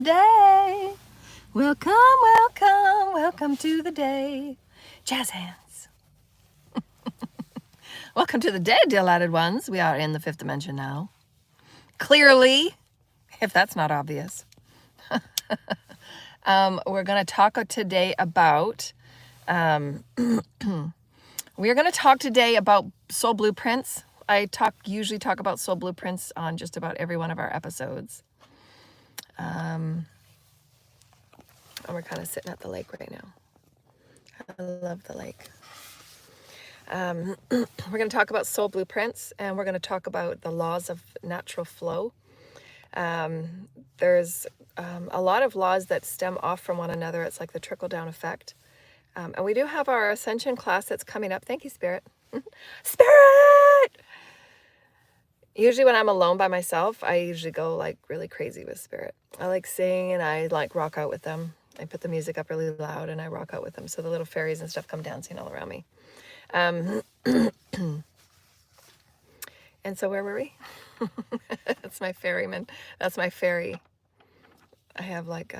Day. Welcome, welcome, welcome to the day. Jazz hands. Welcome to the day, delighted ones. We are in the fifth dimension now. Clearly, if that's not obvious. We're going to talk today about soul blueprints. I usually talk about soul blueprints on just about every one of our episodes. And we're kind of sitting at the lake right now. I love the lake. We're going to talk about soul blueprints, and we're going to talk about the laws of natural flow. There's a lot of laws that stem off from one another. It's like the trickle-down effect. And we do have our Ascension class that's coming up. Thank you, Spirit. Spirit! Usually when I'm alone by myself, I usually go like really crazy with Spirit. I like sing and I like rock out with them. I put the music up really loud and I rock out with them. So the little fairies and stuff come dancing all around me. And so where were we? That's my ferryman. That's my fairy. I have like,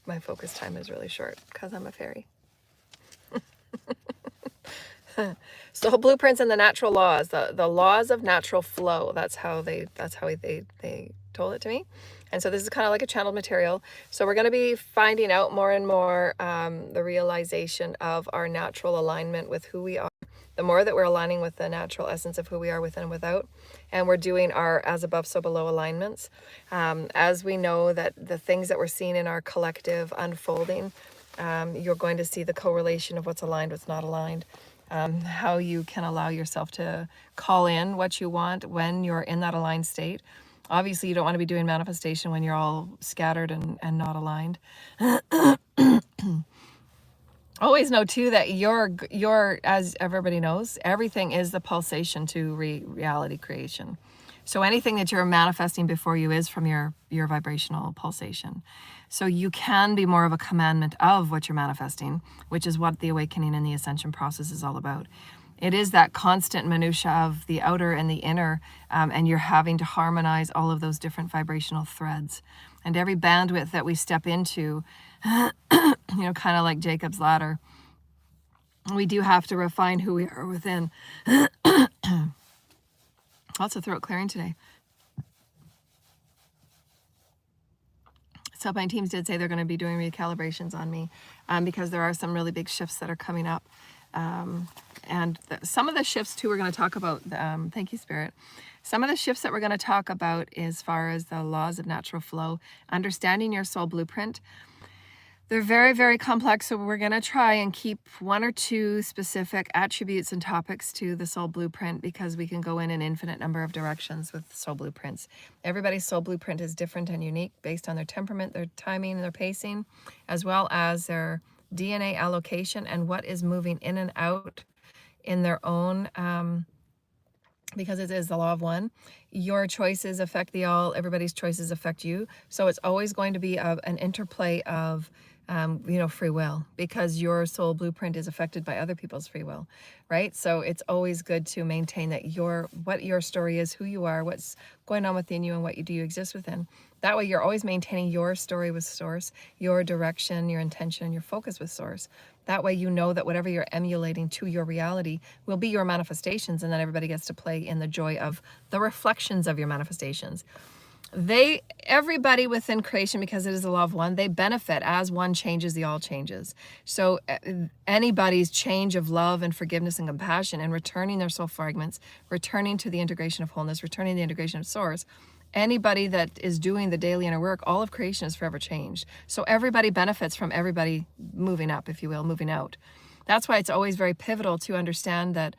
my focus time is really short because I'm a fairy. So blueprints and the natural laws, the laws of natural flow. That's how they told it to me. And so this is kind of like a channeled material. So we're going to be finding out more and more the realization of our natural alignment with who we are. The more that we're aligning with the natural essence of who we are within and without, and we're doing our as above, so below alignments. As we know that the things that we're seeing in our collective unfolding, you're going to see the correlation of what's aligned, what's not aligned. How you can allow yourself to call in what you want when you're in that aligned state. Obviously, you don't want to be doing manifestation when you're all scattered and not aligned. Always know too that your, as everybody knows, everything is the pulsation to reality creation. So anything that you're manifesting before you is from your vibrational pulsation. So you can be more of a commandment of what you're manifesting, which is what the awakening and the ascension process is all about. It is that constant minutia of the outer and the inner, and you're having to harmonize all of those different vibrational threads. And every bandwidth that we step into, kind of like Jacob's ladder, we do have to refine who we are within. Lots of throat clearing today. So my teams did say they're going to be doing recalibrations on me because there are some really big shifts that are coming up. And some of the shifts too we're going to talk about, thank you, Spirit. Some of the shifts that we're going to talk about as far as the laws of natural flow, understanding your soul blueprint. They're very, very complex, so we're going to try and keep one or two specific attributes and topics to the soul blueprint because we can go in an infinite number of directions with soul blueprints. Everybody's soul blueprint is different and unique based on their temperament, their timing, their pacing, as well as their DNA allocation and what is moving in and out in their own, because it is the law of one. Your choices affect the all, everybody's choices affect you. So it's always going to be an interplay of free will, because your soul blueprint is affected by other people's free will, right? So it's always good to maintain that what your story is, who you are, what's going on within you, and what you do exist within. That way you're always maintaining your story with source, your direction, your intention, your focus with source. That way you know that whatever you're emulating to your reality will be your manifestations, and then everybody gets to play in the joy of the reflections of your manifestations. Everybody within creation, because it is the law of one, they benefit as one changes, the all changes. So anybody's change of love and forgiveness and compassion and returning their soul fragments, returning to the integration of wholeness, returning to the integration of source, anybody that is doing the daily inner work, all of creation is forever changed. So everybody benefits from everybody moving up, if you will, moving out. That's why it's always very pivotal to understand that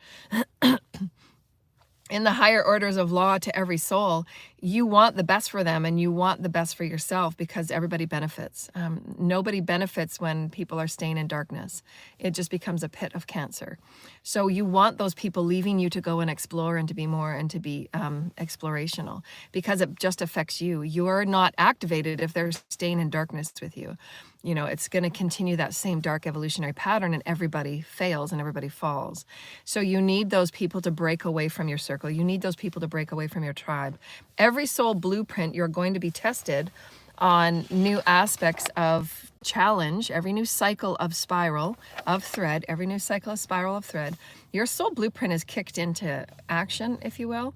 in the higher orders of law to every soul, you want the best for them and you want the best for yourself, because everybody benefits. Nobody benefits when people are staying in darkness. It just becomes a pit of cancer. So you want those people leaving you to go and explore and to be more and to be explorational, because it just affects you. You're not activated if they're staying in darkness with you. You know, it's going to continue that same dark evolutionary pattern, and everybody fails and everybody falls. So you need those people to break away from your circle. You need those people to break away from your tribe. every soul blueprint, you're going to be tested on new aspects of challenge. Every new cycle of spiral of thread, every new cycle of spiral of thread, your soul blueprint is kicked into action, if you will.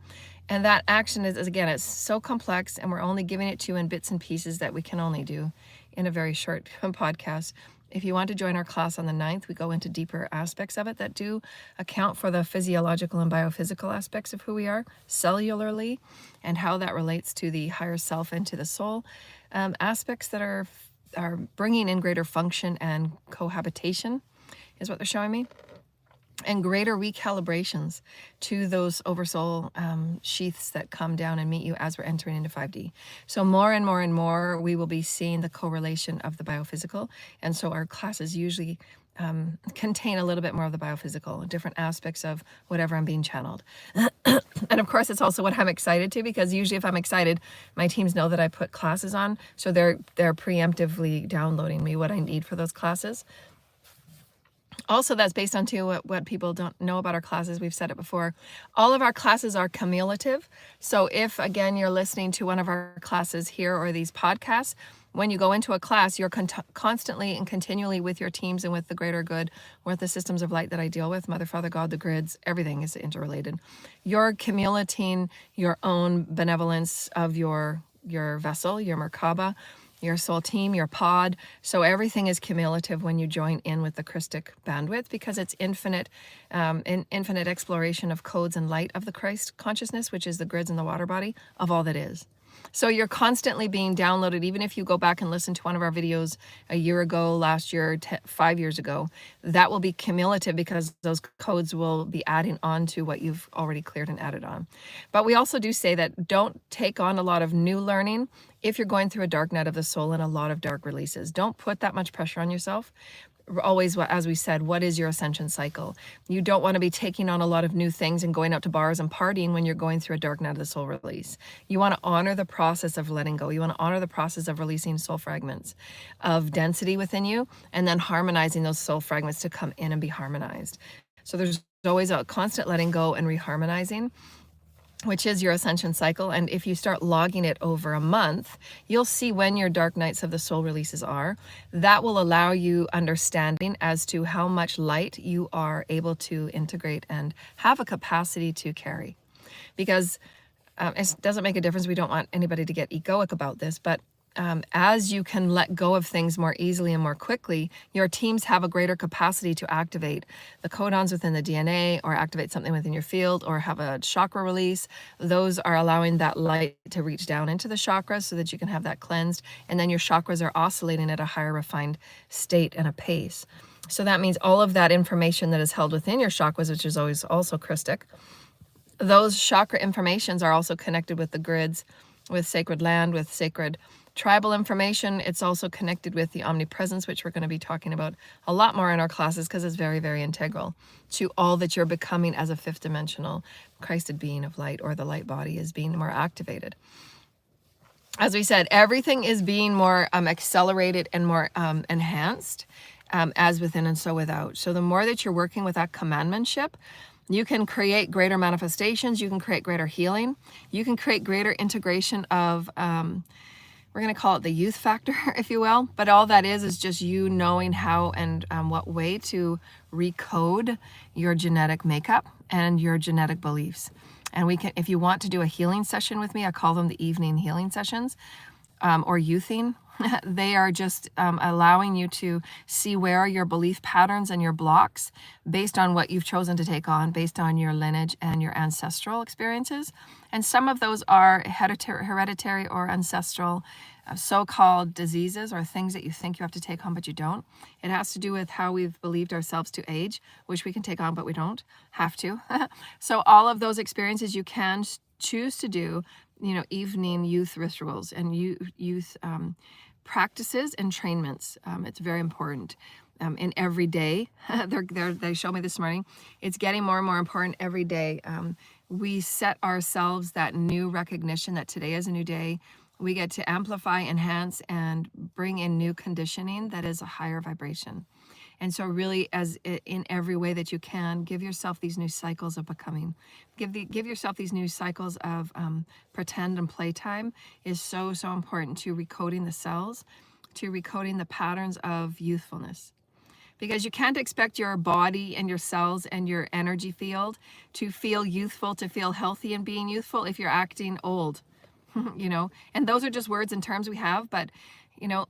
And that action is again, it's so complex, and we're only giving it to you in bits and pieces that we can only do in a very short podcast. If you want to join our class on the 9th, we go into deeper aspects of it that do account for the physiological and biophysical aspects of who we are cellularly, and how that relates to the higher self and to the soul. Aspects that are bringing in greater function and cohabitation is what they're showing me, and greater recalibrations to those oversoul sheaths that come down and meet you as we're entering into 5D. So more and more and more, we will be seeing the correlation of the biophysical. And so our classes usually contain a little bit more of the biophysical, different aspects of whatever I'm being channeled. And of course, it's also what I'm excited to, because usually if I'm excited, my teams know that I put classes on. So they're preemptively downloading me what I need for those classes. Also, that's based on too what people don't know about our classes. We've said it before. All of our classes are cumulative. So if, again, you're listening to one of our classes here or these podcasts, when you go into a class, you're constantly and continually with your teams and with the greater good, with the systems of light that I deal with, Mother, Father, God, the grids, everything is interrelated. You're cumulating your own benevolence of your vessel, your Merkaba, your soul team, your pod. So everything is cumulative when you join in with the Christic bandwidth, because it's infinite, infinite exploration of codes and light of the Christ consciousness, which is the grids and the water body of all that is. So you're constantly being downloaded. Even if you go back and listen to one of our videos a year ago, last year, 5 years ago, that will be cumulative, because those codes will be adding on to what you've already cleared and added on. But we also do say that don't take on a lot of new learning if you're going through a dark night of the soul and a lot of dark releases. Don't put that much pressure on yourself. Always, as we said, what is your ascension cycle? You don't want to be taking on a lot of new things and going out to bars and partying when you're going through a dark night of the soul release. You want to honor the process of letting go. You want to honor the process of releasing soul fragments of density within you, and then harmonizing those soul fragments to come in and be harmonized. So there's always a constant letting go and reharmonizing, which is your ascension cycle. And if you start logging it over a month, you'll see when your dark nights of the soul releases are. That will allow you understanding as to how much light you are able to integrate and have a capacity to carry. Because it doesn't make a difference. We don't want anybody to get egoic about this, but as you can let go of things more easily and more quickly, your teams have a greater capacity to activate the codons within the DNA, or activate something within your field, or have a chakra release. Those are allowing that light to reach down into the chakras so that you can have that cleansed. And then your chakras are oscillating at a higher refined state and a pace. So that means all of that information that is held within your chakras, which is always also Christic, those chakra informations are also connected with the grids, with sacred land, with sacred tribal information. It's also connected with the omnipresence, which we're going to be talking about a lot more in our classes, because it's very, very integral to all that you're becoming as a fifth dimensional Christed being of light, or the light body is being more activated. As we said, everything is being more accelerated and more enhanced, as within and so without. So the more that you're working with that commandmentship, you can create greater manifestations, you can create greater healing, you can create greater integration of, we're going to call it the youth factor, if you will. But all that is just you knowing how and what way to recode your genetic makeup and your genetic beliefs. And we can, if you want to do a healing session with me, I call them the evening healing sessions, or youthing. They are just allowing you to see where your belief patterns and your blocks, based on what you've chosen to take on, based on your lineage and your ancestral experiences. And some of those are hereditary or ancestral so-called diseases, or things that you think you have to take on but you don't. It has to do with how we've believed ourselves to age, which we can take on but we don't have to. So all of those experiences you can choose to do, evening youth rituals and youth practices and trainments. It's very important in every day. They showed me this morning. It's getting more and more important every day. We set ourselves that new recognition that today is a new day. We get to amplify, enhance, and bring in new conditioning that is a higher vibration. And so really, as in every way that you can, give yourself these new cycles of becoming. Give yourself these new cycles of pretend and playtime is so, so important to recoding the cells, to recoding the patterns of youthfulness. Because you can't expect your body and your cells and your energy field to feel youthful, to feel healthy and being youthful if you're acting old, you know. And those are just words and terms we have, but, you know,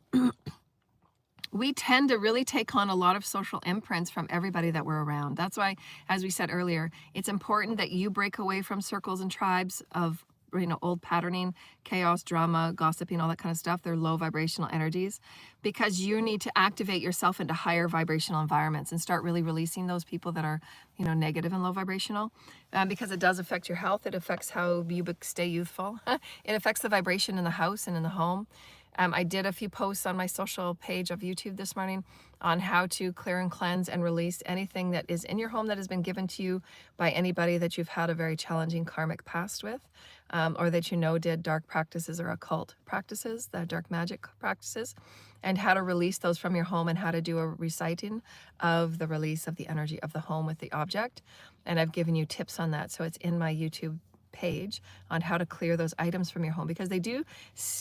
we tend to really take on a lot of social imprints from everybody that we're around. That's why, as we said earlier, it's important that you break away from circles and tribes of, you know, old patterning, chaos, drama, gossiping, all that kind of stuff. They're low vibrational energies, because you need to activate yourself into higher vibrational environments and start really releasing those people that are, you know, negative and low vibrational, because it does affect your health. It affects how you stay youthful. It affects the vibration in the house and in the home. I did a few posts on my social page of YouTube this morning on how to clear and cleanse and release anything that is in your home that has been given to you by anybody that you've had a very challenging karmic past with, or that you know did dark practices or occult practices, the dark magic practices, and how to release those from your home and how to do a reciting of the release of the energy of the home with the object. And I've given you tips on that. So it's in my YouTube page on how to clear those items from your home, because they do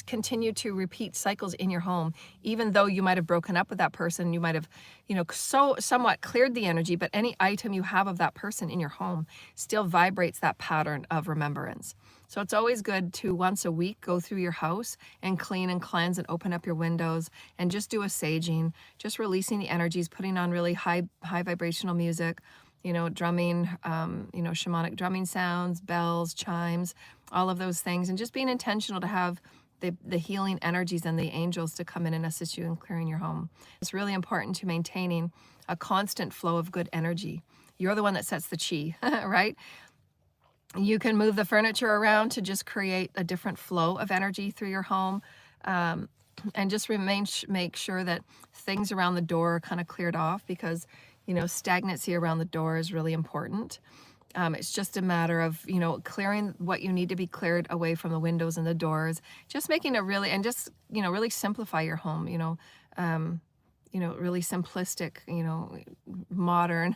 continue to repeat cycles in your home. Even though you might have broken up with that person, you might have, you know, somewhat cleared the energy, but any item you have of that person in your home still vibrates that pattern of remembrance. So it's always good to once a week go through your house and clean and cleanse and open up your windows and just do a saging, just releasing the energies, putting on really high vibrational music, you know, drumming, you know, shamanic drumming sounds, bells, chimes, all of those things, and just being intentional to have the healing energies and the angels to come in and assist you in clearing your home. It's really important to maintaining a constant flow of good energy. You're the one that sets the chi, right? You can move the furniture around to just create a different flow of energy through your home. And just make sure that things around the door are kind of cleared off, because, you know, stagnancy around the door is really important. It's just a matter of, you know, clearing what you need to be cleared away from the windows and the doors, just making it really, and just, you know, really simplify your home, you know, really simplistic, you know, modern,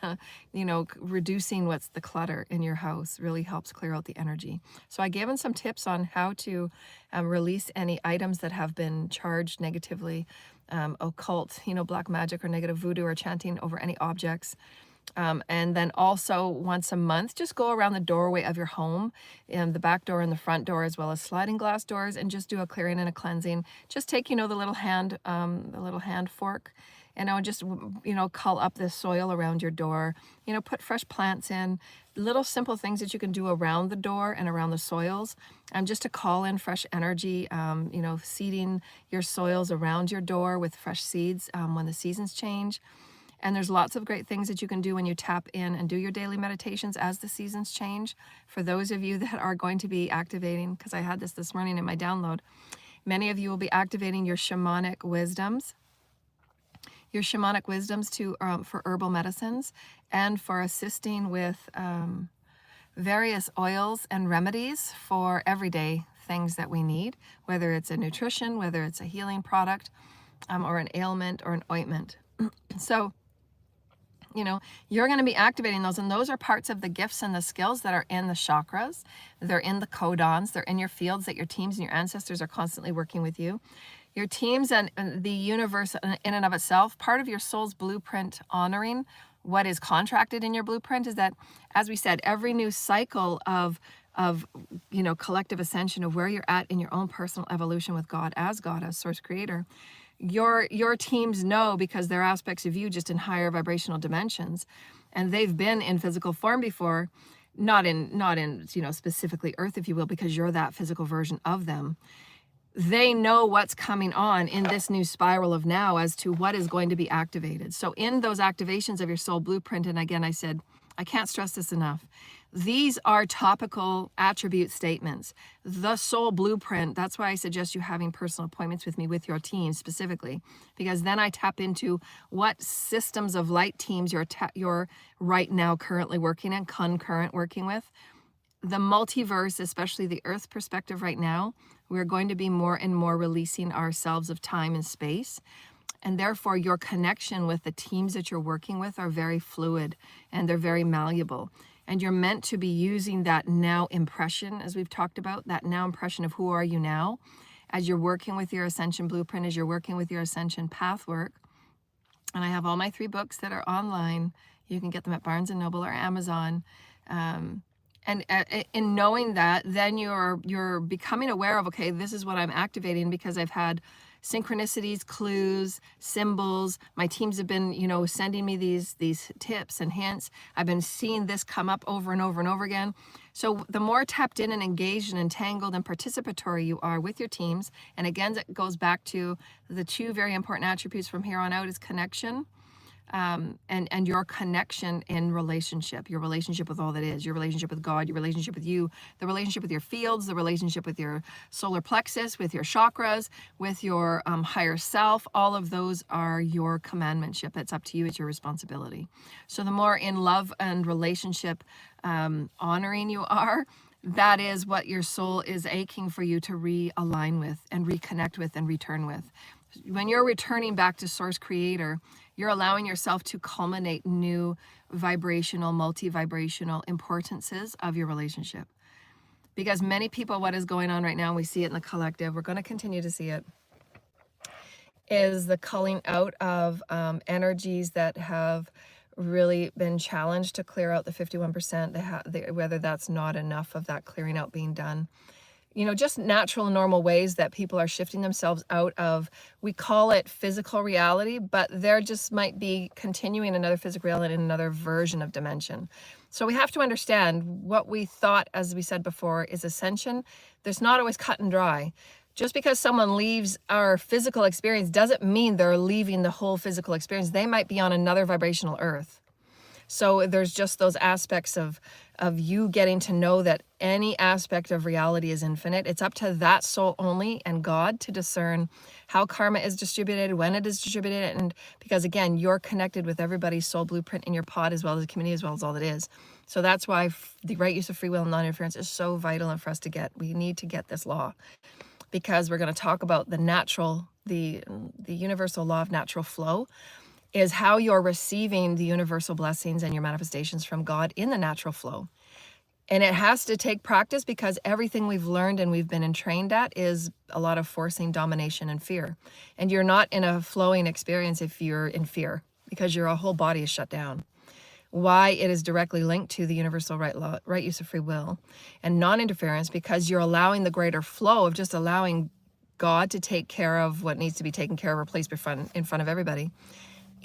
you know, reducing what's the clutter in your house really helps clear out the energy. So I gave them some tips on how to release any items that have been charged negatively, occult, you know, black magic or negative voodoo or chanting over any objects. And then also once a month, just go around the doorway of your home, and the back door and the front door, as well as sliding glass doors, and just do a clearing and a cleansing. Just take, you know, the little hand fork, and I would just, you know, cull up the soil around your door, you know, put fresh plants in, little simple things that you can do around the door and around the soils, just to call in fresh energy, you know, seeding your soils around your door with fresh seeds when the seasons change. And there's lots of great things that you can do when you tap in and do your daily meditations as the seasons change. For those of you that are going to be activating, because I had this morning in my download, many of you will be activating your shamanic wisdoms. Your shamanic wisdoms for herbal medicines and for assisting with various oils and remedies for everyday things that we need, whether it's a nutrition, whether it's a healing product, or an ailment or an ointment. So, you know, you're going to be activating those, and those are parts of the gifts and the skills that are in the chakras. They're in the codons. They're in your fields that your teams and your ancestors are constantly working with you. Your teams and the universe in and of itself, part of your soul's blueprint, honoring what is contracted in your blueprint, is that, as we said, every new cycle of you know, collective ascension, of where you're at in your own personal evolution with God, as source creator, your teams know, because they're aspects of you just in higher vibrational dimensions, and they've been in physical form before, not in you know, specifically earth, if you will, because you're that physical version of them. They know what's coming on in this new spiral of now as to what is going to be activated. So in those activations of your soul blueprint, and again, I said, I can't stress this enough, these are topical attribute statements. The soul blueprint, that's why I suggest you having personal appointments with me with your team specifically, because then I tap into what systems of light teams you're right now currently working in, concurrent working with. The multiverse, especially the earth perspective right now, we're going to be more and more releasing ourselves of time and space. And therefore, your connection with the teams that you're working with are very fluid and they're very malleable. And you're meant to be using that now impression, as we've talked about, that now impression of who are you now, as you're working with your Ascension Blueprint, as you're working with your Ascension Path work. And I have all my 3 books that are online. You can get them at Barnes & Noble or Amazon. And in knowing that, then you're becoming aware of, okay, this is what I'm activating because I've had synchronicities, clues, symbols. My teams have been, sending me these tips and hints. I've been seeing this come up over and over and over again. So the more tapped in and engaged and entangled and participatory you are with your teams, and again, it goes back to the 2 very important attributes from here on out is connection. And your connection in relationship, your relationship with all that is, your relationship with God, your relationship with you, the relationship with your fields, the relationship with your solar plexus, with your chakras, with your higher self. All of those are your commandmentship. It's up to you. It's your responsibility. So the more in love and relationship honoring you are, that is what your soul is aching for you to realign with and reconnect with and return with. When you're returning back to Source Creator, you're allowing yourself to culminate new vibrational, multi-vibrational importances of your relationship. Because many people, what is going on right now, and we see it in the collective, we're going to continue to see it, is the culling out of energies that have really been challenged to clear out the 51%, whether that's not enough of that clearing out being done. Just natural, normal ways that people are shifting themselves out of, we call it physical reality, but there just might be continuing another physical reality in another version of dimension. So we have to understand what we thought, as we said before, is ascension. There's not always cut and dry. Just because someone leaves our physical experience doesn't mean they're leaving the whole physical experience. They might be on another vibrational earth. So there's just those aspects of you getting to know that any aspect of reality is infinite. It's up to that soul only and God to discern how karma is distributed, when it is distributed, and because again, you're connected with everybody's soul blueprint in your pod as well as the community, as well as all that is. So that's why the right use of free will and non-interference is so vital and for us to get. We need to get this law because we're going to talk about the natural, the universal law of natural flow, is how you're receiving the universal blessings and your manifestations from God in the natural flow. And it has to take practice because everything we've learned and we've been trained at is a lot of forcing, domination, and fear. And you're not in a flowing experience if you're in fear because your whole body is shut down. Why it is directly linked to the universal right use of free will and non-interference, because you're allowing the greater flow of just allowing God to take care of what needs to be taken care of or placed in front of everybody.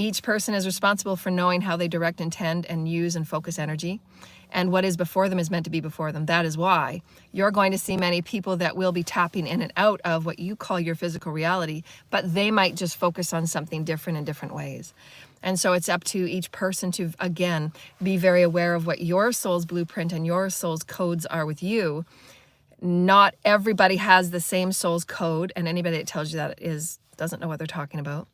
Each person is responsible for knowing how they direct, intend, and use and focus energy. And what is before them is meant to be before them. That is why you're going to see many people that will be tapping in and out of what you call your physical reality, but they might just focus on something different in different ways. And so it's up to each person to, again, be very aware of what your soul's blueprint and your soul's codes are with you. Not everybody has the same soul's code, and anybody that tells you that doesn't know what they're talking about.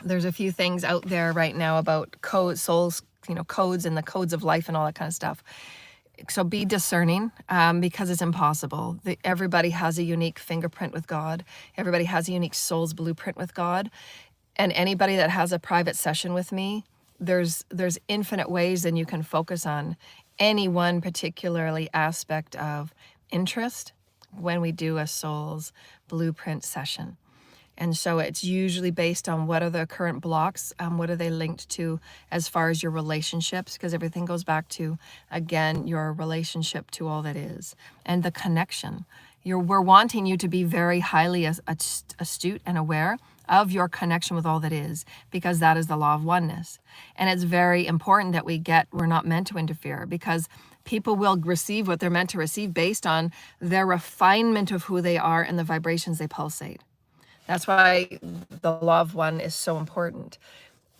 There's a few things out there right now about souls, codes and the codes of life and all that kind of stuff. So be discerning because it's impossible. Everybody has a unique fingerprint with God. Everybody has a unique soul's blueprint with God. And anybody that has a private session with me, there's infinite ways that you can focus on any one particularly aspect of interest when we do a soul's blueprint session. And so it's usually based on what are the current blocks, what are they linked to as far as your relationships, because everything goes back to, again, your relationship to all that is and the connection. We're wanting you to be very highly astute and aware of your connection with all that is, because that is the law of oneness. And it's very important that we're not meant to interfere, because people will receive what they're meant to receive based on their refinement of who they are and the vibrations they pulsate. That's why the law of one is so important.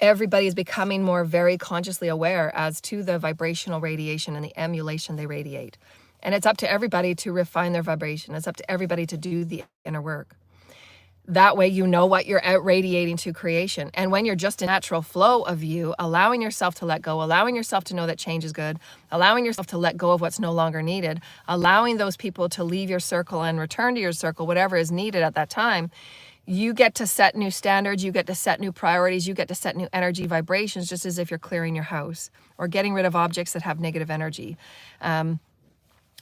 Everybody is becoming more very consciously aware as to the vibrational radiation and the emulation they radiate. And it's up to everybody to refine their vibration. It's up to everybody to do the inner work. That way you know what you're out radiating to creation. And when you're just in natural flow of you, allowing yourself to let go, allowing yourself to know that change is good, allowing yourself to let go of what's no longer needed, allowing those people to leave your circle and return to your circle, whatever is needed at that time, you get to set new standards, you get to set new priorities, you get to set new energy vibrations, just as if you're clearing your house or getting rid of objects that have negative energy.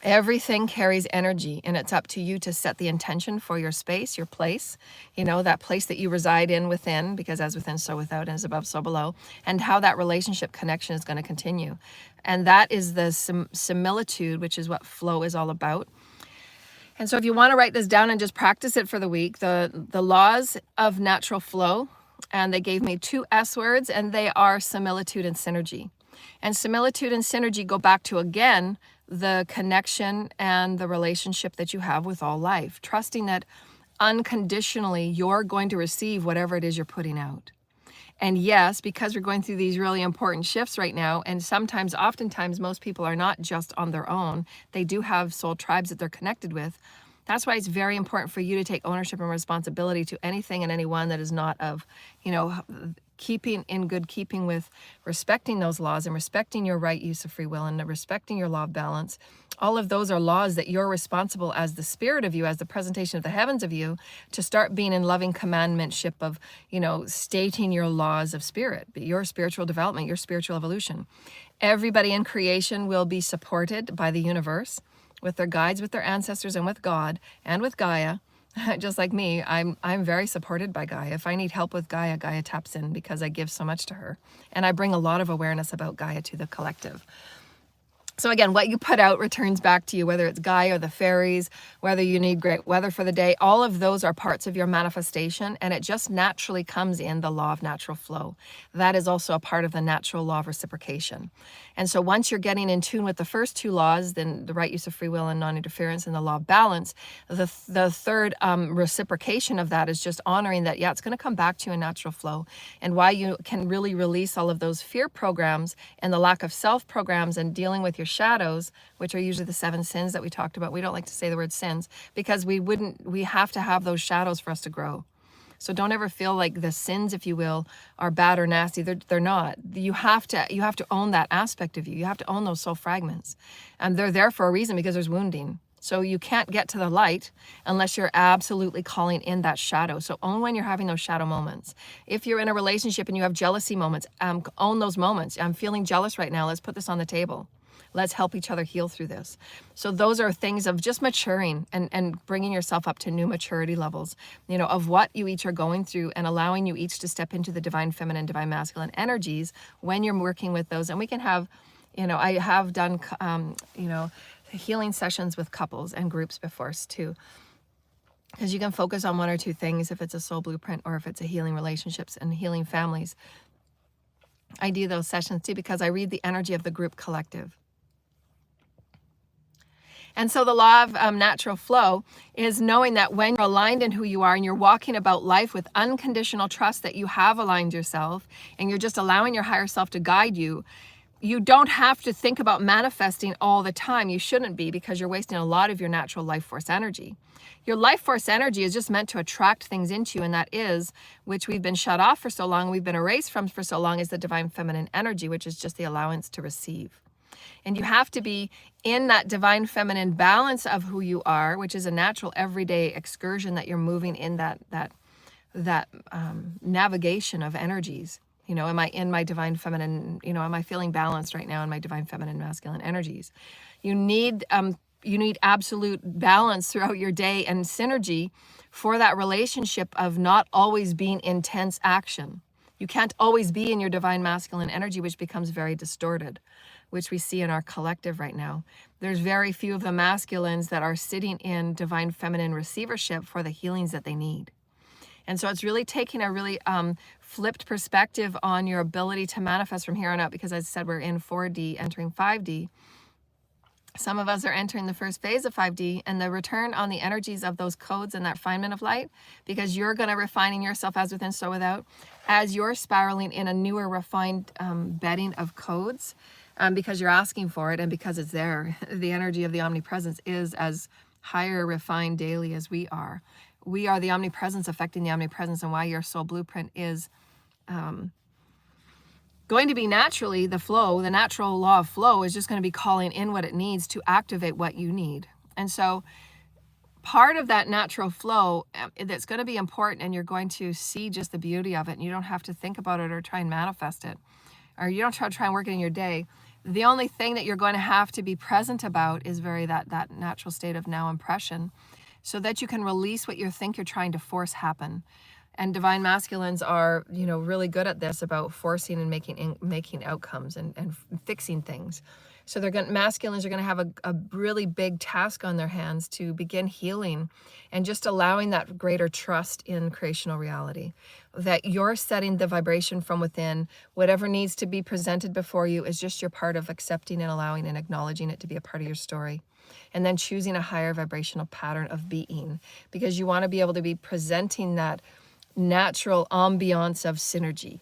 Everything carries energy, and it's up to you to set the intention for your space, your place, that place that you reside in within, because as within, so without, and as above, so below, and how that relationship connection is going to continue. And that is the similitude, which is what flow is all about. And so if you want to write this down and just practice it for the week, the laws of natural flow, and they gave me 2 S words, and they are similitude and synergy. And similitude and synergy go back to, again, the connection and the relationship that you have with all life, trusting that unconditionally you're going to receive whatever it is you're putting out. And yes, because we're going through these really important shifts right now, and oftentimes, most people are not just on their own. They do have soul tribes that they're connected with. That's why it's very important for you to take ownership and responsibility to anything and anyone that is not of, keeping in good keeping with respecting those laws and respecting your right use of free will and respecting your law of balance. All of those are laws that you're responsible as the spirit of you, as the presentation of the heavens of you, to start being in loving commandmentship of, stating your laws of spirit, your spiritual development, your spiritual evolution. Everybody in creation will be supported by the universe with their guides, with their ancestors, and with God and with Gaia. Just like me, I'm very supported by Gaia. If I need help with Gaia, Gaia taps in because I give so much to her. And I bring a lot of awareness about Gaia to the collective. So again, what you put out returns back to you, whether it's Gaia or the fairies, whether you need great weather for the day, all of those are parts of your manifestation, and it just naturally comes in the law of natural flow. That is also a part of the natural law of reciprocation. And so once you're getting in tune with the first 2 laws, then the right use of free will and non-interference and the law of balance, the third reciprocation of that is just honoring that, it's going to come back to you in natural flow, and why you can really release all of those fear programs and the lack of self programs and dealing with your shadows, which are usually the 7 sins that we talked about. We don't like to say the word sins because we have to have those shadows for us to grow. So don't ever feel like the sins, if you will, are bad or nasty. They're not. You have to own that aspect of you. You have to own those soul fragments. And they're there for a reason, because there's wounding. So you can't get to the light unless you're absolutely calling in that shadow. So own when you're having those shadow moments. If you're in a relationship and you have jealousy moments, own those moments. I'm feeling jealous right now. Let's put this on the table. Let's help each other heal through this. So those are things of just maturing and bringing yourself up to new maturity levels, of what you each are going through, and allowing you each to step into the divine feminine, divine masculine energies when you're working with those. And we can have, I have done, healing sessions with couples and groups before too, because you can focus on 1 or 2 things if it's a soul blueprint or if it's a healing relationships and healing families. I do those sessions too because I read the energy of the group collective. And so the law of natural flow is knowing that when you're aligned in who you are and you're walking about life with unconditional trust that you have aligned yourself and you're just allowing your higher self to guide you, you don't have to think about manifesting all the time. You shouldn't be, because you're wasting a lot of your natural life force energy. Your life force energy is just meant to attract things into you, and that is, which we've been shut off for so long, we've been erased from for so long, is the divine feminine energy, which is just the allowance to receive. And you have to be in that divine feminine balance of who you are, which is a natural everyday excursion that you're moving in that navigation of energies. Am I in my divine feminine, am I feeling balanced right now in my divine feminine masculine energies? You need absolute balance throughout your day and synergy for that relationship of not always being intense action. You can't always be in your divine masculine energy, which becomes very distorted, which we see in our collective right now. There's very few of the masculines that are sitting in divine feminine receivership for the healings that they need. And so it's really taking a really flipped perspective on your ability to manifest from here on out, because as I said, we're in 4D, entering 5D. Some of us are entering the first phase of 5D, and the return on the energies of those codes and that refinement of light, because you're going to refining yourself as within, so without, as you're spiraling in a newer refined bedding of codes, because you're asking for it and because it's there. The energy of the omnipresence is as higher refined daily as we are. We are the omnipresence affecting the omnipresence, and why your soul blueprint is going to be naturally the flow. The natural law of flow is just going to be calling in what it needs to activate what you need. And so part of that natural flow that's going to be important, and you're going to see just the beauty of it, and you don't have to think about it or try and manifest it, or you don't try and work it in your day. The only thing that you're going to have to be present about is that natural state of now impression, so that you can release what you think you're trying to force happen. And divine masculines are, really good at this, about forcing and making outcomes and fixing things. So masculines are going to have a really big task on their hands to begin healing and just allowing that greater trust in creational reality, that you're setting the vibration from within. Whatever needs to be presented before you is just your part of accepting and allowing and acknowledging it to be a part of your story. And then choosing a higher vibrational pattern of being, because you want to be able to be presenting that natural ambiance of synergy,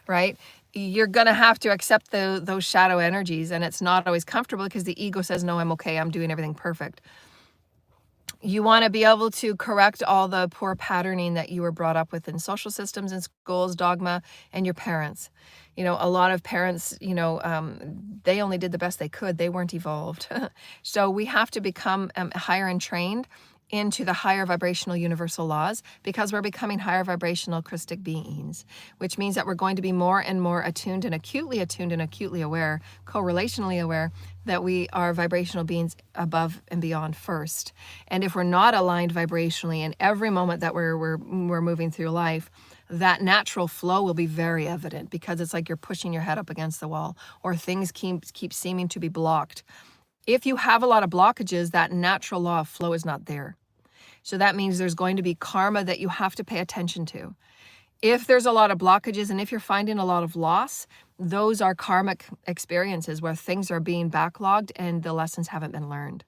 right? You're going to have to accept those shadow energies, and it's not always comfortable because the ego says, no, I'm okay, I'm doing everything perfect. You want to be able to correct all the poor patterning that you were brought up with in social systems and schools, dogma, and your parents. A lot of parents, they only did the best they could. They weren't evolved. So we have to become higher and trained into the higher vibrational universal laws, because we're becoming higher vibrational Christic beings, which means that we're going to be more and more attuned and acutely aware, correlationally aware, that we are vibrational beings above and beyond first. And if we're not aligned vibrationally in every moment that we're moving through life, that natural flow will be very evident, because it's like you're pushing your head up against the wall, or things keep seeming to be blocked. If you have a lot of blockages, that natural law of flow is not there. So that means there's going to be karma that you have to pay attention to. If there's a lot of blockages, and if you're finding a lot of loss, those are karmic experiences where things are being backlogged and the lessons haven't been learned.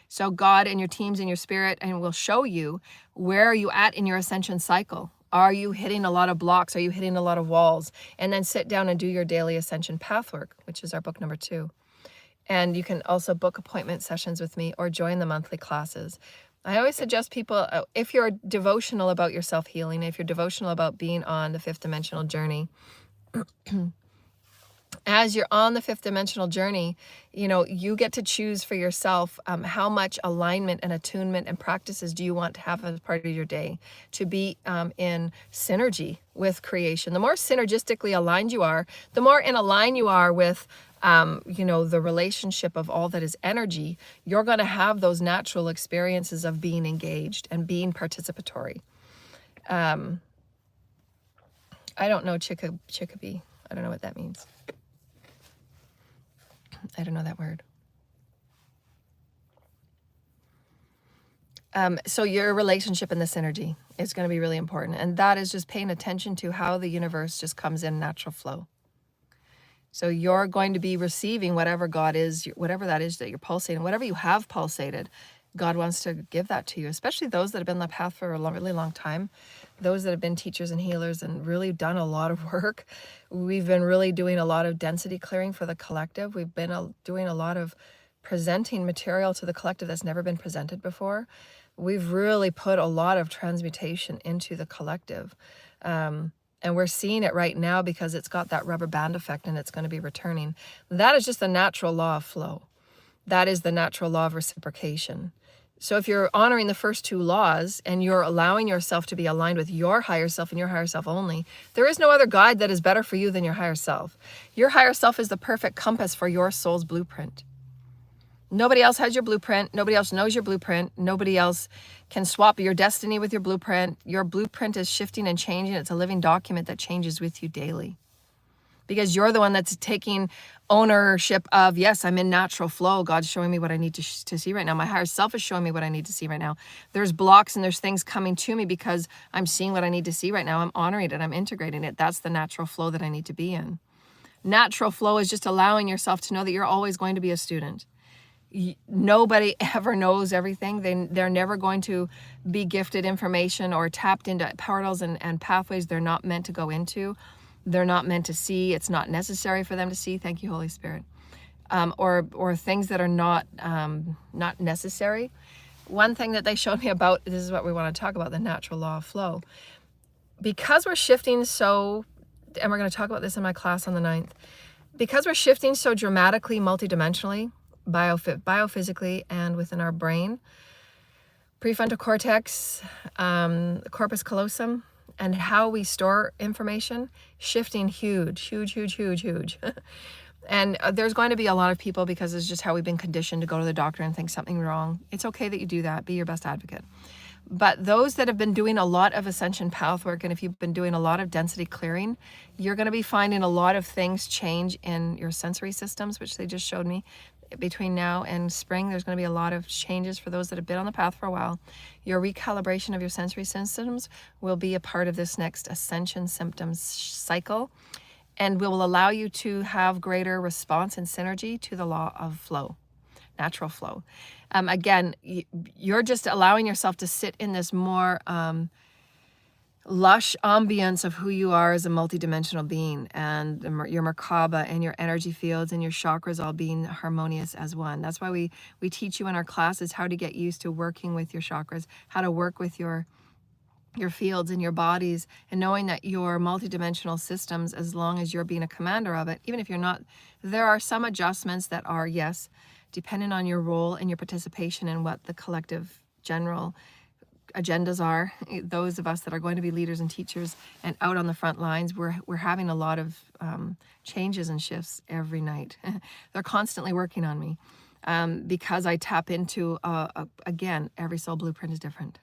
So God and your teams and your spirit and will show you, where are you at in your ascension cycle? Are you hitting a lot of blocks? Are you hitting a lot of walls? And then sit down and do your daily ascension path work, which is our book number 2. And you can also book appointment sessions with me or join the monthly classes. I always suggest people, if you're devotional about your self-healing, if you're devotional about being on the 5th dimensional journey, as you're on the 5th dimensional journey, you get to choose for yourself how much alignment and attunement and practices do you want to have as part of your day to be in synergy with creation. The more synergistically aligned you are, the more in align you are with the relationship of all that is energy, you're going to have those natural experiences of being engaged and being participatory. I don't know chickabee. I don't know what that means. I don't know that word. So your relationship and the synergy is going to be really important. And that is just paying attention to how the universe just comes in natural flow. So you're going to be receiving whatever God is, whatever that is that you're pulsating, whatever you have pulsated, God wants to give that to you, especially those that have been on the path for a really long time, those that have been teachers and healers and really done a lot of work. We've been really doing a lot of density clearing for the collective. We've been doing a lot of presenting material to the collective that's never been presented before. We've really put a lot of transmutation into the collective. And we're seeing it right now because it's got that rubber band effect and it's going to be returning. That is just the natural law of flow. That is the natural law of reciprocation. So if you're honoring the first 2 laws and you're allowing yourself to be aligned with your higher self and your higher self only, there is no other guide that is better for you than your higher self. Your higher self is the perfect compass for your soul's blueprint. Nobody else has your blueprint. Nobody else knows your blueprint. Nobody else can swap your destiny with your blueprint. Your blueprint is shifting and changing. It's a living document that changes with you daily. Because you're the one that's taking ownership of, yes, I'm in natural flow. God's showing me what I need to see right now. My higher self is showing me what I need to see right now. There's blocks and there's things coming to me because I'm seeing what I need to see right now. I'm honoring it. I'm integrating it. That's the natural flow that I need to be in. Natural flow is just allowing yourself to know that you're always going to be a student. Nobody ever knows everything. They're never going to be gifted information or tapped into portals and pathways they're not meant to go into. They're not meant to see. It's not necessary for them to see. Thank you, Holy Spirit. Or things that are not necessary. One thing that they showed me about, this is what we want to talk about, the natural law of flow. Because we're shifting so, and we're going to talk about this in my class on the 9th, because we're shifting so dramatically, multidimensionally, biophysically and within our brain, prefrontal cortex, corpus callosum, and how we store information, shifting huge. And there's going to be a lot of people, because it's just how we've been conditioned to go to the doctor and think something wrong. It's okay that you do that. Be your best advocate. But those that have been doing a lot of ascension path work, and if you've been doing a lot of density clearing, you're going to be finding a lot of things change in your sensory systems, which they just showed me. Between now and spring, there's going to be a lot of changes for those that have been on the path for a while. Your recalibration of your sensory systems will be a part of this next ascension symptoms cycle, and will allow you to have greater response and synergy to the law of flow, natural flow. Again, you're just allowing yourself to sit in this more lush ambience of who you are as a multidimensional being, and your Merkaba and your energy fields and your chakras all being harmonious as one. That's why we teach you in our classes how to get used to working with your chakras, how to work with your fields and your bodies, and knowing that your multidimensional systems, as long as you're being a commander of it, even if you're not, there are some adjustments that are, yes, depending on your role and your participation in what the collective general agendas are. Those of us that are going to be leaders and teachers and out on the front lines, we're having a lot of changes and shifts every night. They're constantly working on me because I tap into, again, every soul blueprint is different.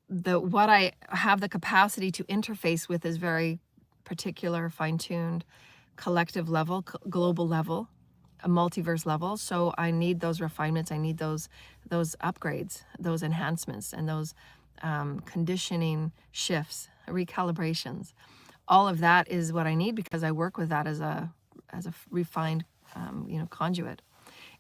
What I have the capacity to interface with is very particular, fine-tuned, collective level, global level, a multiverse level. So I need those refinements, I need those upgrades, those enhancements, and those conditioning shifts, recalibrations. All of that is what I need, because I work with that as a refined conduit.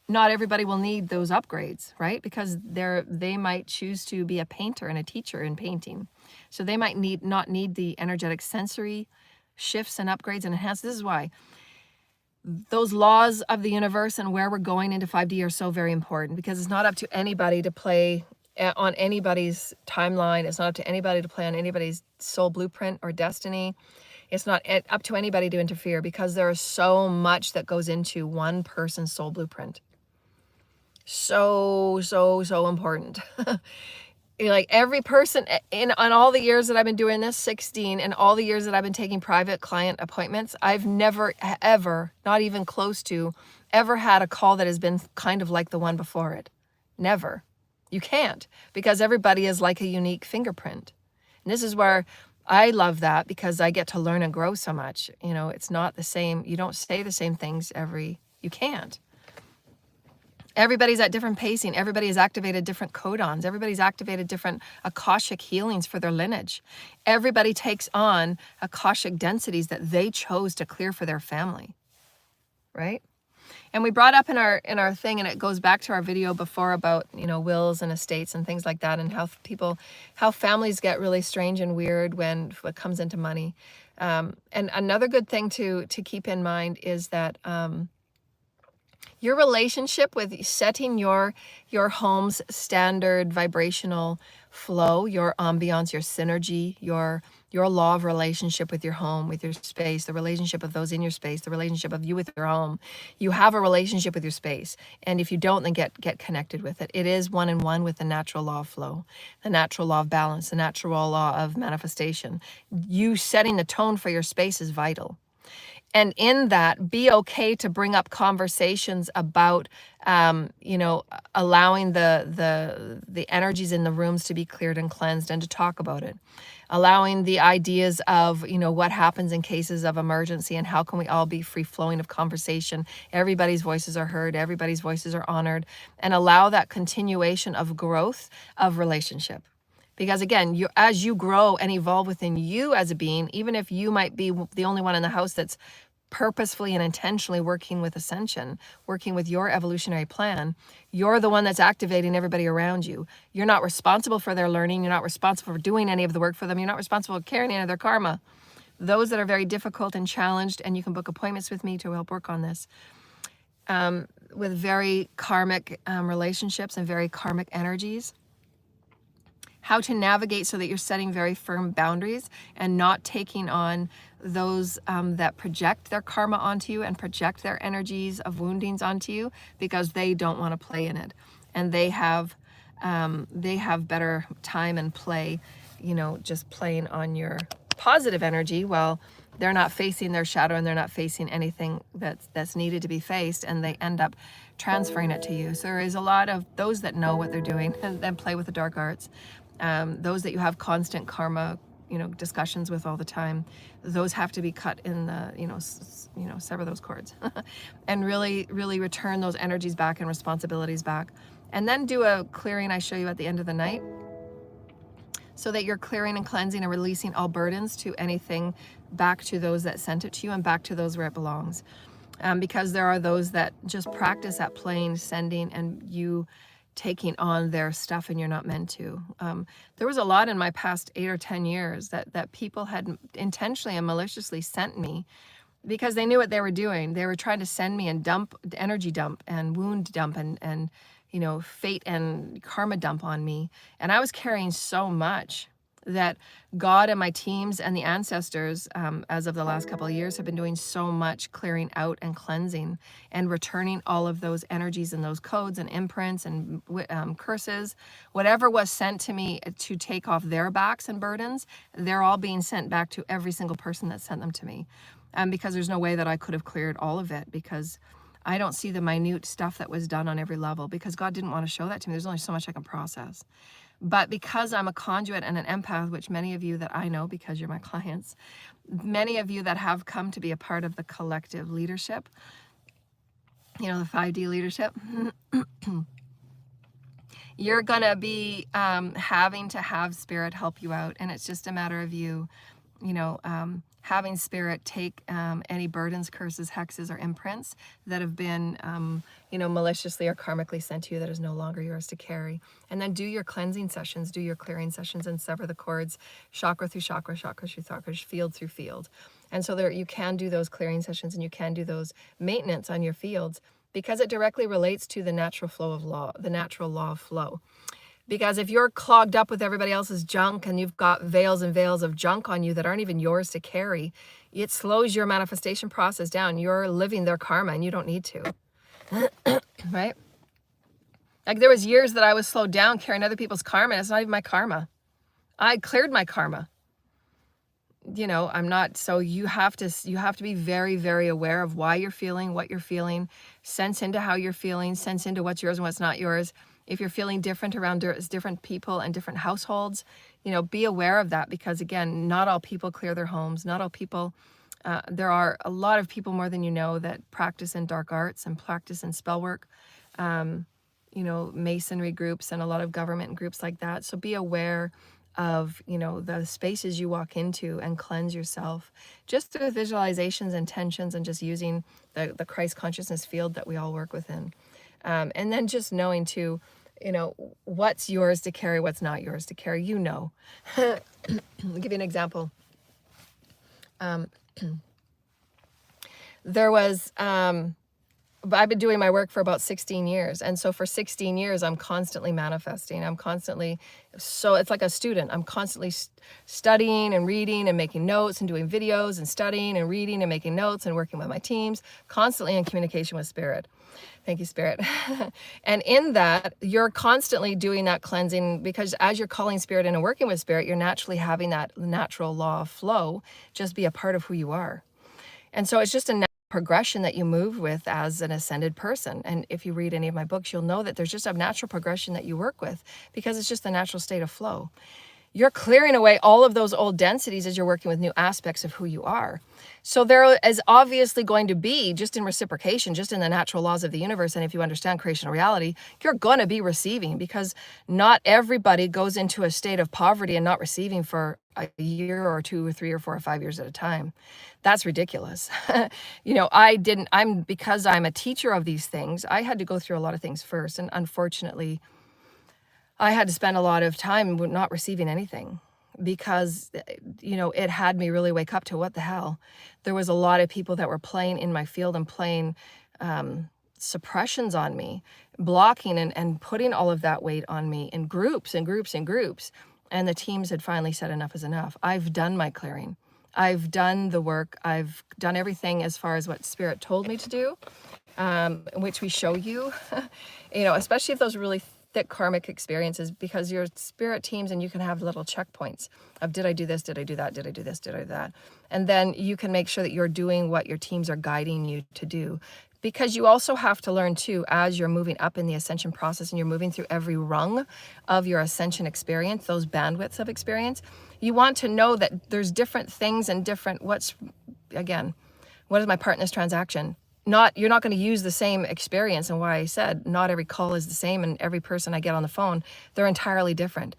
Not everybody will need those upgrades, right? Because they might choose to be a painter and a teacher in painting. So they might not need the energetic sensory shifts and upgrades and enhancements. This is why those laws of the universe and where we're going into 5D are so very important, because it's not up to anybody to play on anybody's timeline. It's not up to anybody to play on anybody's soul blueprint or destiny. It's not up to anybody to interfere, because there is so much that goes into one person's soul blueprint. So important. Like every person on all the years that I've been doing this, 16, and all the years that I've been taking private client appointments, I've never, ever, not even close to, ever had a call that has been kind of like the one before it. Never. You can't, because everybody is like a unique fingerprint. And this is where I love that, because I get to learn and grow so much. It's not the same. You don't say the same things you can't. Everybody's at different pacing. Everybody has activated different codons. Everybody's activated different Akashic healings for their lineage. Everybody takes on Akashic densities that they chose to clear for their family, right? And we brought up in our thing, and it goes back to our video before about, wills and estates and things like that, and how families get really strange and weird when it comes into money. And another good thing to keep in mind is that your relationship with setting your home's standard vibrational flow, your ambiance, your synergy, your law of relationship with your home, with your space, the relationship of those in your space, the relationship of you with your home. You have a relationship with your space. And if you don't, then get connected with it. It is one and one with the natural law of flow, the natural law of balance, the natural law of manifestation. You setting the tone for your space is vital. And in that, be okay to bring up conversations about, allowing the energies in the rooms to be cleared and cleansed, and to talk about it. Allowing the ideas of, what happens in cases of emergency, and how can we all be free-flowing of conversation. Everybody's voices are heard. Everybody's voices are honored. And allow that continuation of growth of relationship. Because again, as you grow and evolve within you as a being, even if you might be the only one in the house that's purposefully and intentionally working with ascension, working with your evolutionary plan, you're the one that's activating everybody around you. You're not responsible for their learning. You're not responsible for doing any of the work for them. You're not responsible for carrying any of their karma. Those that are very difficult and challenged, and you can book appointments with me to help work on this, with very karmic relationships and very karmic energies. How to navigate so that you're setting very firm boundaries and not taking on those that project their karma onto you and project their energies of woundings onto you, because they don't want to play in it. And they have they have better time and play, you know, just playing on your positive energy while they're not facing their shadow and they're not facing anything that's needed to be faced, and they end up transferring it to you. So there is a lot of those that know what they're doing and then play with the dark arts. Those that you have constant karma, you know, discussions with all the time, those have to be cut in the, you know, sever those cords and really, really return those energies back and responsibilities back. And then do a clearing I show you at the end of the night, so that you're clearing and cleansing and releasing all burdens to anything back to those that sent it to you and back to those where it belongs. Because there are those that just practice at playing, sending, and you taking on their stuff, and you're not meant to. There was a lot in my past 8 or 10 years that people had intentionally and maliciously sent me because they knew what they were doing. They were trying to send me and dump, energy dump and wound dump and you know, fate and karma dump on me. And I was carrying so much that God and my teams and the ancestors, as of the last couple of years, have been doing so much clearing out and cleansing and returning all of those energies and those codes and imprints and curses, whatever was sent to me to take off their backs and burdens, they're all being sent back to every single person that sent them to me. Because there's no way that I could have cleared all of it, because I don't see the minute stuff that was done on every level, because God didn't want to show that to me. There's only so much I can process. But because I'm a conduit and an empath, which many of you that I know because you're my clients, many of you that have come to be a part of the collective leadership, you know, the 5D leadership, you're going to be having to have spirit help you out. And it's just a matter of you, you know, having spirit take any burdens, curses, hexes, or imprints that have been, you know, maliciously or karmically sent to you that is no longer yours to carry. And then do your cleansing sessions, do your clearing sessions, and sever the cords, chakra through chakra, chakra through chakra, field through field. And so there, you can do those clearing sessions and you can do those maintenance on your fields, because it directly relates to the natural flow of law, the natural law of flow. Because if you're clogged up with everybody else's junk and you've got veils and veils of junk on you that aren't even yours to carry, it slows your manifestation process down. You're living their karma and you don't need to. Right? Like there was years that I was slowed down carrying other people's karma, and it's not even my karma. I cleared my karma. You know, I'm not, so you have to be very, very aware of why you're feeling, what you're feeling, sense into how you're feeling, sense into what's yours and what's not yours. If you're feeling different around different people and different households, you know, be aware of that, because again, not all people clear their homes. Not all people, there are a lot of people more than you know that practice in dark arts and practice in spell work, you know, masonry groups and a lot of government groups like that. So be aware of, you know, the spaces you walk into and cleanse yourself just through visualizations, intentions, and just using the Christ consciousness field that we all work within. And then just knowing too, you know, what's yours to carry, what's not yours to carry, you know. I'll give you an example. There was, I've been doing my work for about 16 years. And so for 16 years, I'm constantly manifesting. I'm constantly, so it's like a student. I'm constantly studying and reading and making notes and doing videos and studying and reading and making notes and working with my teams, constantly in communication with spirit. Thank you, Spirit. And in that, you're constantly doing that cleansing, because as you're calling spirit in and working with spirit, you're naturally having that natural law of flow just be a part of who you are. And so it's just a natural progression that you move with as an ascended person. And if you read any of my books, you'll know that there's just a natural progression that you work with, because it's just the natural state of flow. You're clearing away all of those old densities as you're working with new aspects of who you are. So there is obviously going to be, just in reciprocation, just in the natural laws of the universe, and if you understand creational reality, you're going to be receiving, because not everybody goes into a state of poverty and not receiving for a year or 2 or 3 or 4 or 5 years at a time. That's ridiculous. You know, because I'm a teacher of these things, I had to go through a lot of things first. And unfortunately, I had to spend a lot of time not receiving anything, because, you know, it had me really wake up to what the hell. There was a lot of people that were playing in my field and playing suppressions on me, blocking and putting all of that weight on me in groups and groups and groups. And the teams had finally said enough is enough. I've done my clearing. I've done the work. I've done everything as far as what Spirit told me to do, which we show you, you know, especially if those really thick karmic experiences, because your spirit teams and you can have little checkpoints of, did I do this? Did I do that? Did I do this? Did I do that? And then you can make sure that you're doing what your teams are guiding you to do. Because you also have to learn too, as you're moving up in the ascension process and you're moving through every rung of your ascension experience, those bandwidths of experience, you want to know that there's different things and different, what is my partner's transaction? You're not going to use the same experience, and why I said not every call is the same, and every person I get on the phone, they're entirely different.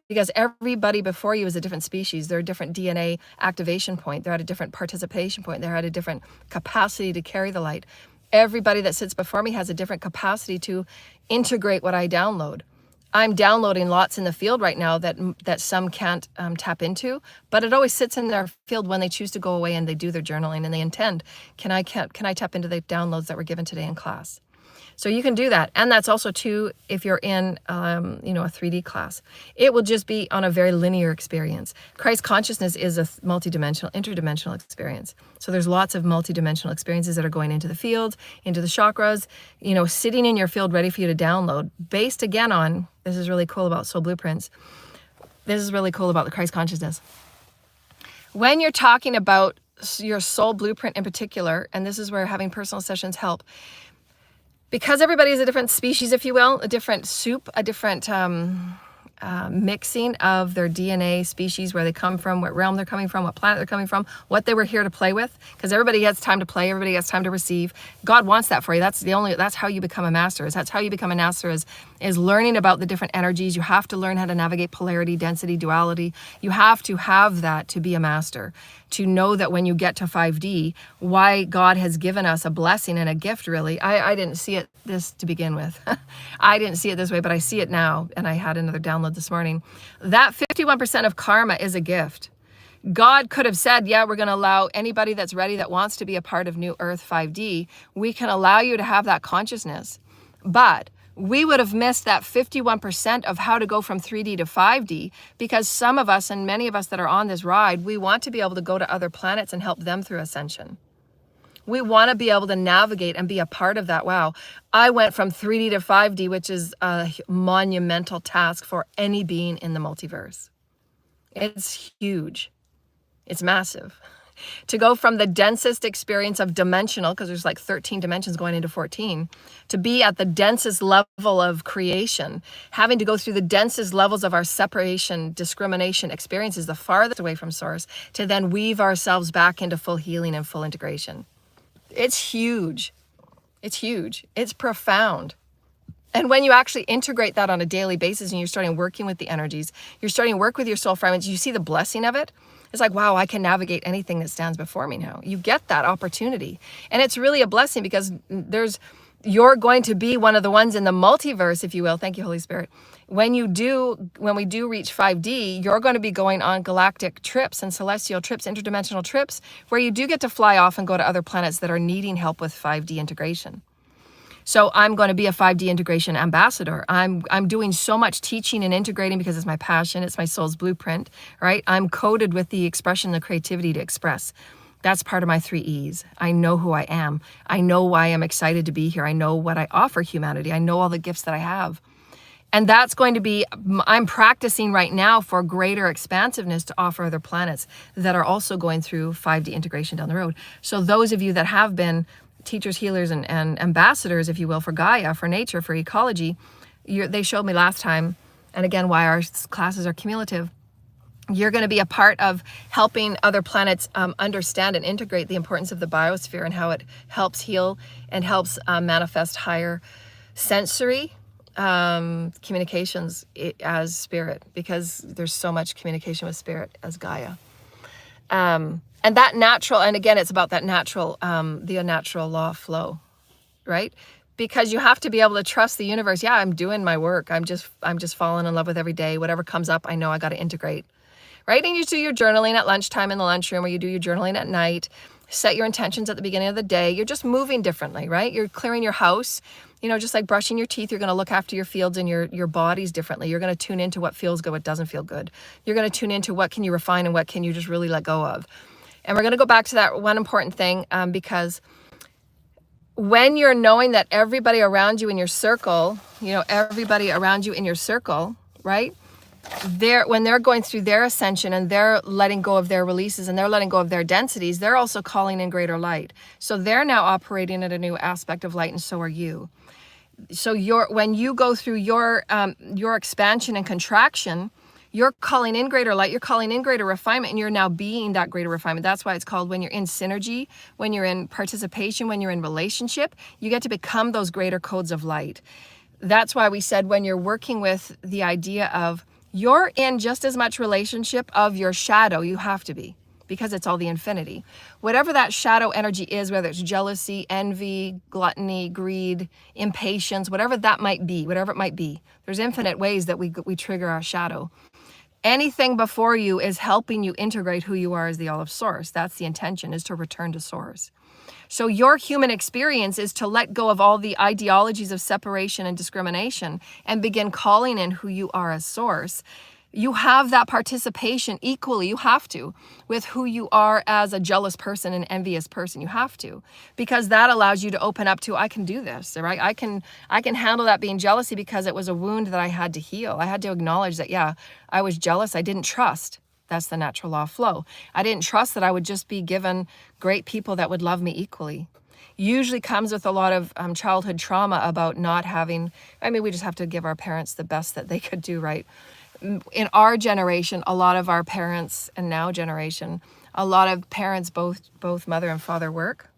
Because everybody before you is a different species. They're a different DNA activation point. They're at a different participation point. They're at a different capacity to carry the light. Everybody that sits before me has a different capacity to integrate what I download. I'm downloading lots in the field right now that some can't tap into, but it always sits in their field when they choose to go away and they do their journaling and they intend, can I tap into the downloads that were given today in class? So you can do that. And that's also too, if you're in, a 3D class, it will just be on a very linear experience. Christ consciousness is a multidimensional, interdimensional experience. So there's lots of multidimensional experiences that are going into the field, into the chakras, sitting in your field ready for you to download, based again on, this is really cool about soul blueprints. This is really cool about the Christ consciousness. When you're talking about your soul blueprint in particular, and this is where having personal sessions help, because everybody is a different species, if you will, a different soup, a different mixing of their DNA species, where they come from, what realm they're coming from, what planet they're coming from, what they were here to play with, because everybody has time to play, everybody has time to receive. God wants that for you. That's how you become a master. That's how you become a master is learning about the different energies. You have to learn how to navigate polarity, density, duality. You have to have that to be a master, to know that when you get to 5D, why God has given us a blessing and a gift, really. I didn't see it this to begin with. I didn't see it this way, but I see it now. And I had another download this morning. That 51% of karma is a gift. God could have said, yeah, we're going to allow anybody that's ready, that wants to be a part of New Earth 5D, we can allow you to have that consciousness. But we would have missed that 51% of how to go from 3D to 5D, because some of us, and many of us that are on this ride, we want to be able to go to other planets and help them through ascension. We want to be able to navigate and be a part of that. Wow, I went from 3D to 5D, which is a monumental task for any being in the multiverse. It's huge. It's massive. To go from the densest experience of dimensional, because there's like 13 dimensions going into 14, to be at the densest level of creation, having to go through the densest levels of our separation, discrimination experiences, the farthest away from source, to then weave ourselves back into full healing and full integration. It's huge. It's huge. It's profound. And when you actually integrate that on a daily basis and you're starting working with the energies, you're starting to work with your soul fragments, you see the blessing of it. It's like, wow, I can navigate anything that stands before me now. You get that opportunity. And it's really a blessing, because you're going to be one of the ones in the multiverse, if you will. Thank you, Holy Spirit. When we do reach 5D, you're going to be going on galactic trips and celestial trips, interdimensional trips, where you do get to fly off and go to other planets that are needing help with 5D integration. So I'm going to be a 5D integration ambassador. I'm doing so much teaching and integrating because it's my passion. It's my soul's blueprint, right? I'm coded with the expression, the creativity to express. That's part of my 3 E's. I know who I am. I know why I'm excited to be here. I know what I offer humanity. I know all the gifts that I have. And that's going to be, I'm practicing right now for greater expansiveness to offer other planets that are also going through 5D integration down the road. So those of you that have been teachers, healers, and ambassadors, if you will, for Gaia, for nature, for ecology, they showed me last time, and again, why our classes are cumulative. You're going to be a part of helping other planets understand and integrate the importance of the biosphere and how it helps heal and helps manifest higher sensory communications as spirit, because there's so much communication with spirit as Gaia. And that natural, and again, it's about that natural, the unnatural law of flow, right? Because you have to be able to trust the universe. Yeah, I'm doing my work. I'm just falling in love with every day. Whatever comes up, I know I got to integrate, right? And you do your journaling at lunchtime in the lunchroom, or you do your journaling at night. Set your intentions at the beginning of the day. You're just moving differently, right? You're clearing your house, just like brushing your teeth. You're going to look after your fields and your bodies differently. You're going to tune into what feels good, what doesn't feel good. You're going to tune into what can you refine and what can you just really let go of. And we're going to go back to that one important thing, because when you're knowing that everybody around you in your circle, everybody around you in your circle, right? When they're going through their ascension and they're letting go of their releases and they're letting go of their densities, they're also calling in greater light. So they're now operating at a new aspect of light, and so are you. So when you go through your expansion and contraction, you're calling in greater light, you're calling in greater refinement, and you're now being that greater refinement. That's why it's called, when you're in synergy, when you're in participation, when you're in relationship, you get to become those greater codes of light. That's why we said, when you're working with the idea of, you're in just as much relationship of your shadow, you have to be, because it's all the infinity. Whatever that shadow energy is, whether it's jealousy, envy, gluttony, greed, impatience, whatever it might be, there's infinite ways that we trigger our shadow. Anything before you is helping you integrate who you are as the all of source. That's the intention, is to return to source. So your human experience is to let go of all the ideologies of separation and discrimination and begin calling in who you are as source. You have that participation equally, you have to, with who you are as a jealous person, an envious person. You have to, because that allows you to open up to, I can do this, right? I can handle that being jealousy, because it was a wound that I had to heal. I had to acknowledge that, yeah, I was jealous. I didn't trust. That's the natural law of flow. I didn't trust that I would just be given great people that would love me equally. Usually comes with a lot of childhood trauma about not having, we just have to give our parents the best that they could do, right? In our generation, a lot of our parents, and now generation, a lot of parents, both mother and father, work.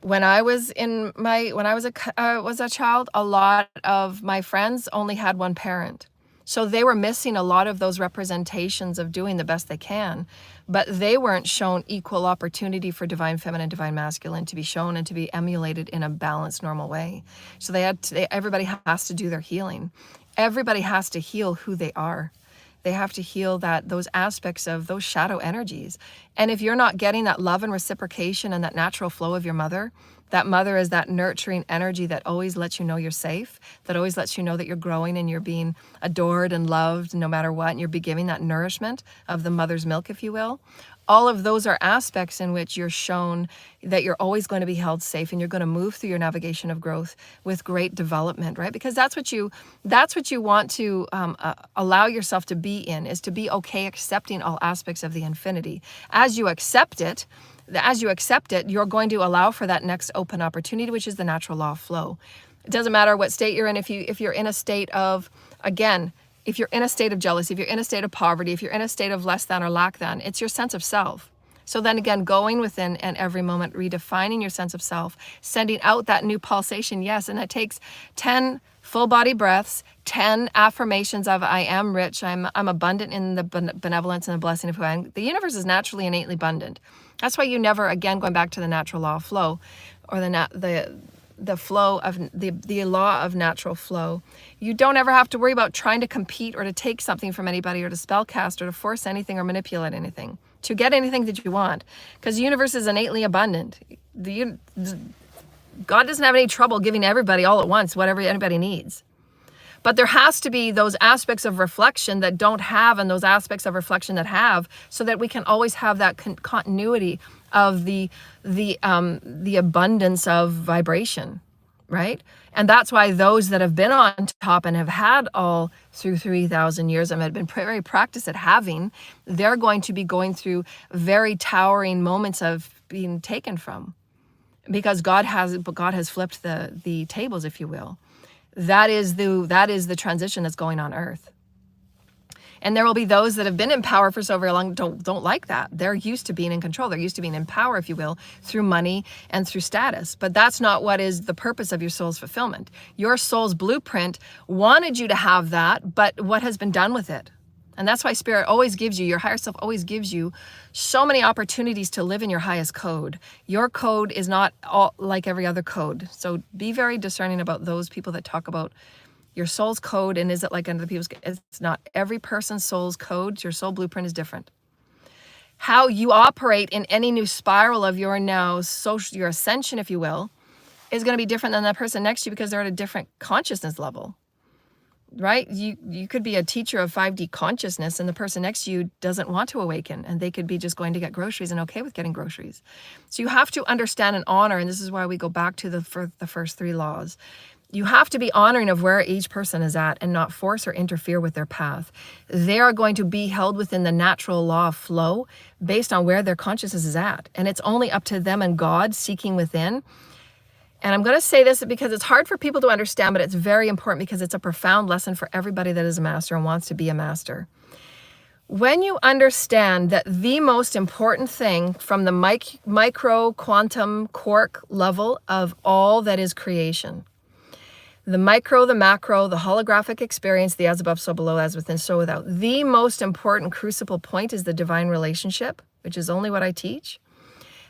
When I was a child, a lot of my friends only had one parent. So they were missing a lot of those representations of doing the best they can, but they weren't shown equal opportunity for divine feminine, divine masculine to be shown and to be emulated in a balanced, normal way. So everybody has to do their healing. Everybody has to heal who they are. They have to heal those aspects of those shadow energies. And if you're not getting that love and reciprocation and that natural flow of your mother, that mother is that nurturing energy that always lets you know you're safe, that always lets you know that you're growing and you're being adored and loved no matter what, and you're giving that nourishment of the mother's milk, if you will. All of those are aspects in which you're shown that you're always going to be held safe, and you're going to move through your navigation of growth with great development, right? Because that's what you want to allow yourself to be in, is to be okay accepting all aspects of the infinity. As you accept it, you're going to allow for that next open opportunity, which is the natural law of flow. It doesn't matter what state you're in. If you're in a state of, again, if you're in a state of jealousy, if you're in a state of poverty, if you're in a state of less than or lack than, it's your sense of self. So then again, going within and every moment, redefining your sense of self, sending out that new pulsation, yes, and it takes 10 full body breaths, 10 affirmations of, I am rich, I'm abundant in the benevolence and the blessing of who I am. The universe is naturally innately abundant. That's why you never, again, going back to the natural law of flow, or the flow of the law of natural flow, you don't ever have to worry about trying to compete or to take something from anybody, or to spellcast, or to force anything or manipulate anything to get anything that you want, because the universe is innately abundant. God doesn't have any trouble giving everybody all at once whatever anybody needs. But there has to be those aspects of reflection that don't have, and those aspects of reflection that have, so that we can always have that continuity of the abundance of vibration, right? And that's why those that have been on top and have had all through 3,000 years and have been very practiced at having, they're going to be going through very towering moments of being taken from, because God has flipped the tables, if you will. That is the transition that's going on Earth. And there will be those that have been in power for so very long don't like that. They're used to being in control. They're used to being in power, if you will, through money and through status. But that's not what is the purpose of your soul's fulfillment. Your soul's blueprint wanted you to have that, but what has been done with it? And that's why Spirit always gives you, your higher self always gives you so many opportunities to live in your highest code. Your code is not all like every other code. So be very discerning about those people that talk about your soul's code, and is it like other people's? It's not. Every person's soul's code, your soul blueprint is different. How you operate in any new spiral of your your ascension, if you will, is going to be different than that person next to you, because they're at a different consciousness level. right? You could be a teacher of 5D consciousness and the person next to you doesn't want to awaken, and they could be just going to get groceries and okay with getting groceries. So you have to understand and honor, and this is why we go back to the first 3 laws. You have to be honoring of where each person is at and not force or interfere with their path. They are going to be held within the natural law of flow based on where their consciousness is at. And it's only up to them and God seeking within. And I'm going to say this because it's hard for people to understand, but it's very important because it's a profound lesson for everybody that is a master and wants to be a master. When you understand that the most important thing from the micro quantum quark level of all that is creation, the micro, the macro, the holographic experience, the as above, so below, as within, so without, the most important crucible point is the divine relationship, which is only what I teach.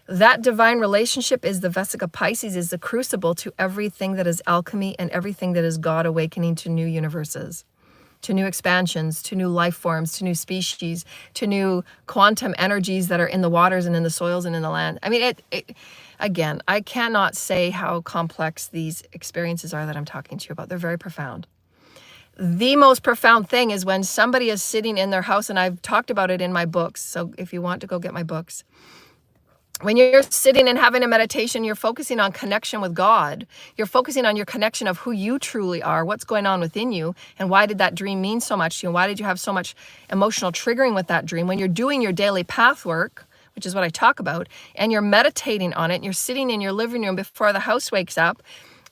That divine relationship is the Vesica Pisces, is the crucible to everything that is alchemy and everything that is God awakening to new universes, to new expansions, to new life forms, to new species, to new quantum energies that are in the waters and in the soils and in the land. I mean, again, I cannot say how complex these experiences are that I'm talking to you about. They're very profound. The most profound thing is when somebody is sitting in their house, and I've talked about it in my books, so if you want to go get my books, when you're sitting and having a meditation, you're focusing on connection with God. You're focusing on your connection of who you truly are, what's going on within you, and why did that dream mean so much to you, and why did you have so much emotional triggering with that dream. When you're doing your daily path work, which is what I talk about, and you're meditating on it, and you're sitting in your living room before the house wakes up,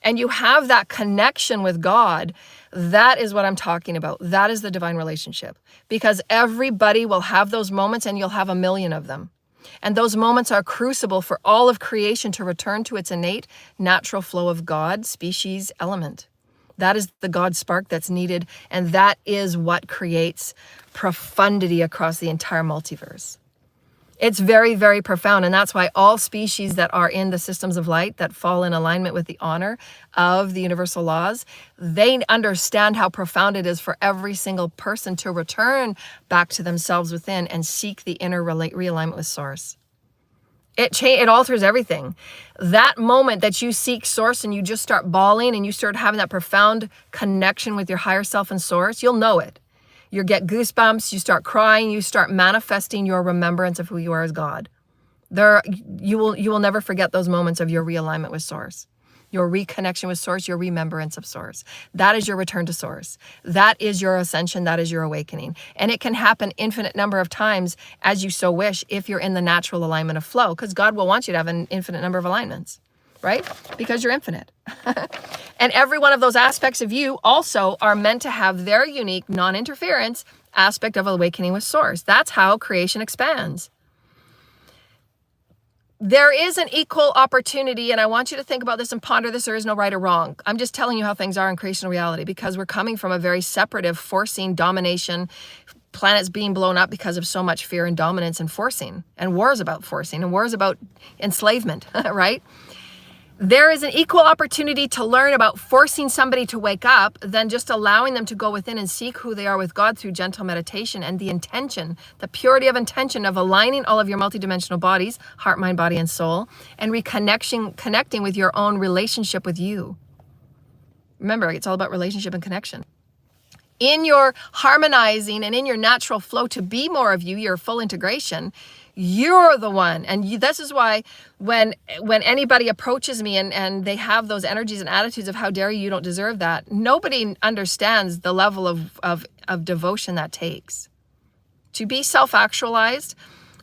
and you have that connection with God, that is what I'm talking about. That is the divine relationship. Because everybody will have those moments, and you'll have a million of them. And those moments are crucible for all of creation to return to its innate natural flow of God, species, element. That is the God spark that's needed, and that is what creates profundity across the entire multiverse. It's very, very profound, and that's why all species that are in the systems of light that fall in alignment with the honor of the universal laws, they understand how profound it is for every single person to return back to themselves within and seek the inner realignment with source. It alters everything. That moment that you seek source and you just start bawling and you start having that profound connection with your higher self and source, you'll know it. You get goosebumps, you start crying, you start manifesting your remembrance of who you are as God. You will never forget those moments of your realignment with source, your reconnection with source, your remembrance of source. That is your return to source. That is your ascension. That is your awakening. And it can happen infinite number of times as you so wish if you're in the natural alignment of flow, because God will want you to have an infinite number of alignments, right? Because you're infinite. And every one of those aspects of you also are meant to have their unique non-interference aspect of awakening with source. That's how creation expands. There is an equal opportunity, and I want you to think about this and ponder this. There is no right or wrong. I'm just telling you how things are in creational reality, because we're coming from a very separative, forcing, domination, planets being blown up because of so much fear and dominance and forcing, and wars about forcing, and wars about enslavement, right? There is an equal opportunity to learn about forcing somebody to wake up than just allowing them to go within and seek who they are with God through gentle meditation and the intention, the purity of intention of aligning all of your multidimensional bodies, heart, mind, body, and soul, and connecting with your own relationship with you. Remember, it's all about relationship and connection. In your harmonizing and in your natural flow to be more of you, your full integration, you're the one. And this is why when anybody approaches me and they have those energies and attitudes of how dare you don't deserve that, nobody understands the level of devotion that takes. To be self-actualized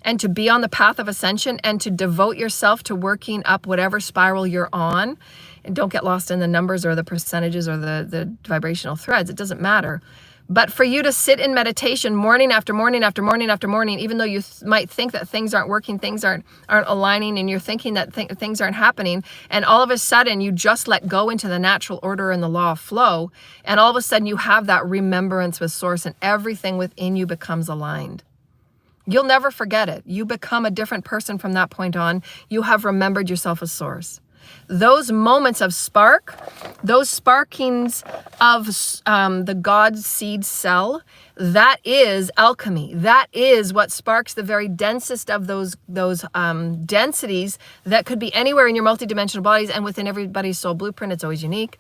and to be on the path of ascension and to devote yourself to working up whatever spiral you're on, and don't get lost in the numbers or the percentages or the vibrational threads, it doesn't matter. But for you to sit in meditation morning after morning after morning after morning, even though you might think that things aren't working, things aren't aligning, and you're thinking that things aren't happening, and all of a sudden you just let go into the natural order and the law of flow, and all of a sudden you have that remembrance with source, and everything within you becomes aligned. You'll never forget it. You become a different person from that point on. You have remembered yourself as source. Those moments of spark, those sparkings of the God seed cell, that is alchemy. That is what sparks the very densest of those densities that could be anywhere in your multidimensional bodies and within everybody's soul blueprint. It's always unique.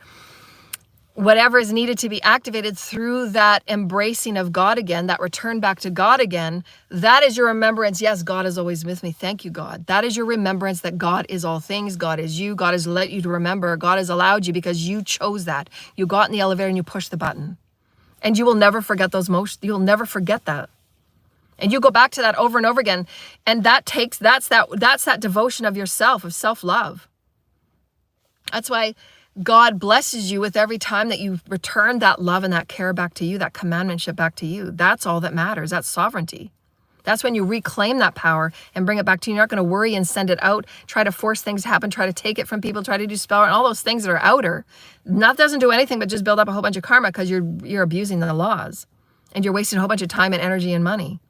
whatever is needed to be activated through that embracing of God again, that return back to God again, that is your remembrance. Yes, God is always with me. Thank you, God. That is your remembrance that God is all things. God is you. God has let you to remember. God has allowed you because you chose that. You got in the elevator and you pushed the button. And you will never forget those motions. You'll never forget that. And you go back to that over and over again. And that's that devotion of yourself, of self-love. That's why God blesses you with every time that you return that love and that care back to you, that commandmentship back to you. That's all that matters. That's sovereignty. That's when you reclaim that power and bring it back to you. You're not going to worry and send it out, try to force things to happen, try to take it from people, try to do spell, and all those things that are outer. That doesn't do anything but just build up a whole bunch of karma because you're abusing the laws and you're wasting a whole bunch of time and energy and money.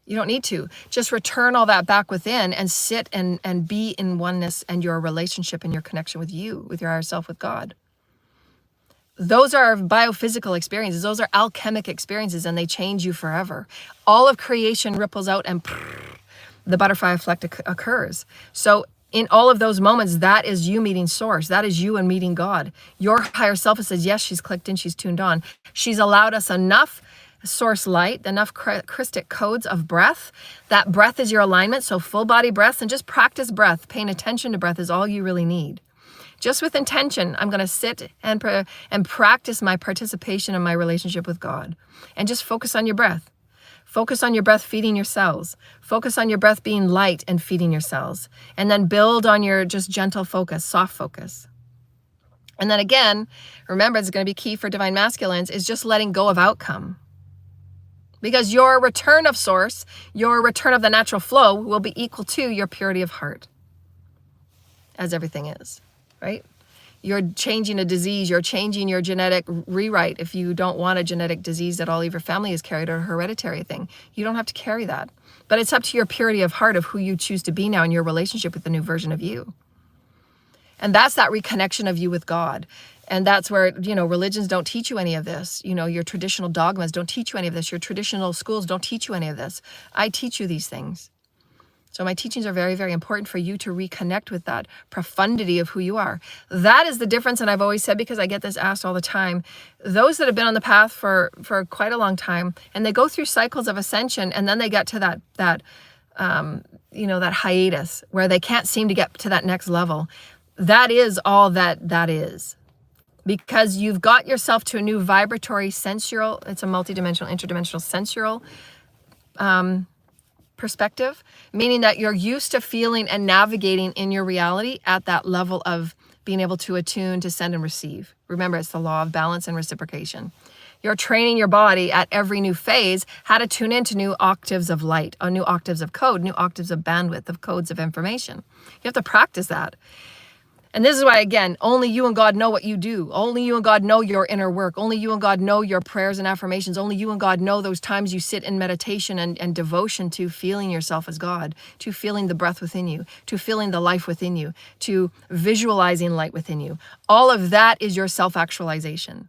You don't need to. Just return all that back within and sit and be in oneness and your relationship and your connection with you, with your higher self, with God. Those are biophysical experiences. Those are alchemic experiences, and they change you forever. All of creation ripples out and the butterfly effect occurs. So in all of those moments, that is you meeting source. That is you and meeting God. Your higher self says, yes, she's clicked in, she's tuned on. She's allowed us enough source light, enough crystic codes of breath. That breath is your alignment. So full body breaths, and just practice breath. Paying attention to breath is all you really need. Just with intention, I'm going to sit and practice my participation in my relationship with God. And just focus on your breath. Focus on your breath feeding your cells. Focus on your breath being light and feeding your cells. And then build on your just gentle focus, soft focus. And then again, remember, it's going to be key for divine masculines, is just letting go of outcome. Because your return of source, your return of the natural flow will be equal to your purity of heart, as everything is, right? You're changing a disease, you're changing your genetic rewrite. If you don't want a genetic disease that all of your family has carried, or a hereditary thing, you don't have to carry that. But it's up to your purity of heart of who you choose to be now in your relationship with the new version of you. And that's that reconnection of you with God. And that's where, religions don't teach you any of this. Your traditional dogmas don't teach you any of this. Your traditional schools don't teach you any of this. I teach you these things. So my teachings are very, very important for you to reconnect with that profundity of who you are. That is the difference. And I've always said, because I get this asked all the time, those that have been on the path for quite a long time, and they go through cycles of ascension, and then they get to that hiatus where they can't seem to get to that next level. That is all that is. Because you've got yourself to a new vibratory sensual, it's a multidimensional, interdimensional sensual perspective, meaning that you're used to feeling and navigating in your reality at that level of being able to attune, to send and receive. Remember, it's the law of balance and reciprocation. You're training your body at every new phase how to tune into new octaves of light, or new octaves of code, new octaves of bandwidth, of codes of information. You have to practice that. And this is why, again, only you and God know what you do. Only you and God know your inner work. Only you and God know your prayers and affirmations. Only you and God know those times you sit in meditation and devotion to feeling yourself as God, to feeling the breath within you, to feeling the life within you, to visualizing light within you. All of that is your self-actualization.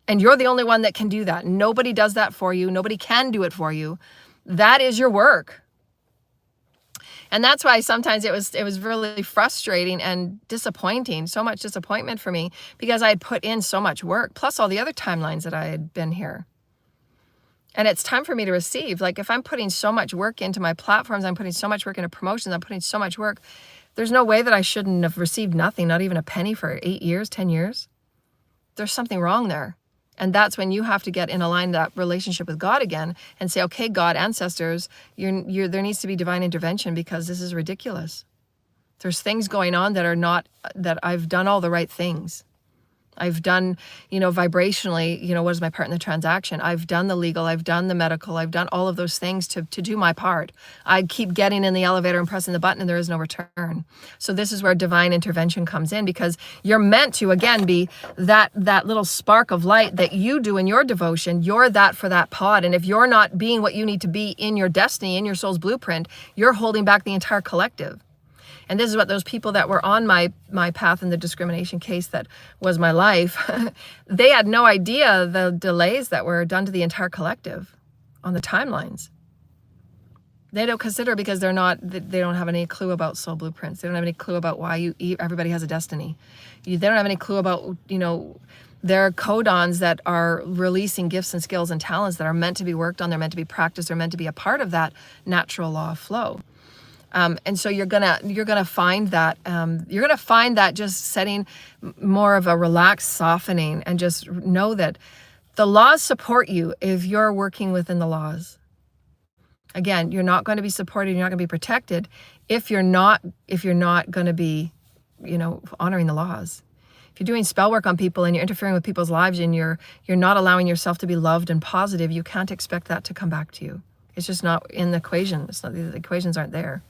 And you're the only one that can do that. Nobody does that for you. Nobody can do it for you. That is your work. And that's why sometimes it was really frustrating and disappointing, so much disappointment for me, because I had put in so much work, plus all the other timelines that I had been here. And it's time for me to receive. Like, if I'm putting so much work into my platforms, I'm putting so much work into promotions, I'm putting so much work, there's no way that I shouldn't have received nothing, not even a penny for 8 years, 10 years. There's something wrong there. And that's when you have to get in aligned that relationship with God again and say, okay, God, ancestors, there needs to be divine intervention, because this is ridiculous. There's things going on that are not, that I've done all the right things. I've done, vibrationally, what is my part in the transaction? I've done the legal, I've done the medical, I've done all of those things to do my part. I keep getting in the elevator and pressing the button, and there is no return. So this is where divine intervention comes in, because you're meant to, again, be that little spark of light that you do in your devotion. You're that for that pod. And if you're not being what you need to be in your destiny, in your soul's blueprint, you're holding back the entire collective. And this is what those people that were on my path in the discrimination case that was my life, they had no idea the delays that were done to the entire collective on the timelines. They don't consider, because they don't have any clue about soul blueprints. They don't have any clue about why everybody has a destiny. They don't have any clue about, They're codons that are releasing gifts and skills and talents that are meant to be worked on. They're meant to be practiced. They're meant to be a part of that natural law of flow. And so you're gonna find that just setting more of a relaxed softening, and just know that the laws support you if you're working within the laws. Again, you're not going to be supported, you're not going to be protected if you're not going to be, honoring the laws. If you're doing spell work on people and you're interfering with people's lives and you're not allowing yourself to be loved and positive, you can't expect that to come back to you. It's just not in the equation. The equations aren't there.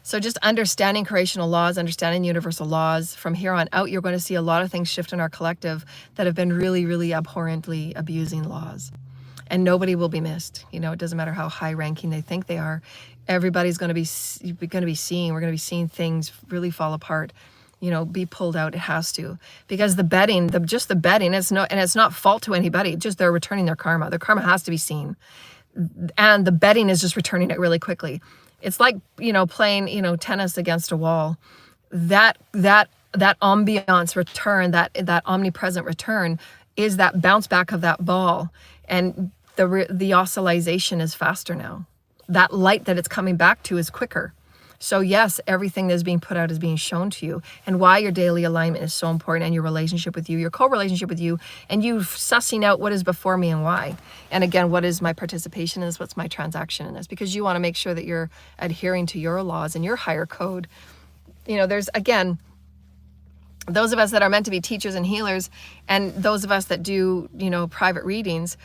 So just understanding creational laws, understanding universal laws, from here on out, you're going to see a lot of things shift in our collective that have been really, really abhorrently abusing laws. And nobody will be missed. It doesn't matter how high ranking they think they are. Everybody's going to be seeing, we're going to be seeing things really fall apart, be pulled out. It has to, because the bedding, it's not fault to anybody. Just they're returning their karma. Their karma has to be seen. And the bedding is just returning it really quickly. It's like, playing, tennis against a wall. That ambiance return, that omnipresent return is that bounce back of that ball. And the oscillation is faster now. That light that it's coming back to is quicker. So yes, everything that's being put out is being shown to you, and why your daily alignment is so important, and your relationship with you, your co-relationship with you, and you sussing out what is before me and why. And again, what is my participation in this? What's my transaction in this? Because you want to make sure that you're adhering to your laws and your higher code. There's, again, those of us that are meant to be teachers and healers, and those of us that do, private readings,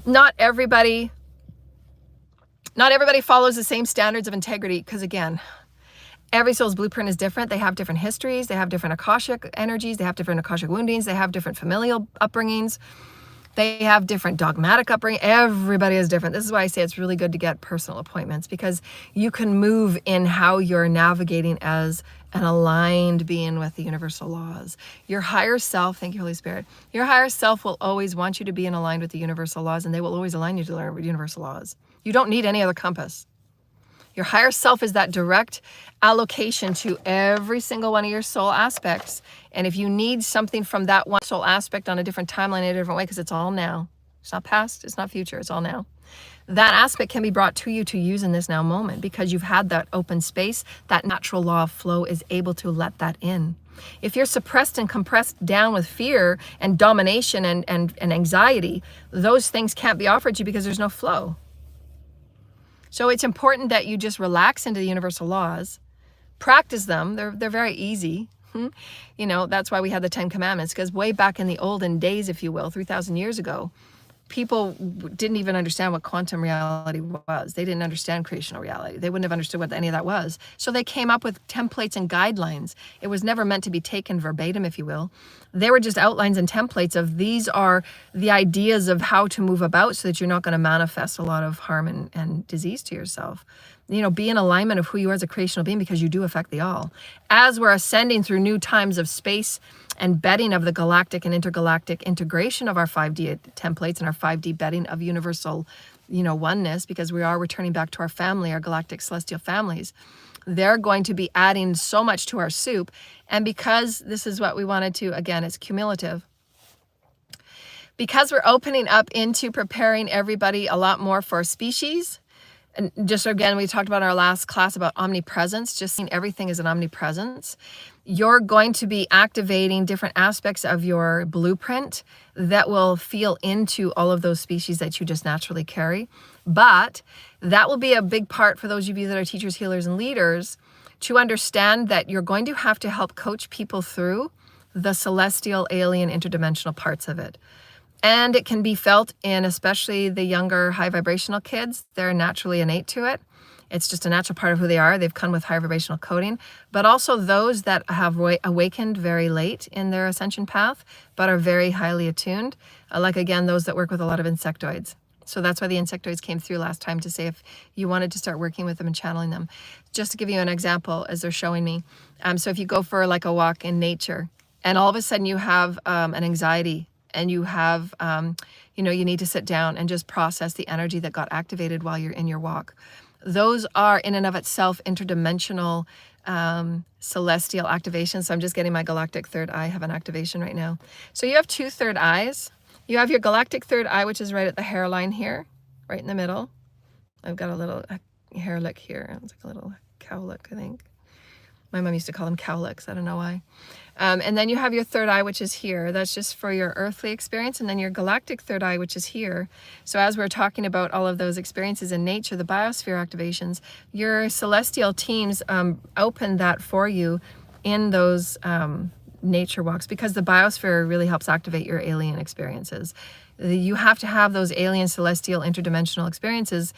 not everybody follows the same standards of integrity, because again, every soul's blueprint is different. They have different histories, they have different Akashic energies, they have different Akashic woundings, they have different familial upbringings, they have different dogmatic upbringing. Everybody is different. This is why I say it's really good to get personal appointments, because you can move in how you're navigating as an aligned being with the universal laws. Your higher self, thank you, Holy Spirit, your higher self will always want you to be in aligned with the universal laws, and they will always align you to learn universal laws. You don't need any other compass. Your higher self is that direct allocation to every single one of your soul aspects. And if you need something from that one soul aspect on a different timeline, in a different way, because it's all now. It's not past, it's not future, it's all now. That aspect can be brought to you to use in this now moment, because you've had that open space. That natural law of flow is able to let that in. If you're suppressed and compressed down with fear and domination and anxiety, those things can't be offered to you because there's no flow. So it's important that you just relax into the universal laws, practice them. They're very easy. That's why we had the 10 Commandments, because way back in the olden days, if you will, 3,000 years ago, people didn't even understand what quantum reality was. They didn't understand creational reality. They wouldn't have understood what any of that was. So they came up with templates and guidelines. It was never meant to be taken verbatim, if you will. They were just outlines and templates of, these are the ideas of how to move about so that you're not going to manifest a lot of harm and disease to yourself. Be in alignment of who you are as a creational being, because you do affect the all. As we're ascending through new times of space and bedding of the galactic and intergalactic integration of our 5D templates and our 5D bedding of universal, oneness, because we are returning back to our family, our galactic celestial families, they're going to be adding so much to our soup. And because this is what we wanted to, again, it's cumulative. Because we're opening up into preparing everybody a lot more for species. And just again, we talked about in our last class about omnipresence, just seeing everything as an omnipresence. You're going to be activating different aspects of your blueprint that will feel into all of those species that you just naturally carry. But that will be a big part for those of you that are teachers, healers, and leaders, to understand that you're going to have to help coach people through the celestial, alien, interdimensional parts of it. And it can be felt in especially the younger high vibrational kids. They're naturally innate to it. It's just a natural part of who they are. They've come with high vibrational coding. But also those that have awakened very late in their ascension path, but are very highly attuned. Like, again, those that work with a lot of insectoids. So that's why the insectoids came through last time, to say if you wanted to start working with them and channeling them. Just to give you an example, as they're showing me. So if you go for like a walk in nature, and all of a sudden you have an anxiety, and you have, you need to sit down and just process the energy that got activated while you're in your walk. those are in and of itself interdimensional celestial activations. So I'm just getting my galactic third eye have an activation right now. So you have 2 third eyes. You have your galactic third eye, which is right at the hairline here, right in the middle. I've got a little hair lick here. It's like a little cowlick, I think. My mom used to call them cowlicks. I don't know why. And then you have your third eye, which is here. That's just for your earthly experience. And then your galactic third eye, which is here. So as we're talking about all of those experiences in nature, the biosphere activations, your celestial teams open that for you in those nature walks, because the biosphere really helps activate your alien experiences. You have to have those alien, celestial, interdimensional experiences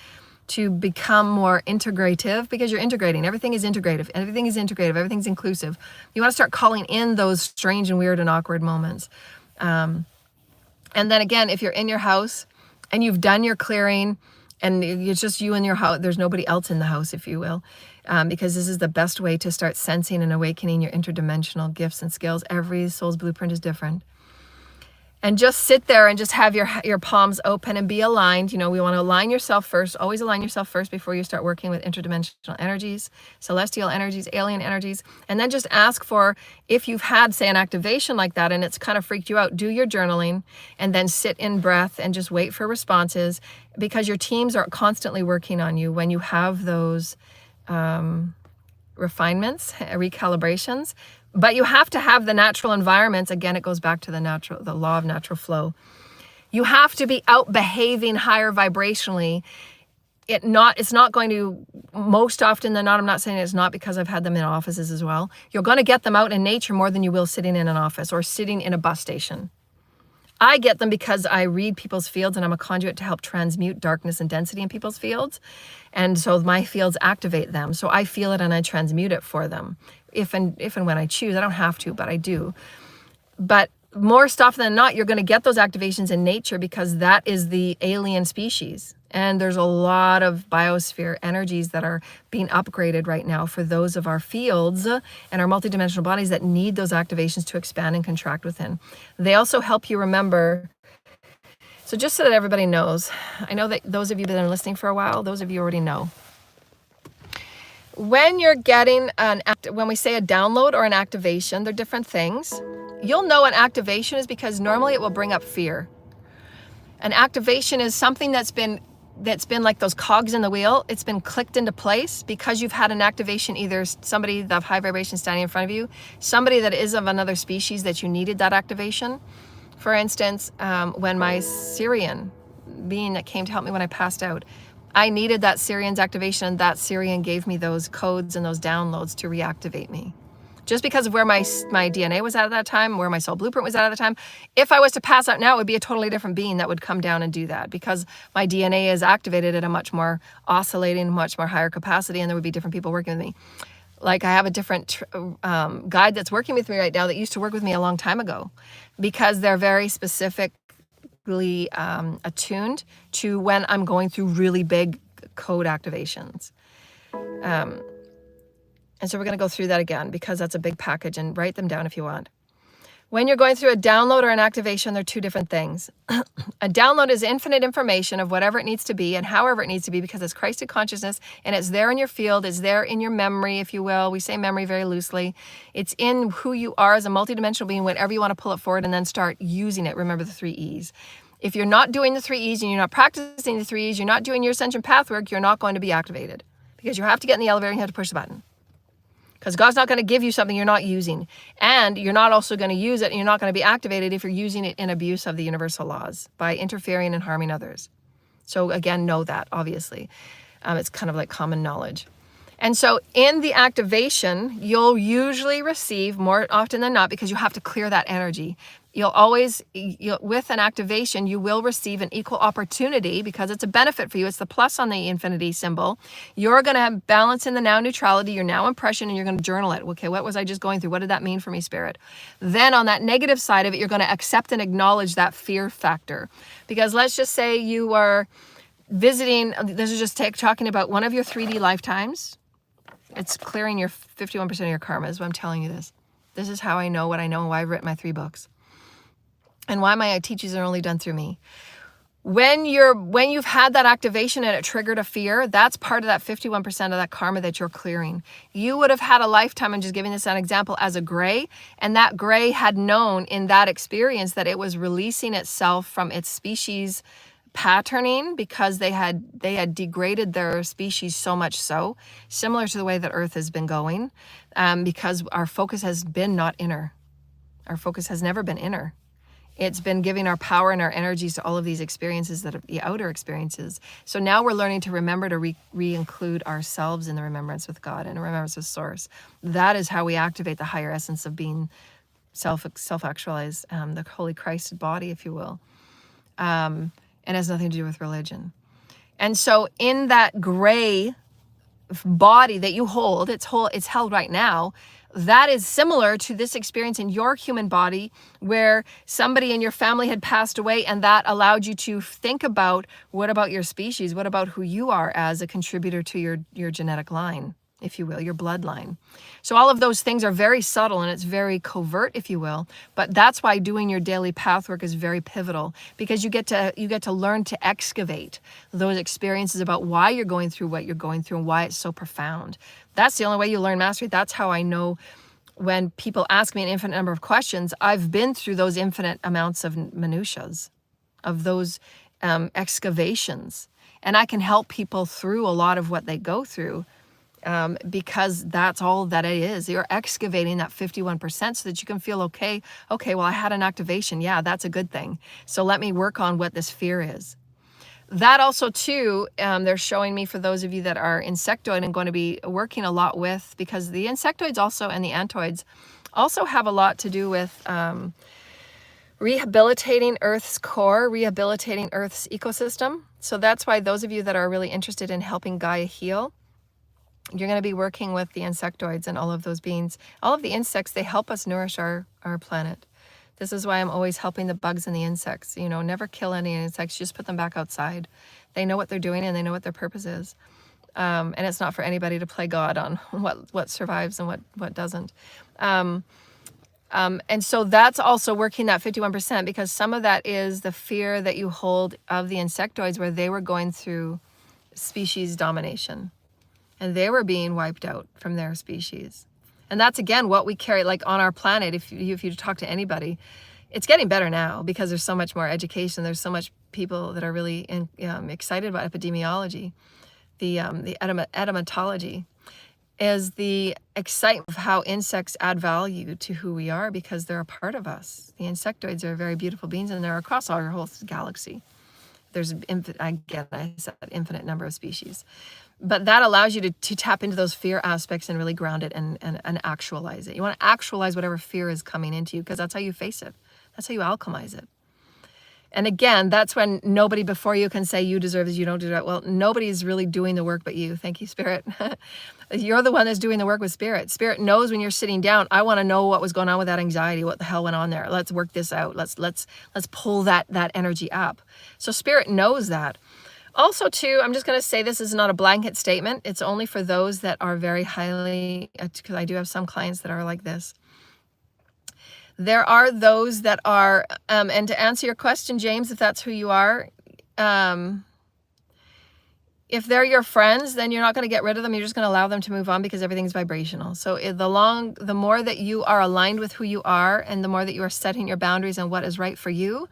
to become more integrative, because you're integrating. Everything is integrative. Everything is integrative. Everything's inclusive. You want to start calling in those strange and weird and awkward moments. And then again, if you're in your house and you've done your clearing and it's just you and your house, there's nobody else in the house, if you will, because this is the best way to start sensing and awakening your interdimensional gifts and skills. Every soul's blueprint is different. And just sit there and just have your palms open and be aligned. You know, we want to align yourself first. Always align yourself first before you start working with interdimensional energies, celestial energies, alien energies. And then just ask for, if you've had, say, an activation like that and it's kind of freaked you out, do your journaling and then sit in breath and just wait for responses, because your teams are constantly working on you when you have those refinements, recalibrations. But you have to have the natural environments. Again, it goes back to the law of natural flow. You have to be out behaving higher vibrationally. It's not going to, most often than not, I'm not saying it's not, because I've had them in offices as well. You're going to get them out in nature more than you will sitting in an office or sitting in a bus station. I get them because I read people's fields and I'm a conduit to help transmute darkness and density in people's fields. And so my fields activate them. So I feel it and I transmute it for them. If and when I choose. I don't have to, but I do. But more often than not, you're going to get those activations in nature, because that is the alien species. And there's a lot of biosphere energies that are being upgraded right now for those of our fields and our multidimensional bodies that need those activations to expand and contract within. They also help you remember. So just so that everybody knows, I know that those of you that have been listening for a while, those of you already know. When you're getting when we say a download or an activation, they're different things. You'll know an activation is because normally it will bring up fear. An activation is something that's been like those cogs in the wheel. It's been clicked into place because you've had an activation, either somebody of high vibration standing in front of you, somebody that is of another species that you needed that activation. For instance, when my Syrian being that came to help me when I passed out, I needed that Syrian's activation, and that Syrian gave me those codes and those downloads to reactivate me. Just because of where my DNA was at that time, where my soul blueprint was at the time. If I was to pass out now, it would be a totally different being that would come down and do that, because my DNA is activated at a much more oscillating, much more higher capacity, and there would be different people working with me. Like I have a different guide that's working with me right now that used to work with me a long time ago, because they're very specific attuned to when I'm going through really big code activations. And so we're going to go through that again, because that's a big package, and write them down if you want. When you're going through a download or an activation, they're two different things. A download is infinite information of whatever it needs to be and however it needs to be, because it's Christed consciousness and it's there in your field, it's there in your memory, if you will. We say memory very loosely. It's in who you are as a multidimensional being, whenever you want to pull it forward and then start using it. Remember the 3 E's. If you're not doing the 3 E's and you're not practicing the 3 E's, you're not doing your ascension path work, you're not going to be activated, because you have to get in the elevator and you have to push the button. Because God's not going to give you something you're not using. And you're not also going to use it, and you're not going to be activated if you're using it in abuse of the universal laws, by interfering and harming others. So again, know that, obviously. It's kind of like common knowledge. And so in the activation, you'll usually receive, more often than not, because you have to clear that energy. With an activation, you will receive an equal opportunity, because it's a benefit for you. It's the plus on the infinity symbol. You're going to have balance in the now neutrality, your now impression, and you're going to journal it. Okay, what was I just going through? What did that mean for me, Spirit? Then on that negative side of it, you're going to accept and acknowledge that fear factor. Because let's just say you are visiting, this is just talking about one of your 3D lifetimes. It's clearing your 51% of your karma, is what I'm telling you this. This is how I know what I know, and why I've written my 3 books. And why my teachings are only done through me. when you've had that activation and it triggered a fear, that's part of that 51% of that karma that you're clearing. You would have had a lifetime, I'm just giving this an example, as a gray, and that gray had known in that experience that it was releasing itself from its species patterning because they had degraded their species so much, so similar to the way that Earth has been going, because our focus has been not inner. Our focus has never been inner. It's been giving our power and our energies to all of these experiences that are the outer experiences. So now we're learning to remember to re-include ourselves in the remembrance with God and remembrance with Source. That is how we activate the higher essence of being self-actualized, the Holy Christ body, if you will. And has nothing to do with religion. And so in that gray body that you hold, it's held right now, that is similar to this experience in your human body where somebody in your family had passed away, and that allowed you to think about, what about your species? What about who you are as a contributor to your genetic line, if you will, your bloodline. So all of those things are very subtle and it's very covert, if you will, but that's why doing your daily path work is very pivotal, because you get to learn to excavate those experiences about why you're going through what you're going through and why it's so profound. That's the only way you learn mastery. That's how I know when people ask me an infinite number of questions, I've been through those infinite amounts of minutiae, of those excavations, and I can help people through a lot of what they go through. Because that's all that it is. You're excavating that 51% so that you can feel okay, well, I had an activation. Yeah, that's a good thing. So let me work on what this fear is. That also too, they're showing me, for those of you that are insectoid and going to be working a lot with, because the insectoids also and the antoids also have a lot to do with rehabilitating Earth's core, rehabilitating Earth's ecosystem. So that's why those of you that are really interested in helping Gaia heal, you're going to be working with the insectoids and all of those beings. All of the insects, they help us nourish our planet. This is why I'm always helping the bugs and the insects. You know, never kill any insects, just put them back outside. They know what they're doing and they know what their purpose is. And it's not for anybody to play God on what survives and what doesn't. And so that's also working that 51%, because some of that is the fear that you hold of the insectoids, where they were going through species domination. And they were being wiped out from their species. And that's, again, what we carry, like on our planet. If you talk to anybody, it's getting better now because there's so much more education. There's so much people that are really excited about epidemiology. The etymology is the excitement of how insects add value to who we are, because they're a part of us. The insectoids are very beautiful beings, and they're across our whole galaxy. There's, I said infinite number of species. But that allows you to tap into those fear aspects and really ground it and actualize it. You want to actualize whatever fear is coming into you, because that's how you face it. That's how you alchemize it. And again, that's when nobody before you can say you deserve this, you don't deserve it. Well, nobody's really doing the work but you. Thank you, Spirit. You're the one that's doing the work with Spirit. Spirit knows when you're sitting down, I want to know what was going on with that anxiety. What the hell went on there? Let's work this out. Let's pull that energy up. So Spirit knows that. Also, too, I'm just going to say this is not a blanket statement. It's only for those that are very highly, because I do have some clients that are like this. There are those that are, and to answer your question, James, if that's who you are, if they're your friends, then you're not going to get rid of them. You're just going to allow them to move on, because everything's vibrational. So the more that you are aligned with who you are, and the more that you are setting your boundaries and what is right for you,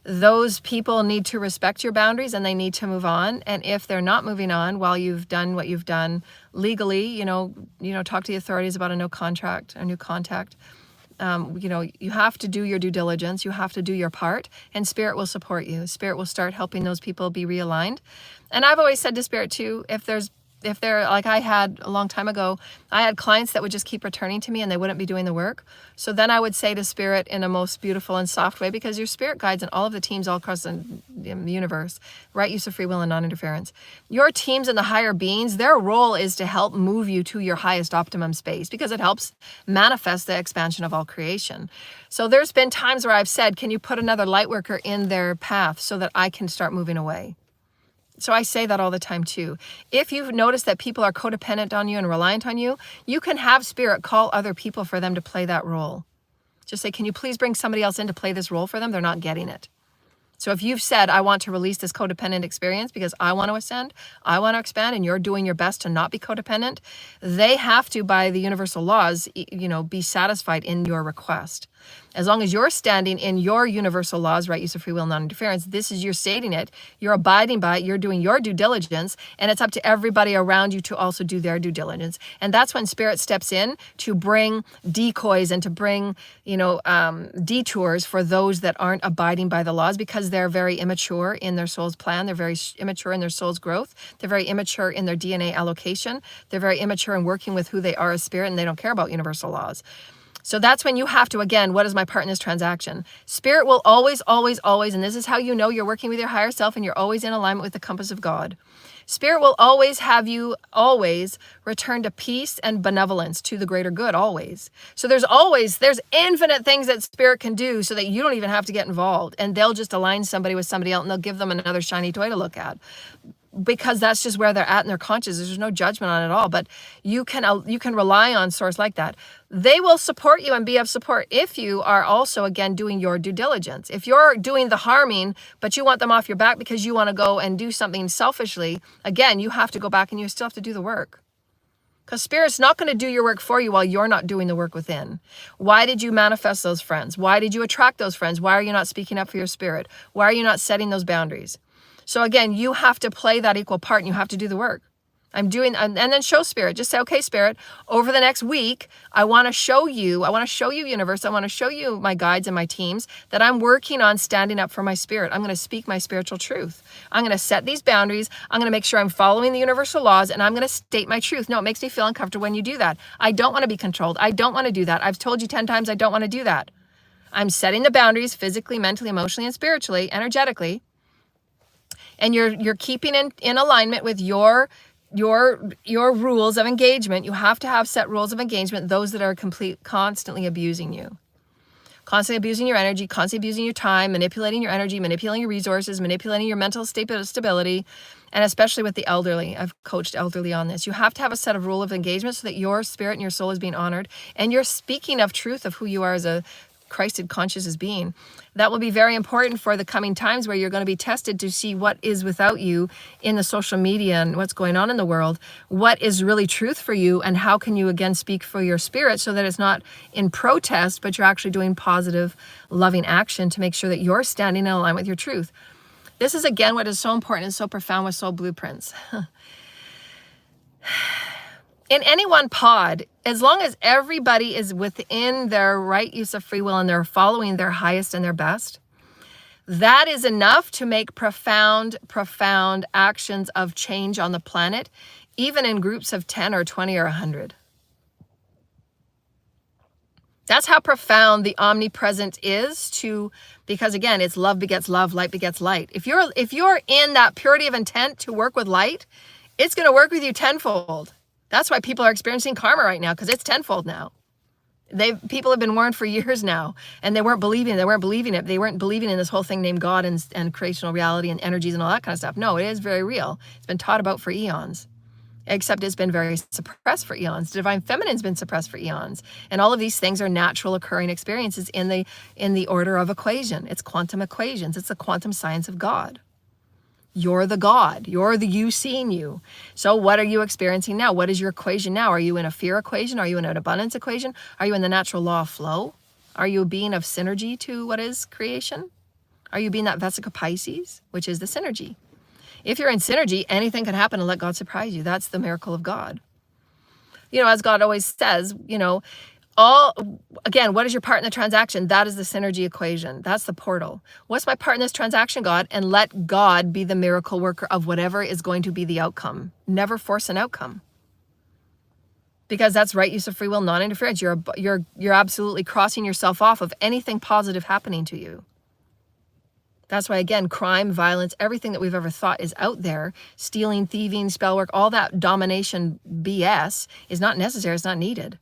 those people need to respect your boundaries and they need to move on. And if they're not moving on while you've done what you've done legally, you know, talk to the authorities about a new contact. You have to do your due diligence. You have to do your part, and Spirit will support you. Spirit will start helping those people be realigned. And I've always said to Spirit too, if they're like I had a long time ago, I had clients that would just keep returning to me and they wouldn't be doing the work. So then I would say to Spirit in a most beautiful and soft way, because your Spirit guides and all of the teams all across the universe, right use of free will and non-interference. Your teams and the higher beings, their role is to help move you to your highest optimum space, because it helps manifest the expansion of all creation. So there's been times where I've said, can you put another light worker in their path so that I can start moving away? So I say that all the time too. If you've noticed that people are codependent on you and reliant on you, you can have Spirit call other people for them to play that role. Just say, can you please bring somebody else in to play this role for them? They're not getting it. So if you've said, I want to release this codependent experience because I want to ascend, I want to expand, and you're doing your best to not be codependent, they have to, by the universal laws, be satisfied in your request. As long as you're standing in your universal laws, right use of free will, non-interference, this is you're stating it, you're abiding by it, you're doing your due diligence, and it's up to everybody around you to also do their due diligence. And that's when spirit steps in to bring decoys and to bring, detours for those that aren't abiding by the laws, because they're very immature in their soul's plan. They're very immature in their soul's growth. They're very immature in their DNA allocation. They're very immature in working with who they are as spirit, and they don't care about universal laws. So that's when you have to, again, what is my part in this transaction? Spirit will always, always, always, and this is how you know you're working with your higher self and you're always in alignment with the compass of God. Spirit will always have you always return to peace and benevolence, to the greater good, always. So there's infinite things that spirit can do so that you don't even have to get involved, and they'll just align somebody with somebody else and they'll give them another shiny toy to look at, because that's just where they're at in their consciousness. There's no judgment on it at all, but you can rely on source like that. They will support you and be of support if you are also, again, doing your due diligence. If you're doing the harming, but you want them off your back because you want to go and do something selfishly, again, you have to go back and you still have to do the work. Because spirit's not going to do your work for you while you're not doing the work within. Why did you manifest those friends? Why did you attract those friends? Why are you not speaking up for your spirit? Why are you not setting those boundaries? So again, you have to play that equal part and you have to do the work. And then show spirit. Just say, okay, spirit, over the next week, I want to show you universe, I want to show you my guides and my teams that I'm working on standing up for my spirit. I'm going to speak my spiritual truth. I'm going to set these boundaries. I'm going to make sure I'm following the universal laws, and I'm going to state my truth. No, it makes me feel uncomfortable when you do that. I don't want to be controlled. I don't want to do that. I've told you 10 times I don't want to do that. I'm setting the boundaries physically, mentally, emotionally, and spiritually, energetically. And you're keeping in alignment with your rules of engagement. You have to have set rules of engagement, those that are constantly abusing you. Constantly abusing your energy, constantly abusing your time, manipulating your energy, manipulating your resources, manipulating your mental stability, and especially with the elderly. I've coached elderly on this. You have to have a set of rules of engagement so that your spirit and your soul is being honored, and you're speaking of truth of who you are as a Christed conscious as being. That will be very important for the coming times where you're going to be tested to see what is without you in the social media and what's going on in the world, what is really truth for you, and how can you again speak for your spirit so that it's not in protest, but you're actually doing positive, loving action to make sure that you're standing in alignment with your truth. This is again what is so important and so profound with soul blueprints. In any one pod, as long as everybody is within their right use of free will and they're following their highest and their best, that is enough to make profound, profound actions of change on the planet, even in groups of 10 or 20 or 100. That's how profound the omnipresent is because again, it's love begets love, light begets light. If you're in that purity of intent to work with light, it's going to work with you tenfold. That's why people are experiencing karma right now, because it's tenfold now. People have been warned for years now, and they weren't believing it. They weren't believing in this whole thing named God and creational reality and energies and all that kind of stuff. No, it is very real. It's been taught about for eons, except it's been very suppressed for eons. The divine feminine's been suppressed for eons. And all of these things are natural occurring experiences in the order of equation. It's quantum equations. It's the quantum science of God. You're the God. You're the you seeing you. So what are you experiencing now? What is your equation now? Are you in a fear equation? Are you in an abundance equation? Are you in the natural law of flow? Are you a being of synergy to what is creation? Are you being that Vesica Pisces, which is the synergy? If you're in synergy, anything can happen and let God surprise you. That's the miracle of God. As God always says, what is your part in the transaction? That is the synergy equation. That's the portal. What's my part in this transaction, God? And let God be the miracle worker of whatever is going to be the outcome. Never force an outcome. Because that's right use of free will, non-interference. You're absolutely crossing yourself off of anything positive happening to you. That's why, again, crime, violence, everything that we've ever thought is out there, stealing, thieving, spell work, all that domination BS is not necessary. It's not needed.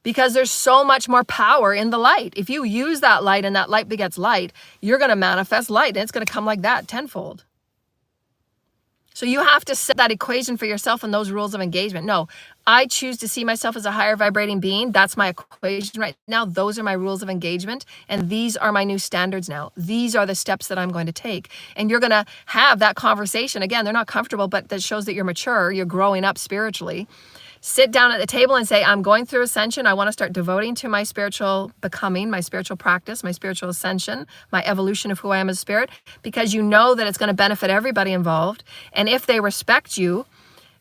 Because there's so much more power in the light. If you use that light and that light begets light, you're going to manifest light, and it's going to come like that tenfold. So you have to set that equation for yourself and those rules of engagement. No, I choose to see myself as a higher vibrating being. That's my equation right now. Those are my rules of engagement. And these are my new standards now. These are the steps that I'm going to take. And you're going to have that conversation. Again, they're not comfortable, but that shows that you're mature. You're growing up spiritually. Sit down at the table and say, I'm going through ascension. I want to start devoting to my spiritual becoming, my spiritual practice, my spiritual ascension, my evolution of who I am as spirit, because you know that it's going to benefit everybody involved. And if they respect you,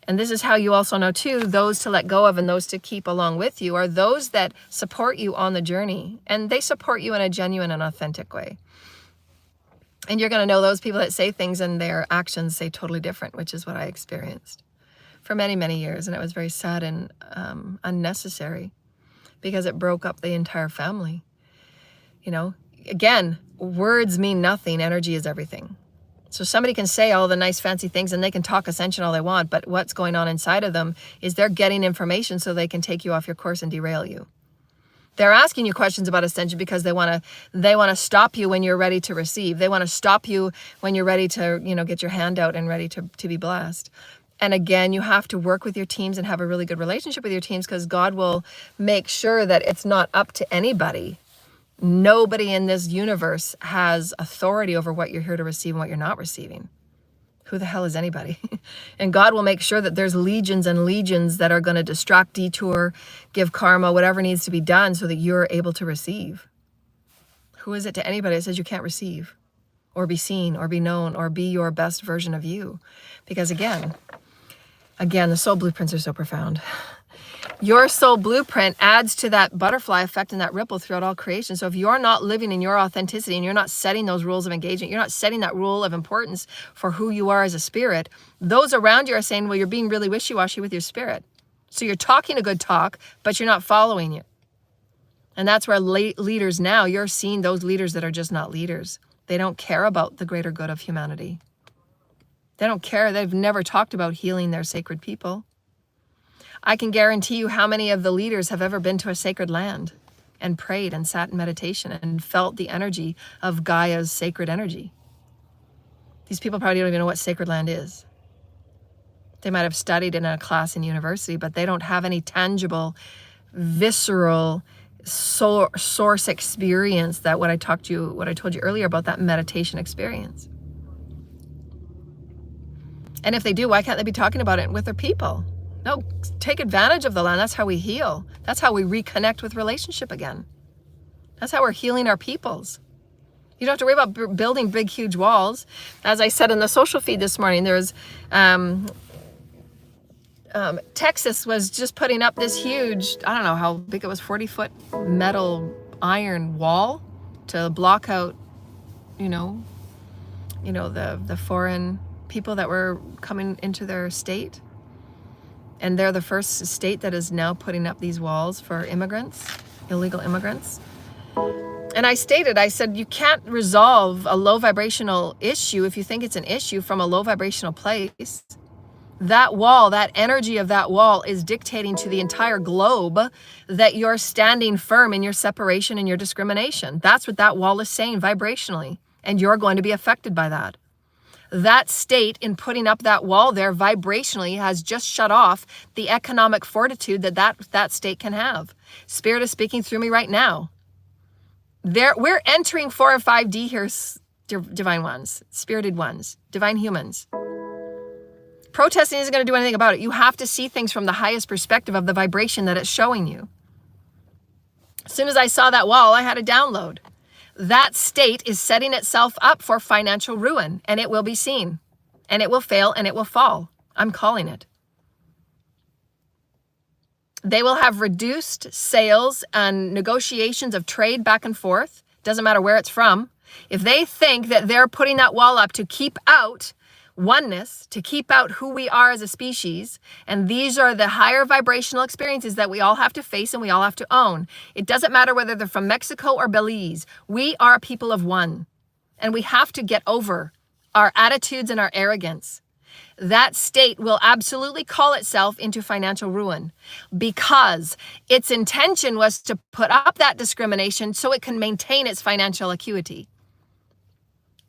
and this is how you also know too, those to let go of and those to keep along with you are those that support you on the journey. And they support you in a genuine and authentic way. And you're going to know those people that say things and their actions say totally different, which is what I experienced for many, many years. And it was very sad and unnecessary because it broke up the entire family. You know, again, words mean nothing. Energy is everything. So somebody can say all the nice fancy things and they can talk ascension all they want, but what's going on inside of them is they're getting information so they can take you off your course and derail you. They're asking you questions about ascension because they want to stop you when you're ready to receive. They want to stop you when you're ready to, get your hand out and ready to be blessed. And again, you have to work with your teams and have a really good relationship with your teams because God will make sure that it's not up to anybody. Nobody in this universe has authority over what you're here to receive and what you're not receiving. Who the hell is anybody? And God will make sure that there's legions and legions that are going to distract, detour, give karma, whatever needs to be done so that you're able to receive. Who is it to anybody that says you can't receive or be seen or be known or be your best version of you? Because again, the soul blueprints are so profound. Your soul blueprint adds to that butterfly effect and that ripple throughout all creation. So if you're not living in your authenticity and you're not setting those rules of engagement, you're not setting that rule of importance for who you are as a spirit, those around you are saying, well, you're being really wishy-washy with your spirit. So you're talking a good talk, but you're not following it. And that's where leaders now, you're seeing those leaders that are just not leaders. They don't care about the greater good of humanity. They don't care. They've never talked about healing their sacred people. I can guarantee you how many of the leaders have ever been to a sacred land and prayed and sat in meditation and felt the energy of Gaia's sacred energy. These people probably don't even know what sacred land is. They might have studied in a class in university, but they don't have any tangible, visceral source experience that what I told you earlier about that meditation experience. And if they do, why can't they be talking about it with their people? No, take advantage of the land. That's how we heal. That's how we reconnect with relationship again. That's how we're healing our peoples. You don't have to worry about building big, huge walls. As I said in the social feed this morning, there's Texas was just putting up this huge, I don't know how big it was, 40-foot metal iron wall to block out, the foreign people that were coming into their state. And they're the first state that is now putting up these walls for immigrants, illegal immigrants. And I said, you can't resolve a low vibrational issue if you think it's an issue from a low vibrational place. That wall, that energy of that wall is dictating to the entire globe that you're standing firm in your separation and your discrimination. That's what that wall is saying vibrationally. And you're going to be affected by that. That state in putting up that wall there vibrationally has just shut off the economic fortitude that state can have. Spirit is speaking through me right now. We're entering 4 or 5D here, divine ones, spirited ones, divine humans. Protesting isn't going to do anything about it. You have to see things from the highest perspective of the vibration that it's showing you. As soon as I saw that wall, I had a download. That state is setting itself up for financial ruin, and it will be seen, and it will fail, and it will fall. I'm calling it. They will have reduced sales and negotiations of trade back and forth. Doesn't matter where it's from. If they think that they're putting that wall up to keep out oneness, to keep out who we are as a species, and these are the higher vibrational experiences that we all have to face and we all have to own. It doesn't matter whether they're from Mexico or Belize. We are people of one, and we have to get over our attitudes and our arrogance. That state will absolutely call itself into financial ruin because its intention was to put up that discrimination so it can maintain its financial acuity.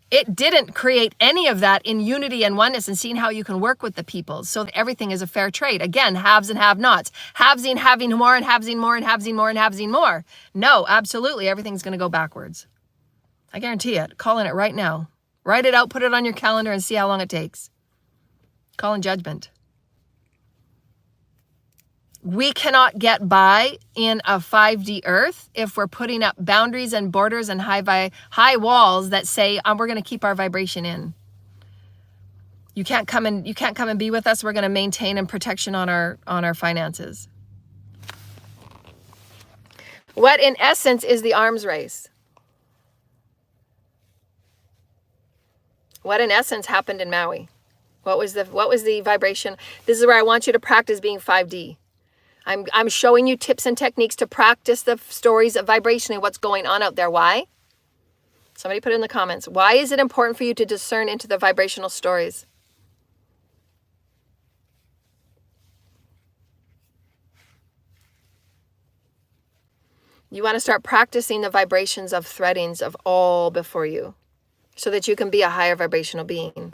It didn't create any of that in unity and oneness and seeing how you can work with the people so that everything is a fair trade. Again, haves and have-nots. Havesing, having more, and havesing more, and havesing more, and havesing more. No, absolutely, everything's going to go backwards. I guarantee it. Calling it right now. Write it out, put it on your calendar, and see how long it takes. Calling judgment. We cannot get by in a 5D earth if we're putting up boundaries and borders and high walls that say we're going to keep our vibration in. You can't come and be with us. We're going to maintain and protection on our finances. What in essence is the arms race? What in essence happened in Maui? What was the vibration? This is where I want you to practice being 5D. I'm showing you tips and techniques to practice the stories of vibration and what's going on out there. Why? Somebody put it in the comments. Why is it important for you to discern into the vibrational stories? You want to start practicing the vibrations of threadings of all before you so that you can be a higher vibrational being.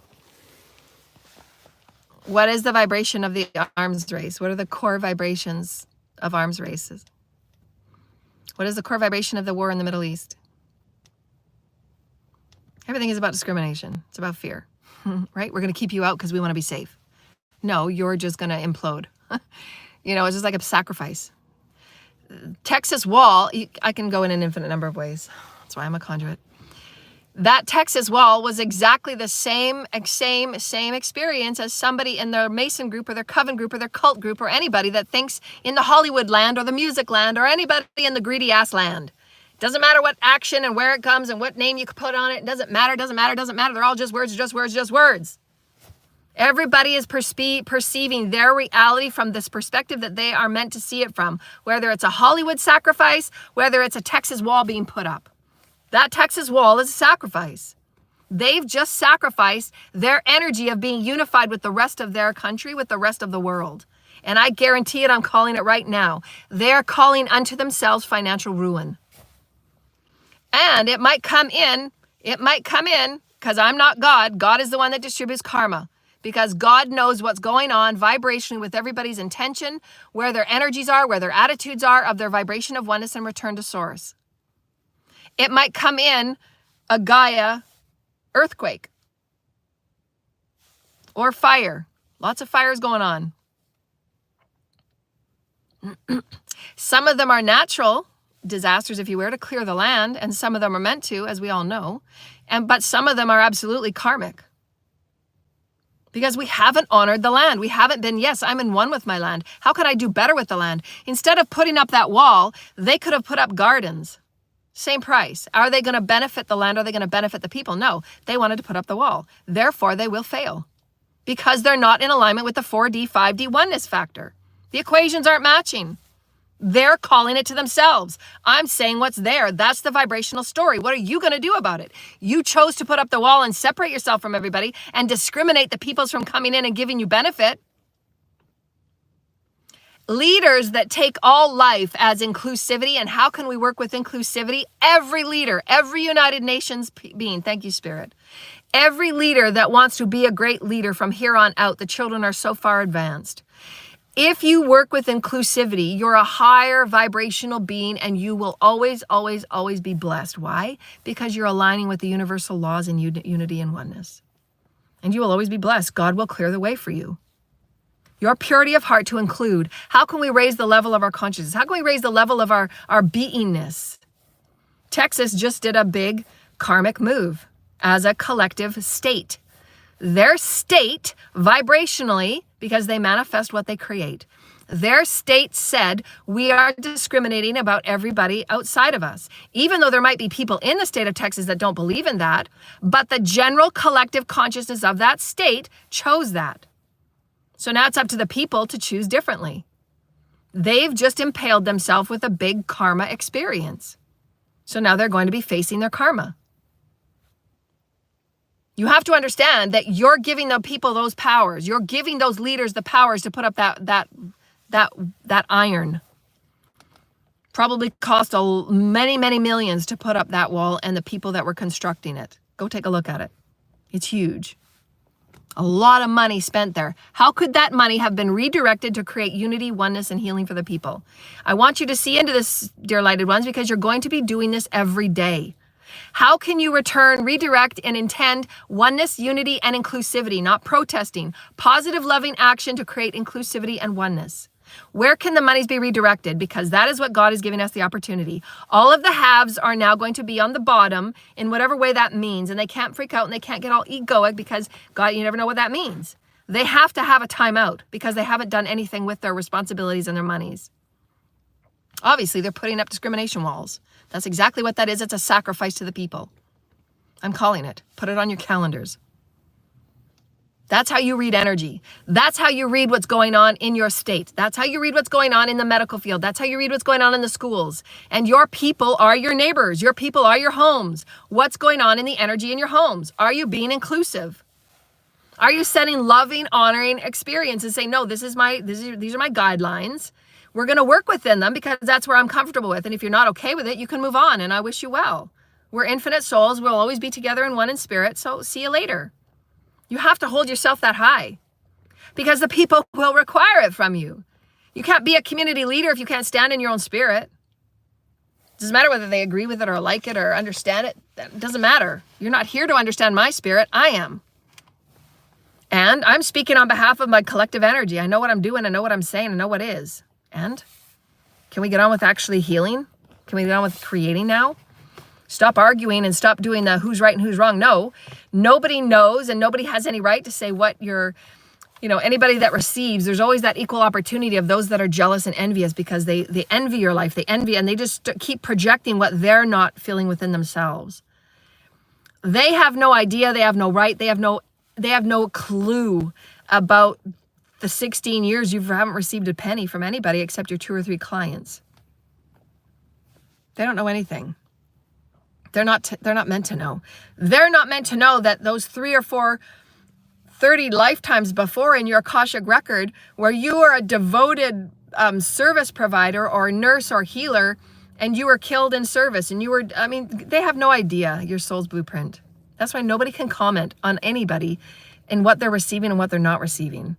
What is the vibration of the arms race? What are the core vibrations of arms races? What is the core vibration of the war in the Middle East? Everything is about discrimination. It's about fear, right? We're going to keep you out because we want to be safe. No, you're just going to implode. It's just like a sacrifice. Texas wall, I can go in an infinite number of ways. That's why I'm a conduit. That Texas wall was exactly the same experience as somebody in their Mason group or their Coven group or their cult group or anybody that thinks in the Hollywood land or the music land or anybody in the greedy ass land. Doesn't matter what action and where it comes and what name you put on it. It doesn't matter. They're all just words. Everybody is perceiving their reality from this perspective that they are meant to see it from. Whether it's a Hollywood sacrifice, whether it's a Texas wall being put up. That Texas wall is a sacrifice. They've just sacrificed their energy of being unified with the rest of their country, with the rest of the world. And I guarantee it, I'm calling it right now. They're calling unto themselves financial ruin. And it might come in, because I'm not God. God is the one that distributes karma. Because God knows what's going on vibrationally with everybody's intention, where their energies are, where their attitudes are, of their vibration of oneness and return to source. It might come in a Gaia earthquake or fire. Lots of fires going on. Some of them are natural disasters, if you were to clear the land, and some of them are meant to, as we all know. But some of them are absolutely karmic. Because we haven't honored the land. We haven't been, yes, I'm in one with my land. How can I do better with the land? Instead of putting up that wall, they could have put up gardens. Same price. Are they going to benefit the land? Are they going to benefit the people? No, they wanted to put up the wall. Therefore, they will fail because they're not in alignment with the 4D, 5D oneness factor. The equations aren't matching. They're calling it to themselves. I'm saying what's there. That's the vibrational story. What are you going to do about it? You chose to put up the wall and separate yourself from everybody and discriminate the peoples from coming in and giving you benefit. Leaders that take all life as inclusivity, and how can we work with inclusivity? Every leader, every United Nations being, thank you, Spirit. Every leader that wants to be a great leader from here on out, the children are so far advanced. If you work with inclusivity, you're a higher vibrational being and you will always, always, always be blessed. Why? Because you're aligning with the universal laws in unity and oneness. And you will always be blessed. God will clear the way for you. Your purity of heart to include. How can we raise the level of our consciousness? How can we raise the level of our beingness? Texas just did a big karmic move as a collective state. Their state, vibrationally, because they manifest what they create, their state said, we are discriminating about everybody outside of us. Even though there might be people in the state of Texas that don't believe in that, but the general collective consciousness of that state chose that. So now it's up to the people to choose differently. They've just impaled themselves with a big karma experience. So now they're going to be facing their karma. You have to understand that you're giving the people those powers. You're giving those leaders the powers to put up that iron. Probably cost many, many millions to put up that wall and the people that were constructing it. Go take a look at it. It's huge. A lot of money spent there. How could that money have been redirected to create unity, oneness, and healing for the people? I want you to see into this, dear lighted ones, because you're going to be doing this every day. How can you redirect, and intend oneness, unity, and inclusivity, not protesting, positive, loving action to create inclusivity and oneness? Where can the monies be redirected? Because that is what God is giving us the opportunity. All of the haves are now going to be on the bottom in whatever way that means. And they can't freak out and they can't get all egoic because God, you never know what that means. They have to have a timeout because they haven't done anything with their responsibilities and their monies. Obviously, they're putting up discrimination walls. That's exactly what that is. It's a sacrifice to the people. I'm calling it. Put it on your calendars. That's how you read energy. That's how you read what's going on in your state. That's how you read what's going on in the medical field. That's how you read what's going on in the schools. And your people are your neighbors. Your people are your homes. What's going on in the energy in your homes? Are you being inclusive? Are you setting loving, honoring experiences? Say, no, these are my guidelines. We're going to work within them because that's where I'm comfortable with. And if you're not okay with it, you can move on. And I wish you well. We're infinite souls. We'll always be together in one in spirit. So see you later. You have to hold yourself that high because the people will require it from you. You can't be a community leader if you can't stand in your own spirit. It doesn't matter whether they agree with it or like it or understand it. That doesn't matter. You're not here to understand my spirit. I am. And I'm speaking on behalf of my collective energy. I know what I'm doing. I know what I'm saying. I know what is. And can we get on with actually healing? Can we get on with creating now? Stop arguing and stop doing the who's right and who's wrong. No, nobody knows and nobody has any right to say what you're, anybody that receives, there's always that equal opportunity of those that are jealous and envious because they envy your life. They envy and they just keep projecting what they're not feeling within themselves. They have no idea. They have no right. They have no clue about the 16 years you haven't received a penny from anybody except your 2 or 3 clients. They don't know anything. They're not meant to know. They're not meant to know that those 3 or 4, 30 lifetimes before in your Akashic record where you are a devoted service provider or nurse or healer and you were killed in service and they have no idea your soul's blueprint. That's why nobody can comment on anybody and what they're receiving and what they're not receiving.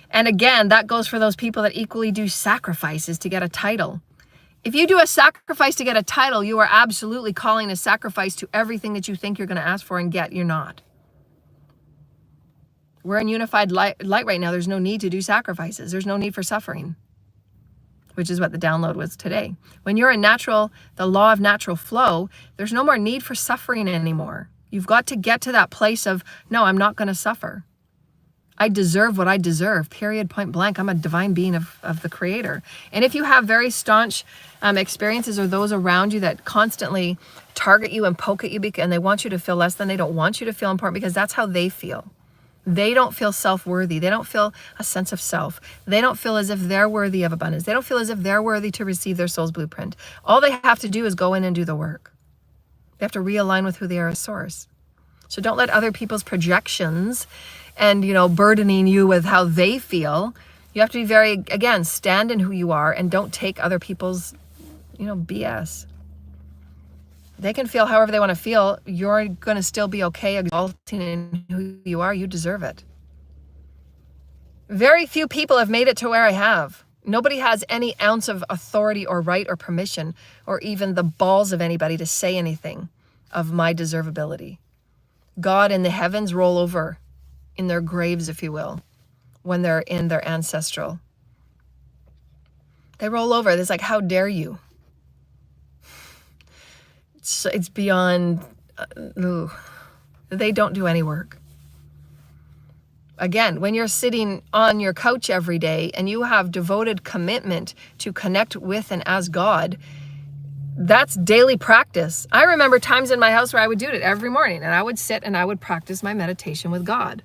And again, that goes for those people that equally do sacrifices to get a title. If you do a sacrifice to get a title, you are absolutely calling a sacrifice to everything that you think you're going to ask for and get. You're not. We're in unified light right now. There's no need to do sacrifices. There's no need for suffering, which is what the download was today. When you're in the law of natural flow, there's no more need for suffering anymore. You've got to get to that place of, no, I'm not going to suffer. I deserve what I deserve, period, point blank. I'm a divine being of the creator. And if you have very staunch experiences or those around you that constantly target you and poke at you and they want you to feel less than, they don't want you to feel important because that's how they feel. They don't feel self-worthy. They don't feel a sense of self. They don't feel as if they're worthy of abundance. They don't feel as if they're worthy to receive their soul's blueprint. All they have to do is go in and do the work. They have to realign with who they are as source. So don't let other people's projections and, burdening you with how they feel. You have to be very, again, stand in who you are and don't take other people's, BS. They can feel however they want to feel. You're going to still be okay exalting in who you are. You deserve it. Very few people have made it to where I have. Nobody has any ounce of authority or right or permission or even the balls of anybody to say anything of my deservability. God and the heavens roll over in their graves, if you will, when they're in their ancestral. They roll over. It's like, how dare you? It's beyond, they don't do any work. Again, when you're sitting on your couch every day and you have devoted commitment to connect with and as God, that's daily practice. I remember times in my house where I would do it every morning and I would sit and I would practice my meditation with God.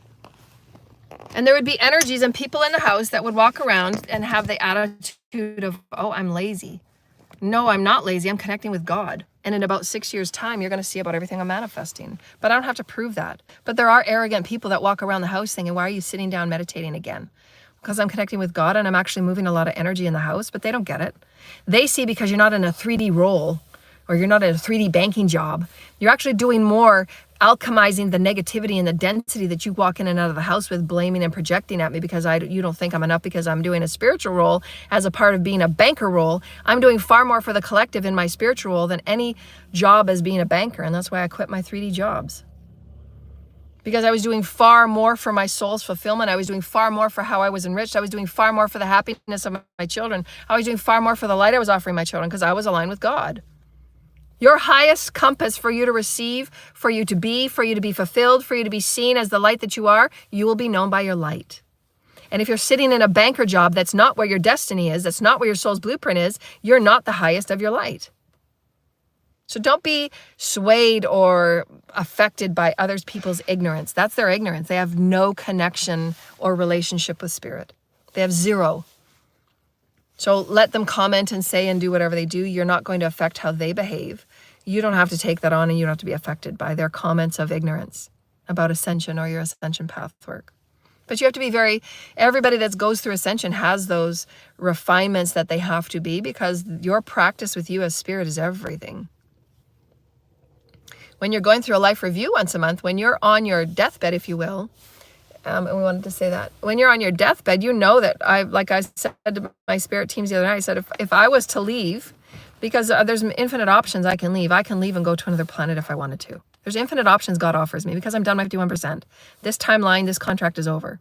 And there would be energies and people in the house that would walk around and have the attitude of, oh, I'm lazy. No, I'm not lazy. I'm connecting with God. And in about 6 years' time, you're going to see about everything I'm manifesting. But I don't have to prove that. But there are arrogant people that walk around the house thinking, why are you sitting down meditating again? Because I'm connecting with God and I'm actually moving a lot of energy in the house, but they don't get it. They see because you're not in a 3D role or you're not in a 3D banking job. You're actually doing more alchemizing the negativity and the density that you walk in and out of the house with, blaming and projecting at me because you don't think I'm enough because I'm doing a spiritual role as a part of being a banker role. I'm doing far more for the collective in my spiritual role than any job as being a banker. And that's why I quit my 3D jobs. Because I was doing far more for my soul's fulfillment. I was doing far more for how I was enriched. I was doing far more for the happiness of my children. I was doing far more for the light I was offering my children because I was aligned with God. Your highest compass for you to receive, for you to be fulfilled, for you to be seen as the light that you are, you will be known by your light. And if you're sitting in a banker job, that's not where your destiny is, that's not where your soul's blueprint is, you're not the highest of your light. So don't be swayed or affected by other people's ignorance. That's their ignorance. They have no connection or relationship with spirit. They have zero. So let them comment and say and do whatever they do. You're not going to affect how they behave. You don't have to take that on, and you don't have to be affected by their comments of ignorance about Ascension or your Ascension path work. But you have to be everybody that goes through Ascension has those refinements that they have to be, because your practice with you as spirit is everything. When you're going through a life review once a month, when you're on your deathbed, if you will, and we wanted to say that, when you're on your deathbed, you know that like I said to my spirit teams the other night, I said, if I was to leave, because there's infinite options I can leave and go to another planet if I wanted to. There's infinite options God offers me because I'm done my 51%. This timeline, this contract is over.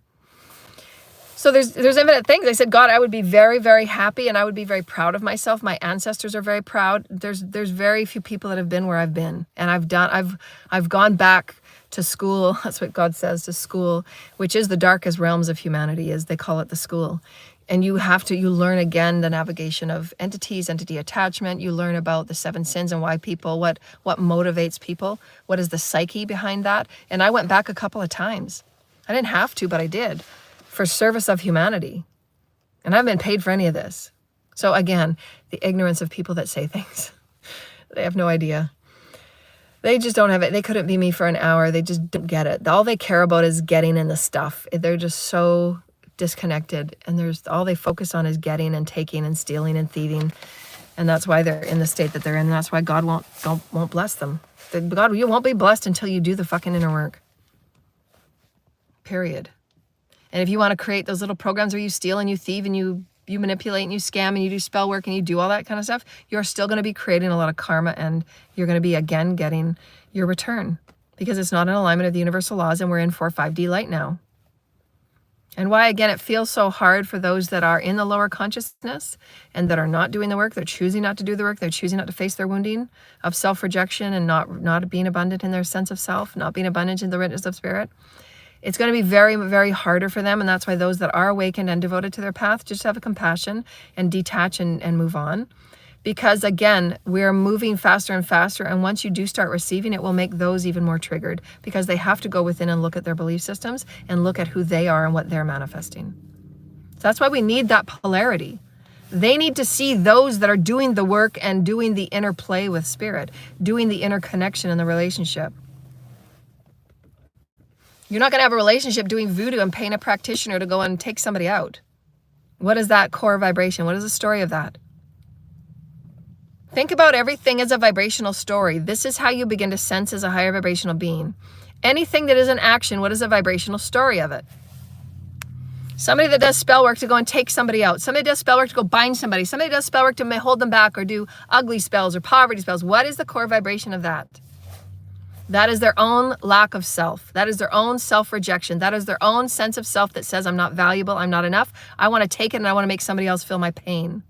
So there's infinite things. I said, God, I would be very, very happy, and I would be very proud of myself. My ancestors are very proud. There's very few people that have been where I've been, and I've gone back to school. That's what God says, to school, which is the darkest realms of humanity, as they call it, the school. And you learn again the navigation of entities, entity attachment. You learn about the 7 sins and why people, what motivates people, what is the psyche behind that. And I went back a couple of times. I didn't have to, but I did, for service of humanity. And I haven't been paid for any of this. So again, the ignorance of people that say things. They have no idea. They just don't have it. They couldn't be me for an hour. They just don't get it. All they care about is getting in the stuff. They're just so disconnected, and all they focus on is getting and taking and stealing and thieving. And that's why they're in the state that they're in. And that's why God won't bless them. God, you won't be blessed until you do the fucking inner work. Period. And if you want to create those little programs where you steal and you thieve and you manipulate and you scam and you do spell work and you do all that kind of stuff, you're still going to be creating a lot of karma, and you're going to be, again, getting your return, because it's not in alignment of the universal laws, and we're in 4-5D light now. And why, again, it feels so hard for those that are in the lower consciousness and that are not doing the work. They're choosing not to do the work. They're choosing not to face their wounding of self-rejection and not being abundant in their sense of self, not being abundant in the witness of spirit. It's going to be very, very harder for them. And that's why those that are awakened and devoted to their path just have a compassion and detach and move on. Because again, we're moving faster and faster. And once you do start receiving, it will make those even more triggered, because they have to go within and look at their belief systems and look at who they are and what they're manifesting. So that's why we need that polarity. They need to see those that are doing the work and doing the inner play with spirit, doing the inner connection in the relationship. You're not going to have a relationship doing voodoo and paying a practitioner to go and take somebody out. What is that core vibration? What is the story of that? Think about everything as a vibrational story. This is how you begin to sense as a higher vibrational being. Anything that is an action, what is a vibrational story of it? Somebody that does spell work to go and take somebody out. Somebody does spell work to go bind somebody. Somebody does spell work to hold them back or do ugly spells or poverty spells. What is the core vibration of that? That is their own lack of self. That is their own self-rejection. That is their own sense of self that says, I'm not valuable, I'm not enough. I want to take it and I want to make somebody else feel my pain.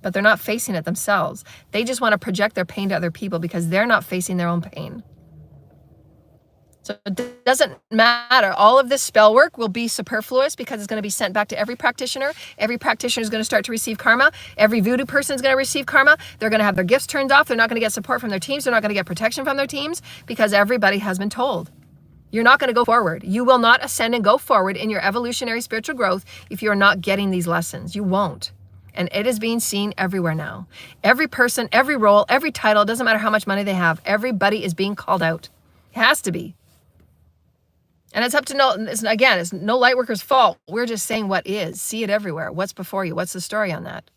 But they're not facing it themselves. They just want to project their pain to other people because they're not facing their own pain. So it doesn't matter. All of this spell work will be superfluous because it's going to be sent back to every practitioner. Every practitioner is going to start to receive karma. Every voodoo person is going to receive karma. They're going to have their gifts turned off. They're not going to get support from their teams. They're not going to get protection from their teams because everybody has been told. You're not going to go forward. You will not ascend and go forward in your evolutionary spiritual growth if you're not getting these lessons. You won't. And it is being seen everywhere now. Every person, every role, every title, it doesn't matter how much money they have. Everybody is being called out. It has to be. And it's up to it's no light worker's fault. We're just saying what is. See it everywhere. What's before you? What's the story on that?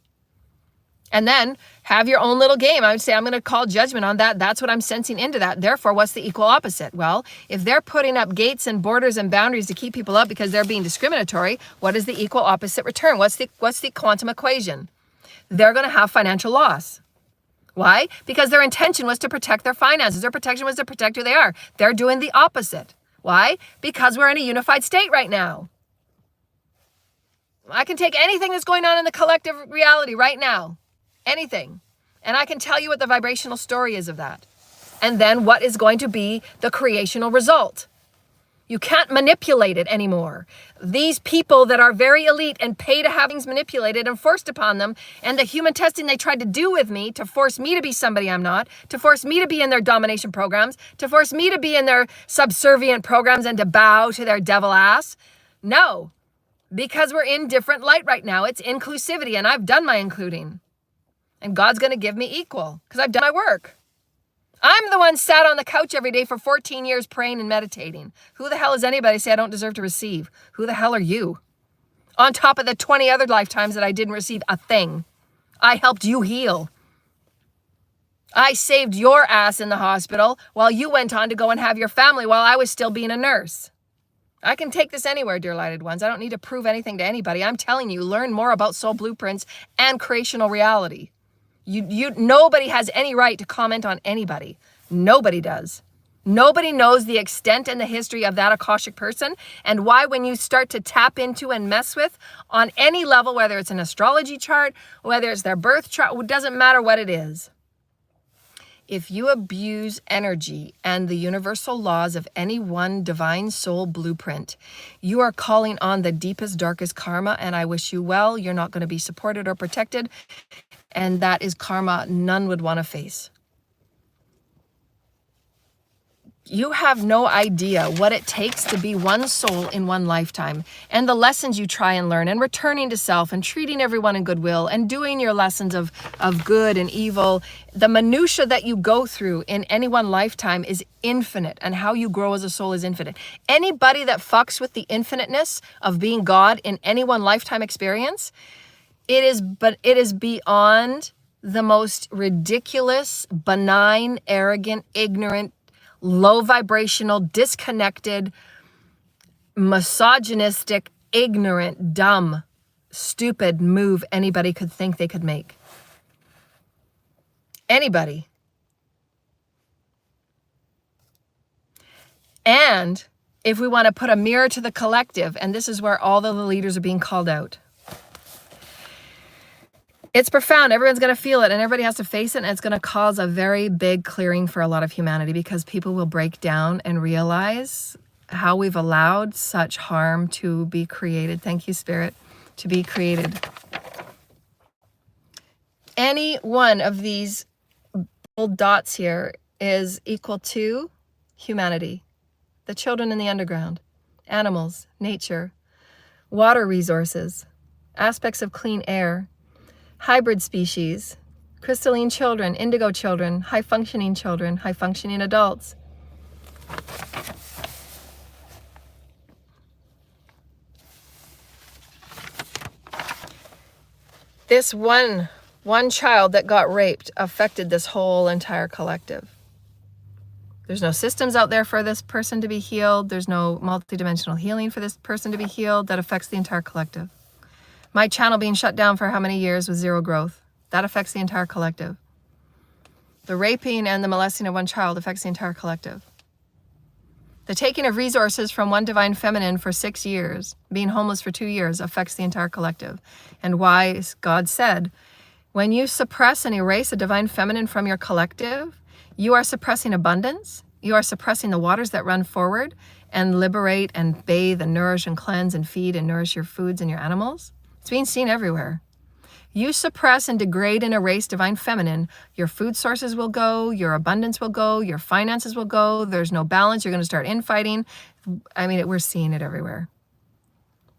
And then have your own little game. I would say, I'm going to call judgment on that. That's what I'm sensing into that. Therefore, what's the equal opposite? Well, if they're putting up gates and borders and boundaries to keep people up because they're being discriminatory, what is the equal opposite return? What's the quantum equation? They're going to have financial loss. Why? Because their intention was to protect their finances. Their protection was to protect who they are. They're doing the opposite. Why? Because we're in a unified state right now. I can take anything that's going on in the collective reality right now. Anything. And I can tell you what the vibrational story is of that. And then what is going to be the creational result. You can't manipulate it anymore. These people that are very elite and pay to have things manipulated and forced upon them, and the human testing they tried to do with me to force me to be somebody I'm not, to force me to be in their domination programs, to force me to be in their subservient programs and to bow to their devil ass. No, because we're in different light right now. It's inclusivity, and I've done my including. And God's going to give me equal because I've done my work. I'm the one sat on the couch every day for 14 years praying and meditating. Who the hell is anybody to say I don't deserve to receive? Who the hell are you? On top of the 20 other lifetimes that I didn't receive a thing. I helped you heal. I saved your ass in the hospital while you went on to go and have your family while I was still being a nurse. I can take this anywhere, dear lighted ones. I don't need to prove anything to anybody. I'm telling you, learn more about soul blueprints and creational reality. Nobody has any right to comment on anybody. Nobody does. Nobody knows the extent and the history of that Akashic person and why when you start to tap into and mess with on any level, whether it's an astrology chart, whether it's their birth chart, it doesn't matter what it is. If you abuse energy and the universal laws of any one divine soul blueprint, you are calling on the deepest, darkest karma, and I wish you well. You're not going to be supported or protected. And that is karma none would want to face. You have no idea what it takes to be one soul in one lifetime, and the lessons you try and learn, and returning to self, and treating everyone in goodwill, and doing your lessons of good and evil. The minutia that you go through in any one lifetime is infinite, and how you grow as a soul is infinite. Anybody that fucks with the infiniteness of being God in any one lifetime experience, it is beyond the most ridiculous, benign, arrogant, ignorant, low vibrational, disconnected, misogynistic, ignorant, dumb, stupid move anybody could think they could make. Anybody. And if we want to put a mirror to the collective, and this is where all the leaders are being called out. It's profound. Everyone's going to feel it and everybody has to face it. And it's going to cause a very big clearing for a lot of humanity because people will break down and realize how we've allowed such harm to be created. Thank you, Spirit, to be created. Any one of these little dots here is equal to humanity, the children in the underground, animals, nature, water resources, aspects of clean air, hybrid species, crystalline children, indigo children, high-functioning adults. This one child that got raped affected this whole entire collective. There's no systems out there for this person to be healed. There's no multidimensional healing for this person to be healed. That affects the entire collective. My channel being shut down for how many years with zero growth? That affects the entire collective. The raping and the molesting of one child affects the entire collective. The taking of resources from one divine feminine for 6 years, being homeless for 2 years, affects the entire collective. And why God said, when you suppress and erase a divine feminine from your collective, you are suppressing abundance. You are suppressing the waters that run forward and liberate and bathe and nourish and cleanse and feed and nourish your foods and your animals. It's being seen everywhere. You suppress and degrade and erase divine feminine, your food sources will go, your abundance will go, your finances will go, there's no balance, you're going to start infighting. I mean, we're seeing it everywhere.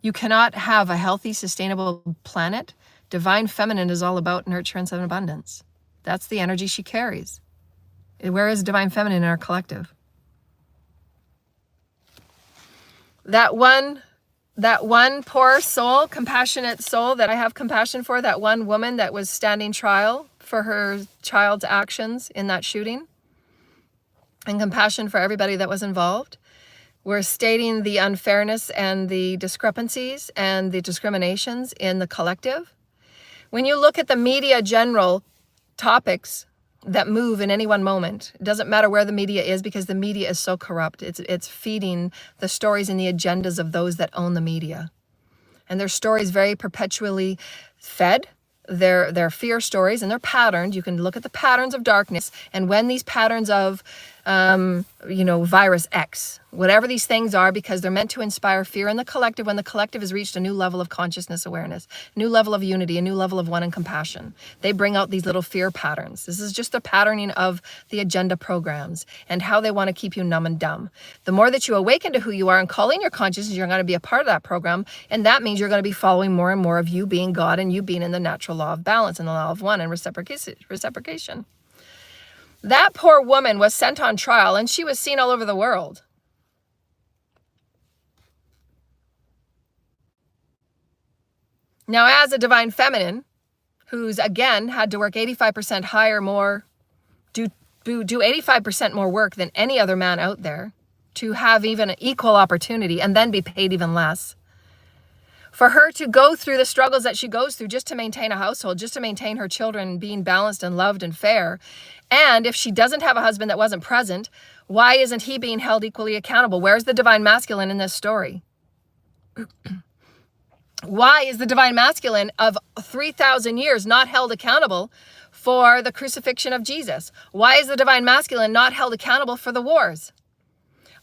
You cannot have a healthy, sustainable planet. Divine feminine is all about nurturance and abundance. That's the energy she carries. Where is divine feminine in our collective? That one that one poor soul, compassionate soul that I have compassion for, that one woman that was standing trial for her child's actions in that shooting, and compassion for everybody that was involved. We're stating the unfairness and the discrepancies and the discriminations in the collective. When you look at the media general topics that move in any one moment, it doesn't matter where the media is, because the media is so corrupt. It's feeding the stories and the agendas of those that own the media. And their stories very perpetually fed. They're fear stories, and they're patterned. You can look at the patterns of darkness, and when these patterns of virus X, whatever these things are, because they're meant to inspire fear in the collective, when the collective has reached a new level of consciousness awareness, new level of unity, a new level of one and compassion. They bring out these little fear patterns. This is just the patterning of the agenda programs and how they want to keep you numb and dumb. The more that you awaken to who you are and call in your consciousness, you're going to be a part of that program. And that means you're going to be following more and more of you being God and you being in the natural law of balance and the law of one and reciprocation. That poor woman was sent on trial, and she was seen all over the world. Now, as a divine feminine, who's again had to work 85% higher, more, do 85% more work than any other man out there to have even an equal opportunity and then be paid even less. For her to go through the struggles that she goes through just to maintain a household, just to maintain her children being balanced and loved and fair. And if she doesn't have a husband that wasn't present, why isn't he being held equally accountable? Where's the divine masculine in this story? Why is the divine masculine of 3,000 years not held accountable for the crucifixion of Jesus? Why is the divine masculine not held accountable for the wars?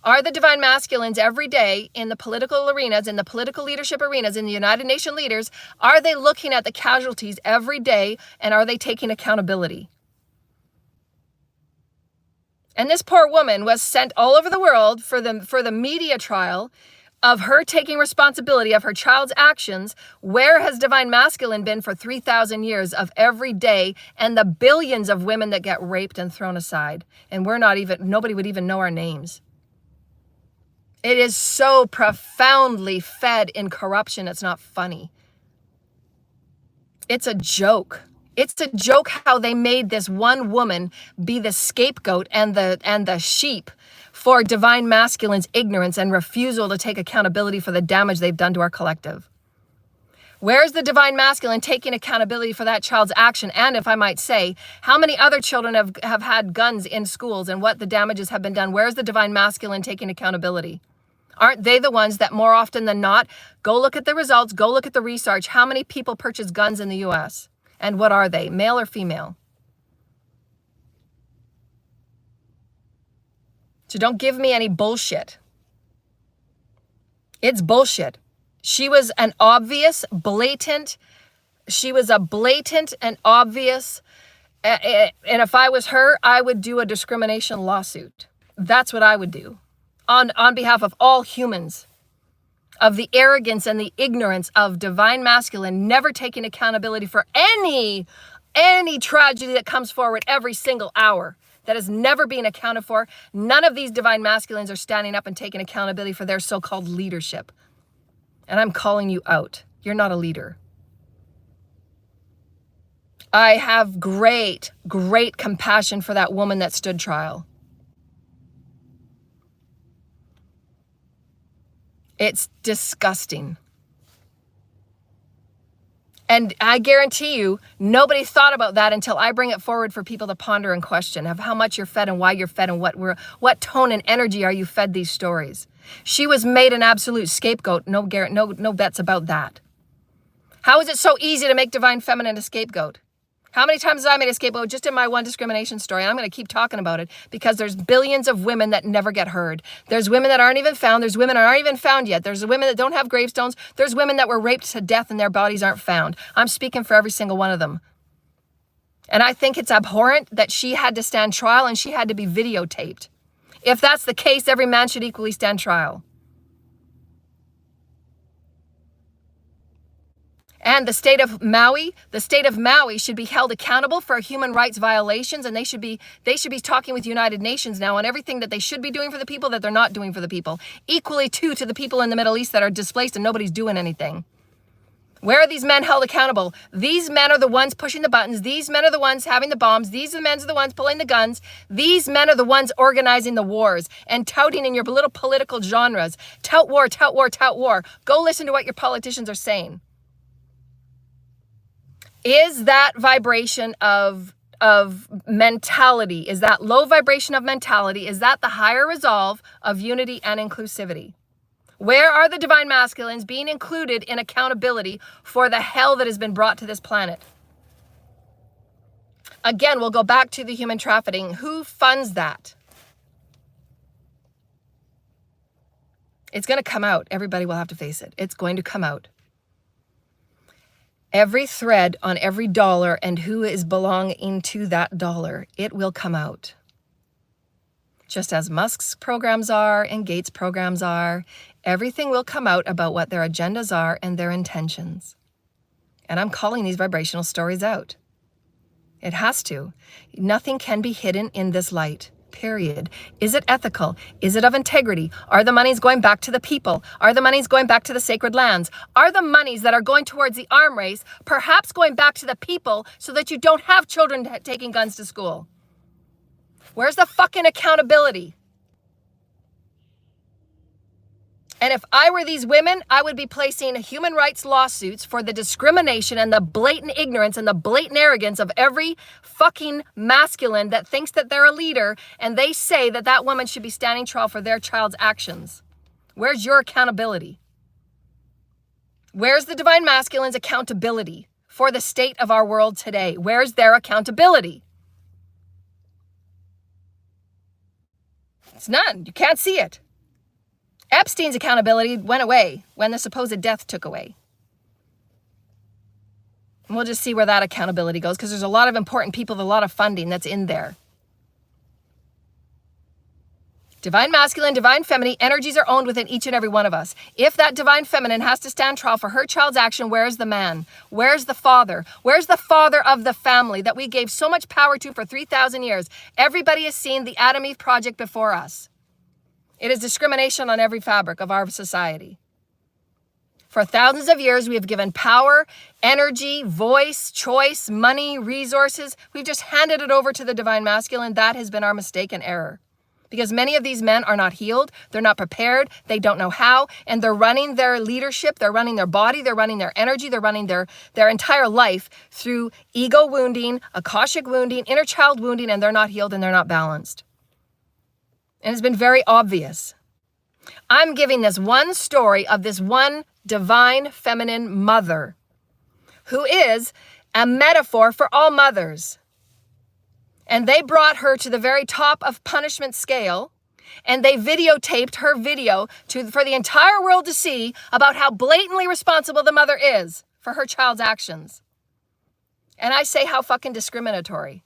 Are the divine masculines every day in the political arenas, in the political leadership arenas, in the United Nations leaders, are they looking at the casualties every day, and are they taking accountability? And this poor woman was sent all over the world for the media trial of her taking responsibility of her child's actions. Where has divine masculine been for 3,000 years of every day, and the billions of women that get raped and thrown aside? And nobody would even know our names. It is so profoundly fed in corruption, it's not funny. It's a joke. It's a joke how they made this one woman be the scapegoat and the sheep for divine masculine's ignorance and refusal to take accountability for the damage they've done to our collective. Where's the divine masculine taking accountability for that child's action? And if I might say, how many other children have had guns in schools and what the damages have been done? Where's the divine masculine taking accountability? Aren't they the ones that more often than not, go look at the results, go look at the research, how many people purchase guns in the US? And what are they, male or female? So don't give me any bullshit. It's bullshit. She was a blatant and obvious, and if I was her, I would do a discrimination lawsuit. That's what I would do on behalf of all humans, of the arrogance and the ignorance of divine masculine, never taking accountability for any tragedy that comes forward every single hour that is never being accounted for. None of these divine masculines are standing up and taking accountability for their so-called leadership. And I'm calling you out. You're not a leader. I have great, great compassion for that woman that stood trial. It's disgusting. And I guarantee you, nobody thought about that until I bring it forward for people to ponder and question of how much you're fed and why you're fed and what tone and energy are you fed these stories. She was made an absolute scapegoat. No bets about that. How is it so easy to make divine feminine a scapegoat? How many times have I made a scapegoat just in my one discrimination story? And I'm going to keep talking about it because there's billions of women that never get heard. There's women that aren't even found. There's women that aren't even found yet. There's women that don't have gravestones. There's women that were raped to death and their bodies aren't found. I'm speaking for every single one of them. And I think it's abhorrent that she had to stand trial and she had to be videotaped. If that's the case, every man should equally stand trial. Again, the state of Maui should be held accountable for human rights violations, and they should be talking with United Nations now on everything that they should be doing for the people that they're not doing for the people. Equally to the people in the Middle East that are displaced and nobody's doing anything. Where are these men held accountable? These men are the ones pushing the buttons. These men are the ones having the bombs. These men are the ones pulling the guns. These men are the ones organizing the wars and touting in your little political genres. Tout war, tout war, tout war. Go listen to what your politicians are saying. Is that vibration of mentality? Is that low vibration of mentality? Is that the higher resolve of unity and inclusivity? Where are the divine masculines being included in accountability for the hell that has been brought to this planet? Again, we'll go back to the human trafficking. Who funds that? It's going to come out. Everybody will have to face it. It's going to come out. Every thread on every dollar and who is belonging to that dollar, it will come out. Just as Musk's programs are and Gates' programs are, everything will come out about what their agendas are and their intentions. And I'm calling these vibrational stories out. It has to. Nothing can be hidden in this light, period. Is it ethical? Is it of integrity? Are the monies going back to the people? Are the monies going back to the sacred lands? Are the monies that are going towards the arm race perhaps going back to the people so that you don't have children taking guns to school? Where's the fucking accountability? And if I were these women, I would be placing human rights lawsuits for the discrimination and the blatant ignorance and the blatant arrogance of every fucking masculine that thinks that they're a leader and they say that that woman should be standing trial for their child's actions. Where's your accountability? Where's the divine masculine's accountability for the state of our world today? Where's their accountability? It's none. You can't see it. Epstein's accountability went away when the supposed death took away. And we'll just see where that accountability goes because there's a lot of important people with a lot of funding that's in there. Divine masculine, divine feminine energies are owned within each and every one of us. If that divine feminine has to stand trial for her child's action, where's the man? Where's the father? Where's the father of the family that we gave so much power to for 3,000 years? Everybody has seen the Adam Eve project before us. It is discrimination on every fabric of our society. For thousands of years, we have given power, energy, voice, choice, money, resources. We've just handed it over to the divine masculine. That has been our mistake and error. Because many of these men are not healed, they're not prepared, they don't know how, and they're running their leadership, they're running their body, they're running their energy, they're running their entire life through ego wounding, akashic wounding, inner child wounding, and they're not healed and they're not balanced. And it's been very obvious. I'm giving this one story of this one divine feminine mother who is a metaphor for all mothers. And they brought her to the very top of punishment scale, and they videotaped her video for the entire world to see about how blatantly responsible the mother is for her child's actions. And I say, how fucking discriminatory.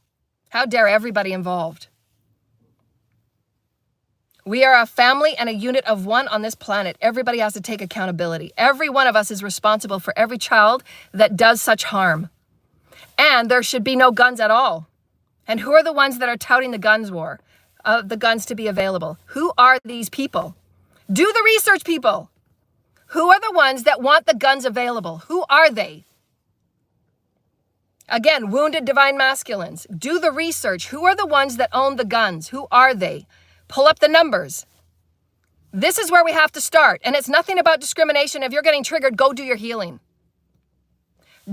How dare everybody involved? We are a family and a unit of one on this planet. Everybody has to take accountability. Every one of us is responsible for every child that does such harm. And there should be no guns at all. And who are the ones that are touting the guns war, the guns to be available? Who are these people? Do the research, people. Who are the ones that want the guns available? Who are they? Again, wounded divine masculines. Do the research. Who are the ones that own the guns? Who are they? Pull up the numbers. This is where we have to start. And it's nothing about discrimination. If you're getting triggered, go do your healing.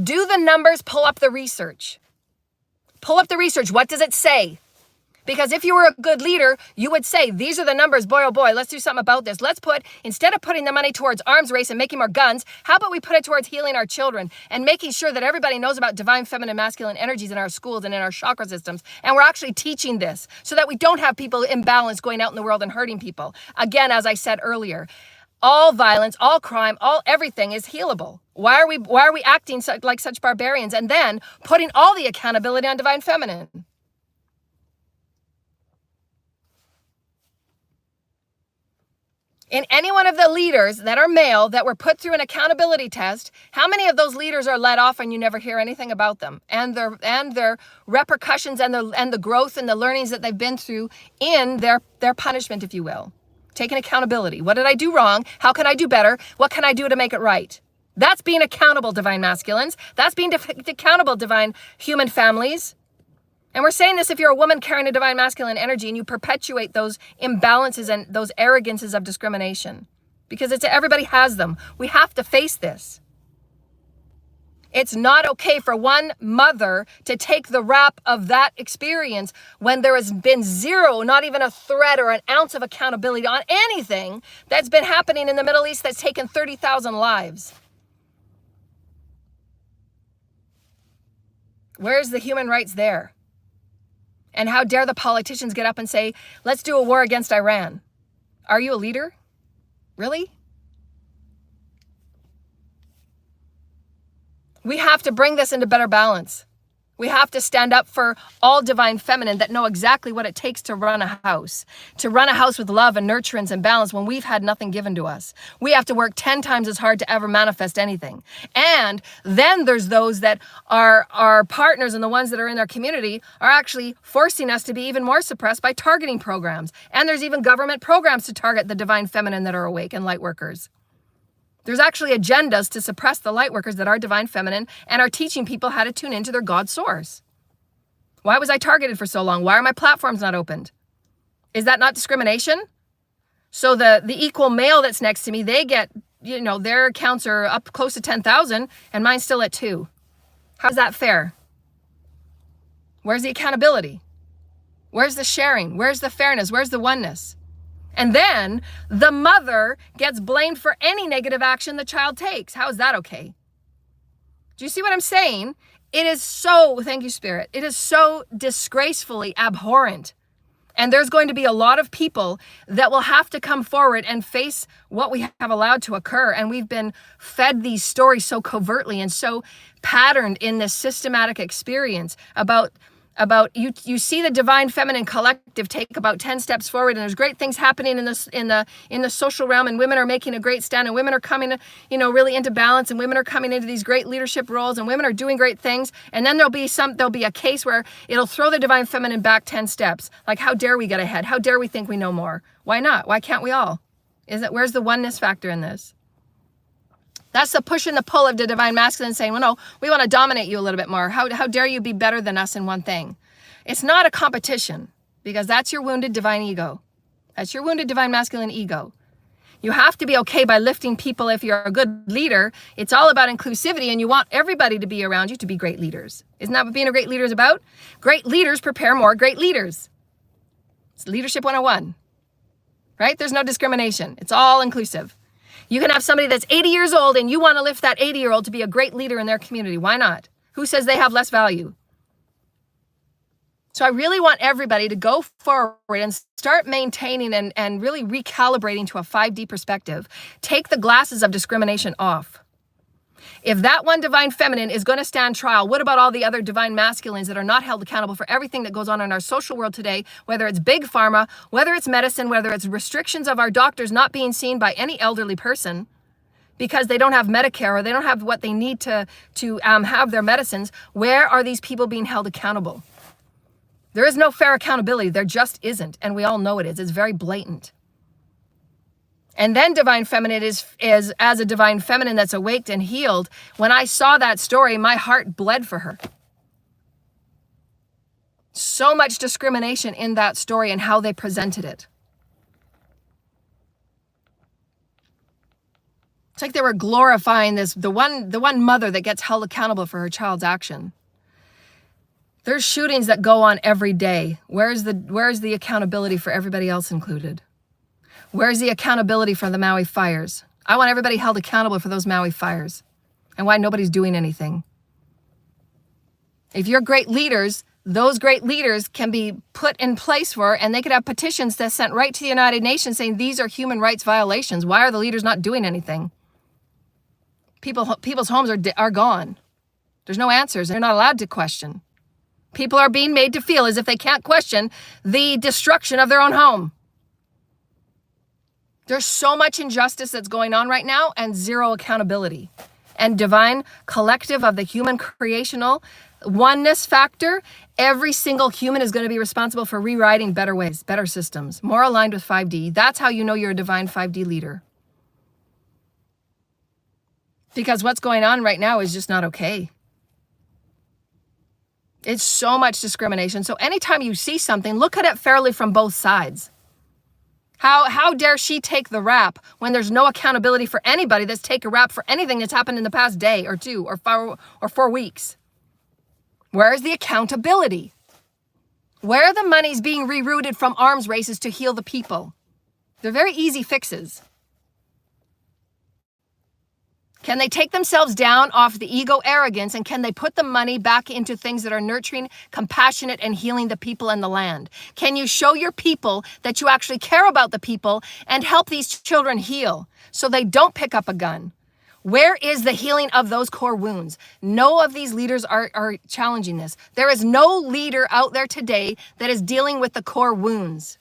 Do the numbers, pull up the research. Pull up the research. What does it say? Because if you were a good leader, you would say, these are the numbers. Boy, oh boy, let's do something about this. Instead of putting the money towards arms race and making more guns, how about we put it towards healing our children and making sure that everybody knows about divine feminine masculine energies in our schools and in our chakra systems. And we're actually teaching this so that we don't have people imbalanced going out in the world and hurting people. Again, as I said earlier, all violence, all crime, everything is healable. Why are we acting like such barbarians and then putting all the accountability on divine feminine? In any one of the leaders that are male that were put through an accountability test, how many of those leaders are let off and you never hear anything about them and their repercussions and the growth and the learnings that they've been through in their punishment, if you will? Taking accountability. What did I do wrong? How can I do better? What can I do to make it right? That's being accountable, divine masculines. That's being accountable, divine human families. And we're saying this if you're a woman carrying a divine masculine energy and you perpetuate those imbalances and those arrogances of discrimination. Because everybody has them. We have to face this. It's not okay for one mother to take the rap of that experience when there has been zero, not even a thread or an ounce of accountability on anything that's been happening in the Middle East that's taken 30,000 lives. Where's the human rights there? And how dare the politicians get up and say, let's do a war against Iran? Are you a leader? Really? We have to bring this into better balance. We have to stand up for all divine feminine that know exactly what it takes to run a house with love and nurturance and balance when we've had nothing given to us. We have to work 10 times as hard to ever manifest anything. And then there's those that are our partners and the ones that are in their community are actually forcing us to be even more suppressed by targeting programs. And there's even government programs to target the divine feminine that are awake and light workers. There's actually agendas to suppress the light workers that are divine feminine and are teaching people how to tune into their God source. Why was I targeted for so long? Why are my platforms not opened? Is that not discrimination? So the equal male that's next to me, they get, their accounts are up close to 10,000 and mine's still at 2. How's that fair? Where's the accountability? Where's the sharing? Where's the fairness? Where's the oneness? And then the mother gets blamed for any negative action the child takes. How is that okay? Do you see what I'm saying? It is so, thank you, Spirit. It is so disgracefully abhorrent. And there's going to be a lot of people that will have to come forward and face what we have allowed to occur. And we've been fed these stories so covertly and so patterned in this systematic experience about you see the divine feminine collective take about 10 steps forward, and there's great things happening in the social realm, and women are making a great stand, and women are coming really into balance, and women are coming into these great leadership roles, and women are doing great things. And then there'll be a case where it'll throw the divine feminine back 10 steps. Like, how dare we get ahead? How dare we think we know more? Why not? Why can't we all? Where's the oneness factor in this? That's the push and the pull of the divine masculine saying, well, no, we want to dominate you a little bit more. How dare you be better than us in one thing? It's not a competition, because that's your wounded divine ego. That's your wounded divine masculine ego. You have to be okay by lifting people if you're a good leader. It's all about inclusivity, and you want everybody to be around you to be great leaders. Isn't that what being a great leader is about? Great leaders prepare more great leaders. It's leadership 101, right? There's no discrimination. It's all inclusive. You can have somebody that's 80 years old and you want to lift that 80-year-old to be a great leader in their community. Why not? Who says they have less value? So I really want everybody to go forward and start maintaining and really recalibrating to a 5D perspective. Take the glasses of discrimination off. If that one divine feminine is going to stand trial, what about all the other divine masculines that are not held accountable for everything that goes on in our social world today, whether it's big pharma, whether it's medicine, whether it's restrictions of our doctors not being seen by any elderly person because they don't have Medicare or they don't have what they need to have their medicines? Where are these people being held accountable? There is no fair accountability. There just isn't. And we all know it is. It's very blatant. And then divine feminine is as a divine feminine that's awaked and healed. When I saw that story, my heart bled for her. So much discrimination in that story and how they presented it. It's like they were glorifying the one mother that gets held accountable for her child's action. There's shootings that go on every day. Where's the accountability for everybody else included? Where's the accountability for the Maui fires? I want everybody held accountable for those Maui fires and why nobody's doing anything. If you're great leaders, those great leaders can be put in place for, and they could have petitions that's sent right to the United Nations saying these are human rights violations. Why are the leaders not doing anything? People's homes are gone. There's no answers. They're not allowed to question. People are being made to feel as if they can't question the destruction of their own home. There's so much injustice that's going on right now and zero accountability. And divine collective of the human creational oneness factor, every single human is going to be responsible for rewriting better ways, better systems, more aligned with 5D. That's how you know you're a divine 5D leader. Because what's going on right now is just not okay. It's so much discrimination. So anytime you see something, look at it fairly from both sides. How dare she take the rap when there's no accountability for anybody that's take a rap for anything that's happened in the past day or 2 or 4 weeks? Where is the accountability? Where are the monies being rerouted from arms races to heal the people? They're very easy fixes. Can they take themselves down off the ego arrogance, and can they put the money back into things that are nurturing, compassionate, and healing the people and the land? Can you show your people that you actually care about the people and help these children heal so they don't pick up a gun? Where is the healing of those core wounds? No of these leaders are challenging this. There is no leader out there today that is dealing with the core wounds.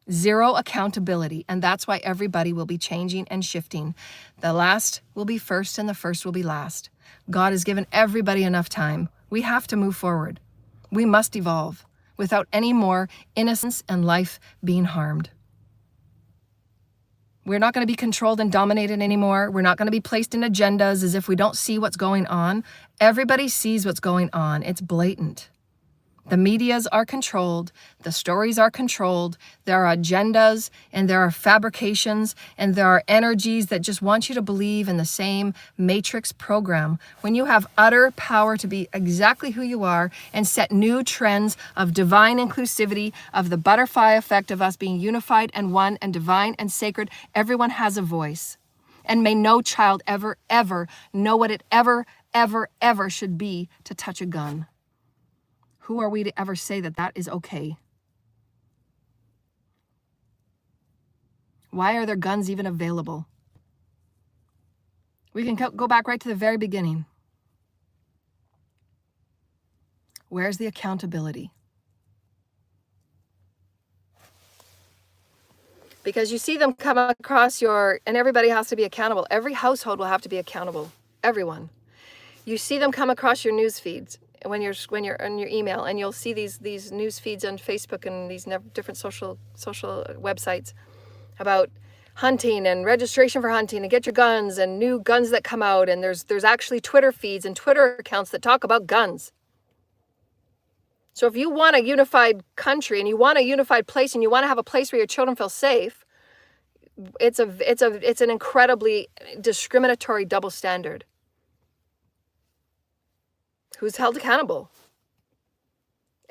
Zero accountability, and that's why everybody will be changing and shifting. The last will be first and the first will be last. God has given everybody enough time. We have to move forward. We must evolve without any more innocence and life being harmed. We're not going to be controlled and dominated anymore. We're not going to be placed in agendas as if we don't see what's going on. Everybody sees what's going on. It's blatant. The medias are controlled, the stories are controlled, there are agendas and there are fabrications and there are energies that just want you to believe in the same matrix program. When you have utter power to be exactly who you are and set new trends of divine inclusivity, of the butterfly effect of us being unified and one and divine and sacred, everyone has a voice. And may no child ever, ever know what it ever should be to touch a gun. Who are we to ever say that that is okay? Why are there guns even available? We can go back right to the very beginning. Where's the accountability? Because you see them come across and everybody has to be accountable. Every household will have to be accountable. Everyone. You see them come across your news feeds. When you're on your email, and you'll see these news feeds on Facebook and these different social websites about hunting and registration for hunting and get your guns and new guns that come out, and there's actually Twitter feeds and Twitter accounts that talk about guns. So if you want a unified country and you want a unified place and you want to have a place where your children feel safe, it's an incredibly discriminatory double standard. Who's held accountable?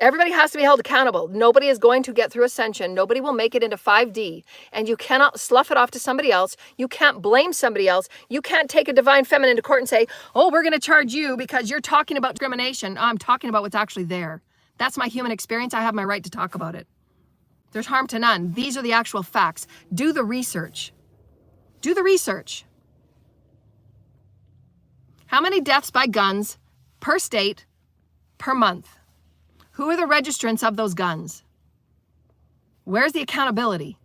Everybody has to be held accountable. Nobody is going to get through Ascension. Nobody will make it into 5D. And you cannot slough it off to somebody else. You can't blame somebody else. You can't take a divine feminine to court and say, oh, we're going to charge you because you're talking about discrimination. I'm talking about what's actually there. That's my human experience. I have my right to talk about it. There's harm to none. These are the actual facts. Do the research. Do the research. How many deaths by guns per state, per month? Who are the registrants of those guns? Where's the accountability?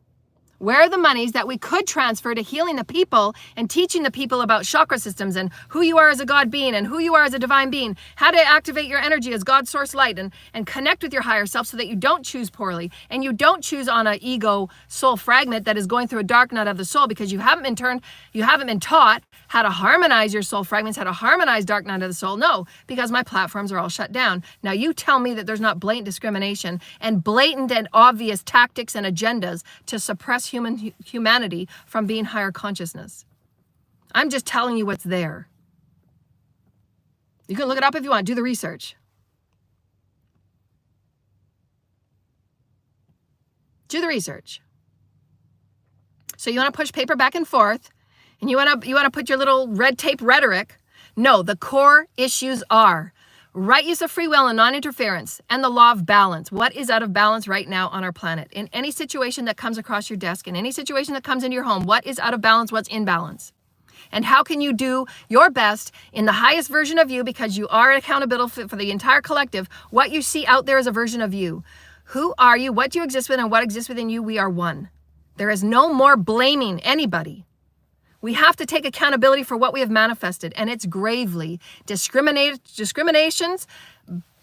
Where are the monies that we could transfer to healing the people and teaching the people about chakra systems and who you are as a God being and who you are as a divine being, how to activate your energy as God source light and connect with your higher self so that you don't choose poorly and you don't choose on an ego soul fragment that is going through a dark night of the soul because you haven't been taught how to harmonize your soul fragments, how to harmonize dark night of the soul. No, because my platforms are all shut down. Now you tell me that there's not blatant discrimination and blatant and obvious tactics and agendas to suppress humanity from being higher consciousness. I'm just telling you what's there. You can look it up if you want. Do the research. Do the research. So you want to push paper back and forth, and you want to put your little red tape rhetoric. No, the core issues are right use of free will and non-interference and the law of balance. What is out of balance right now on our planet? In any situation that comes across your desk, in any situation that comes into your home, what is out of balance? What's in balance? And how can you do your best in the highest version of you, because you are accountable for the entire collective? What you see out there is a version of you. Who are you? What do you exist with? And what exists within you? We are one. There is no more blaming anybody. We have to take accountability for what we have manifested, and it's gravely discriminations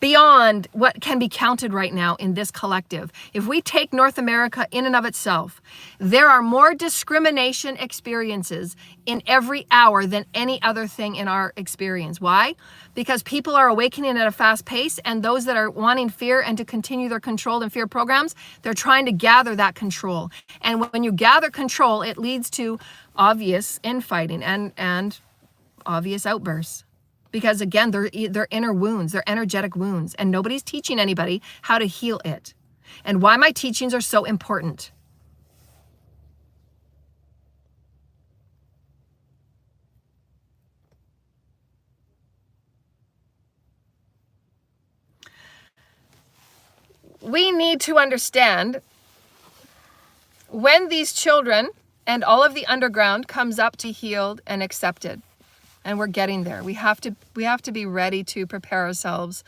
beyond what can be counted right now in this collective. If we take North America in and of itself, there are more discrimination experiences in every hour than any other thing in our experience. Why? Because people are awakening at a fast pace, and those that are wanting fear and to continue their control and fear programs, they're trying to gather that control. And when you gather control, it leads to obvious infighting and obvious outbursts. Because again, they're inner wounds, they're energetic wounds, and nobody's teaching anybody how to heal it. And why my teachings are so important. We need to understand when these children and all of the underground comes up to healed and accepted. And we're getting there. We have to be ready to prepare ourselves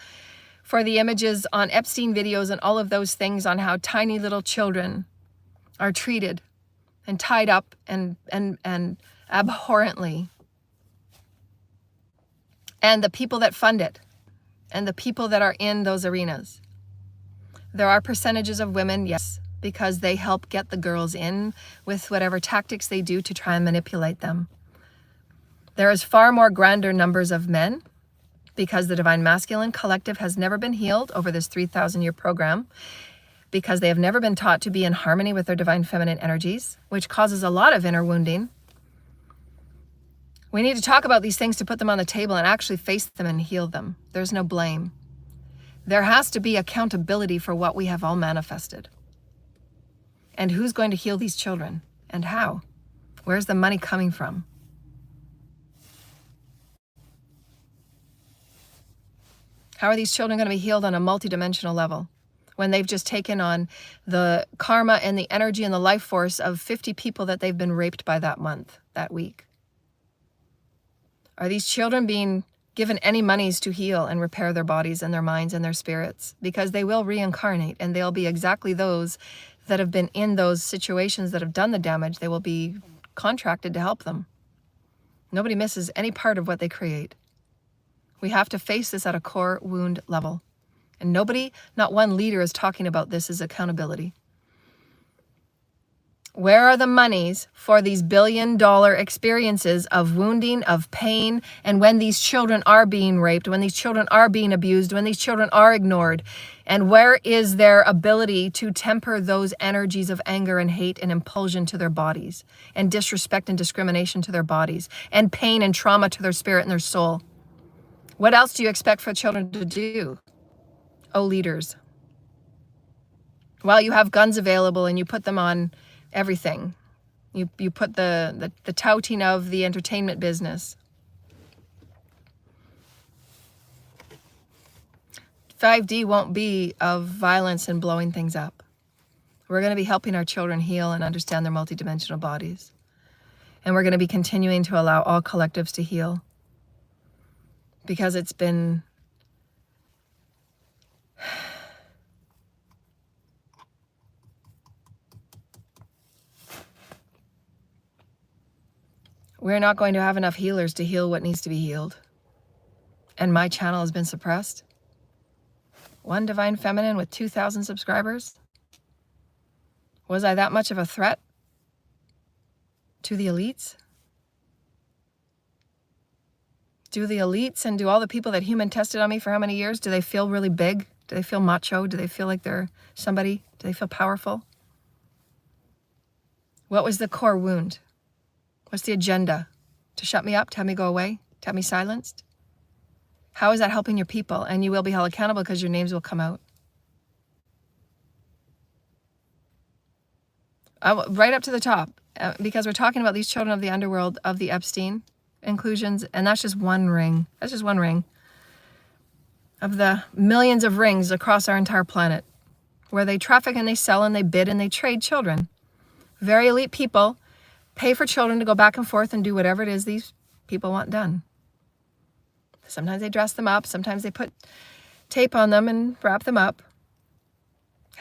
for the images on Epstein videos and all of those things on how tiny little children are treated and tied up and abhorrently. And the people that fund it and the people that are in those arenas. There are percentages of women, yes, because they help get the girls in with whatever tactics they do to try and manipulate them. There is far more grander numbers of men because the Divine Masculine Collective has never been healed over this 3,000-year program, because they have never been taught to be in harmony with their Divine Feminine energies, which causes a lot of inner wounding. We need to talk about these things to put them on the table and actually face them and heal them. There's no blame. There has to be accountability for what we have all manifested. And who's going to heal these children and how? Where's the money coming from? How are these children going to be healed on a multidimensional level when they've just taken on the karma and the energy and the life force of 50 people that they've been raped by that month, that week? Are these children being given any monies to heal and repair their bodies and their minds and their spirits? Because they will reincarnate, and they'll be exactly those that have been in those situations that have done the damage. They will be contracted to help them. Nobody misses any part of what they create. We have to face this at a core wound level. And nobody, not one leader, is talking about this as accountability. Where are the monies for these billion-dollar experiences of wounding, of pain, and when these children are being raped, when these children are being abused, when these children are ignored? And where is their ability to temper those energies of anger and hate and impulsion to their bodies, and disrespect and discrimination to their bodies, and pain and trauma to their spirit and their soul? What else do you expect for children to do? Oh, leaders. While you have guns available and you put them on everything, you put the touting of the entertainment business. 5D won't be of violence and blowing things up. We're going to be helping our children heal and understand their multidimensional bodies. And we're going to be continuing to allow all collectives to heal. Because it's been we're not going to have enough healers to heal what needs to be healed. And my channel has been suppressed. One Divine Feminine with 2,000 subscribers. Was I that much of a threat to the elites? Do the elites and do all the people that human tested on me for how many years, do they feel really big? Do they feel macho? Do they feel like they're somebody? Do they feel powerful? What was the core wound? What's the agenda? To shut me up, to have me go away, to have me silenced? How is that helping your people? And you will be held accountable because your names will come out. Right up to the top, because we're talking about these children of the underworld, of the Epstein inclusions, and that's just one ring. That's just one ring of the millions of rings across our entire planet, where they traffic and they sell and they bid and they trade children. Very elite people pay for children to go back and forth and do whatever it is these people want done. Sometimes they dress them up, sometimes they put tape on them and wrap them up.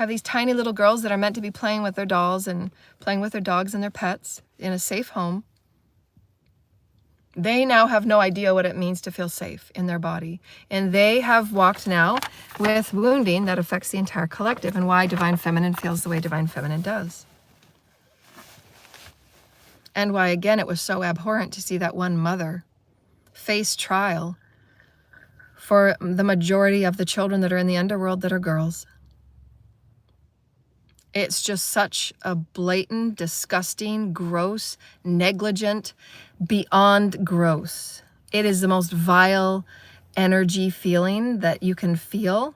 have these tiny little girls that are meant to be playing with their dolls and playing with their dogs and their pets in a safe home. They now have no idea what it means to feel safe in their body. And they have walked now with wounding that affects the entire collective, and why Divine Feminine feels the way Divine Feminine does. And why, again, it was so abhorrent to see that one mother face trial for the majority of the children that are in the underworld that are girls. It's just such a blatant, disgusting, gross, negligent, beyond gross. It is the most vile energy feeling that you can feel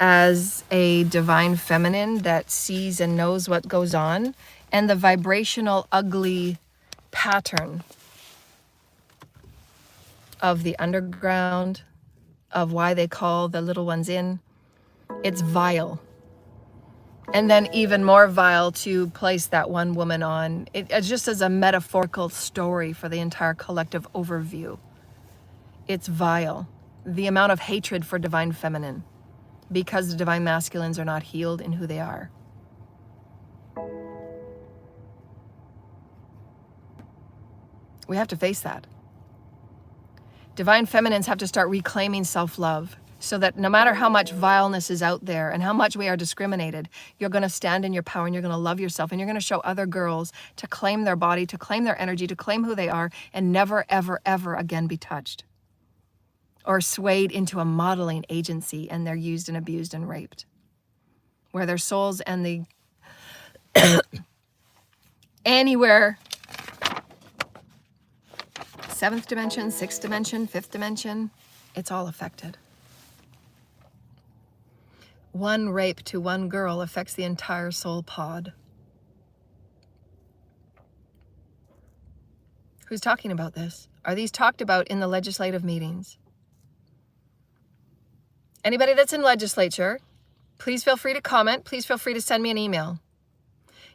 as a divine feminine that sees and knows what goes on, and the vibrational, ugly pattern of the underground, of why they call the little ones in. It's vile. And then even more vile to place that one woman on. It's just as a metaphorical story for the entire collective overview. It's vile. The amount of hatred for divine feminine because the divine masculines are not healed in who they are. We have to face that. Divine feminines have to start reclaiming self-love, so that no matter how much vileness is out there and how much we are discriminated, you're going to stand in your power and you're going to love yourself, and you're going to show other girls to claim their body, to claim their energy, to claim who they are, and never, ever, ever again be touched or swayed into a modeling agency, and they're used and abused and raped, where their souls and the anywhere, 7th dimension, 6th dimension, 5th dimension, it's all affected. One rape to one girl affects the entire soul pod. Who's talking about this? Are these talked about in the legislative meetings? Anybody that's in legislature, please feel free to comment. Please feel free to send me an email.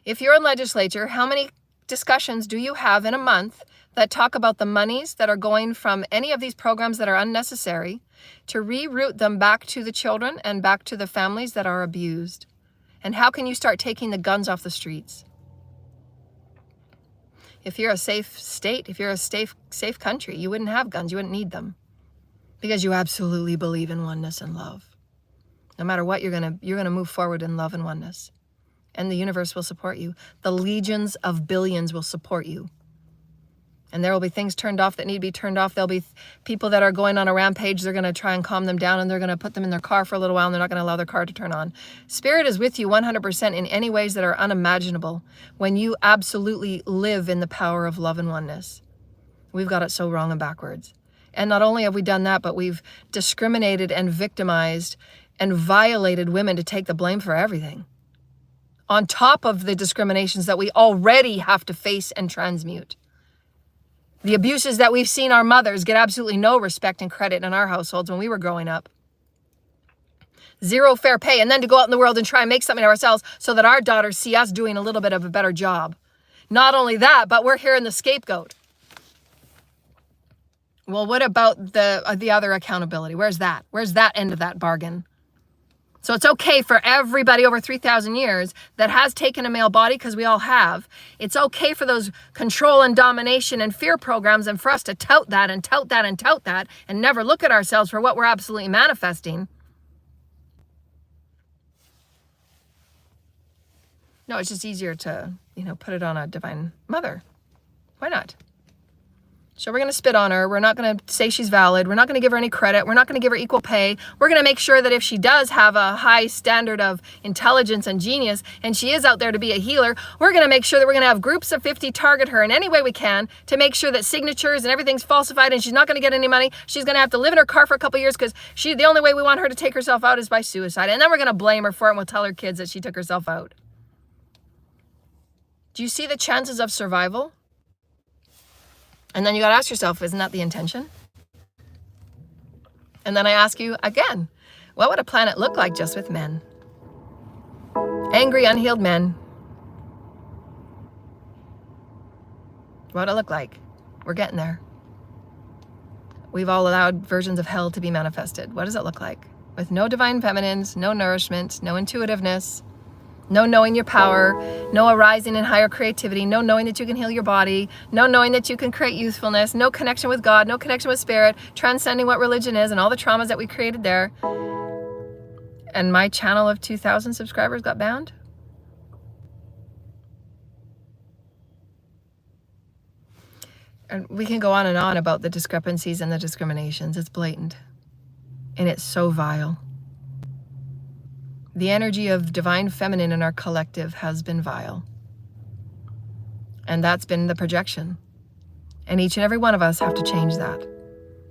If you're in legislature, how many discussions do you have in a month that talk about the monies that are going from any of these programs that are unnecessary to reroute them back to the children and back to the families that are abused? And how can you start taking the guns off the streets? If you're a safe state, if you're a safe country, you wouldn't have guns, you wouldn't need them, because you absolutely believe in oneness and love. No matter what, you're gonna move forward in love and oneness. And the universe will support you. The legions of billions will support you. And there will be things turned off that need to be turned off. There'll be people that are going on a rampage. They're going to try and calm them down, and they're going to put them in their car for a little while, and they're not going to allow their car to turn on. Spirit is with you 100% in any ways that are unimaginable when you absolutely live in the power of love and oneness. We've got it so wrong and backwards. And not only have we done that, but we've discriminated and victimized and violated women to take the blame for everything, on top of the discriminations that we already have to face and transmute. The abuses that we've seen our mothers get absolutely no respect and credit in our households when we were growing up. Zero fair pay, and then to go out in the world and try and make something of ourselves so that our daughters see us doing a little bit of a better job. Not only that, but we're hearing the scapegoat. Well, what about the other accountability? Where's that? Where's that end of that bargain? So it's okay for everybody over 3,000 years that has taken a male body, because we all have. It's okay for those control and domination and fear programs, and for us to tout that and tout that and tout that and never look at ourselves for what we're absolutely manifesting. No, it's just easier to, put it on a divine mother. Why not? So we're going to spit on her. We're not going to say she's valid. We're not going to give her any credit. We're not going to give her equal pay. We're going to make sure that if she does have a high standard of intelligence and genius, and she is out there to be a healer, we're going to make sure that we're going to have groups of 50 target her in any way we can to make sure that signatures and everything's falsified, and she's not going to get any money. She's going to have to live in her car for a couple of years, because the only way we want her to take herself out is by suicide. And then we're going to blame her for it, and we'll tell her kids that she took herself out. Do you see the chances of survival? And then you got to ask yourself, isn't that the intention? And then I ask you again, what would a planet look like just with men? Angry, unhealed men. What would it look like? We're getting there. We've all allowed versions of hell to be manifested. What does it look like? with no divine feminines, no nourishment, no intuitiveness, no knowing your power, no arising in higher creativity, no knowing that you can heal your body, no knowing that you can create youthfulness, no connection with God, no connection with spirit, transcending what religion is and all the traumas that we created there. And my channel of 2,000 subscribers got banned? And we can go on and on about the discrepancies and the discriminations. It's blatant. And it's so vile. The energy of divine feminine in our collective has been vile. And that's been the projection. And each and every one of us have to change that.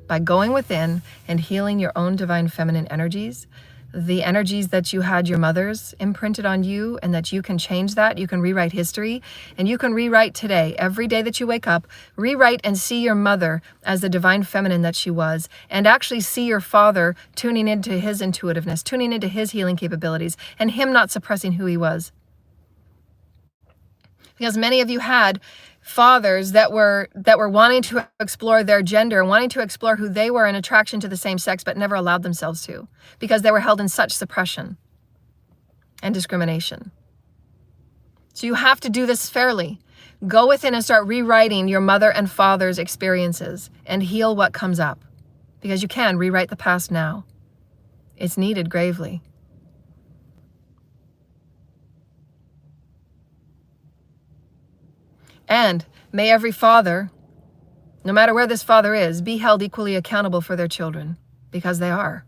By going within and healing your own divine feminine energies, the energies that you had your mothers imprinted on you, and that you can change that. You can rewrite history, and you can rewrite today. Every day that you wake up, rewrite and see your mother as the divine feminine that she was, and actually see your father tuning into his intuitiveness, tuning into his healing capabilities, and him not suppressing who he was. Because many of you had fathers that were wanting to explore their gender and wanting to explore who they were in attraction to the same sex, but never allowed themselves to, because they were held in such suppression and discrimination. So you have to do this fairly. Go within and start rewriting your mother and father's experiences and heal what comes up, because you can rewrite the past now. It's needed gravely. And may every father, no matter where this father is, be held equally accountable for their children, because they are.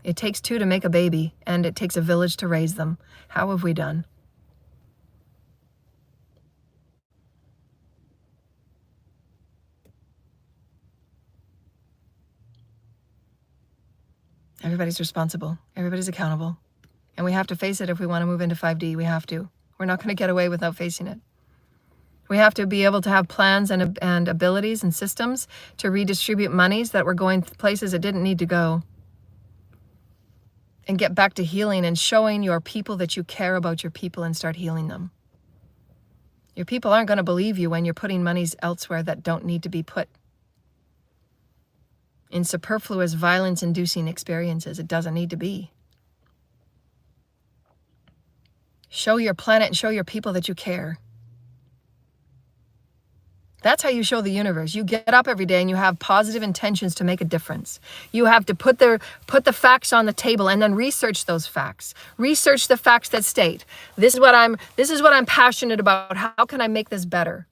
It takes two to make a baby, and it takes a village to raise them. How have we done? Everybody's responsible. Everybody's accountable. And we have to face it if we want to move into 5D. We have to. We're not going to get away without facing it. We have to be able to have plans and abilities and systems to redistribute monies that were going places it didn't need to go. And get back to healing and showing your people that you care about your people and start healing them. Your people aren't going to believe you when you're putting monies elsewhere that don't need to be put in superfluous violence-inducing experiences. It doesn't need to be. Show your planet and show your people that you care. That's how you show the universe. You get up every day and you have positive intentions to make a difference. You have to put the facts on the table and then research those facts. Research the facts that state, this is what I'm passionate about. How can I make this better?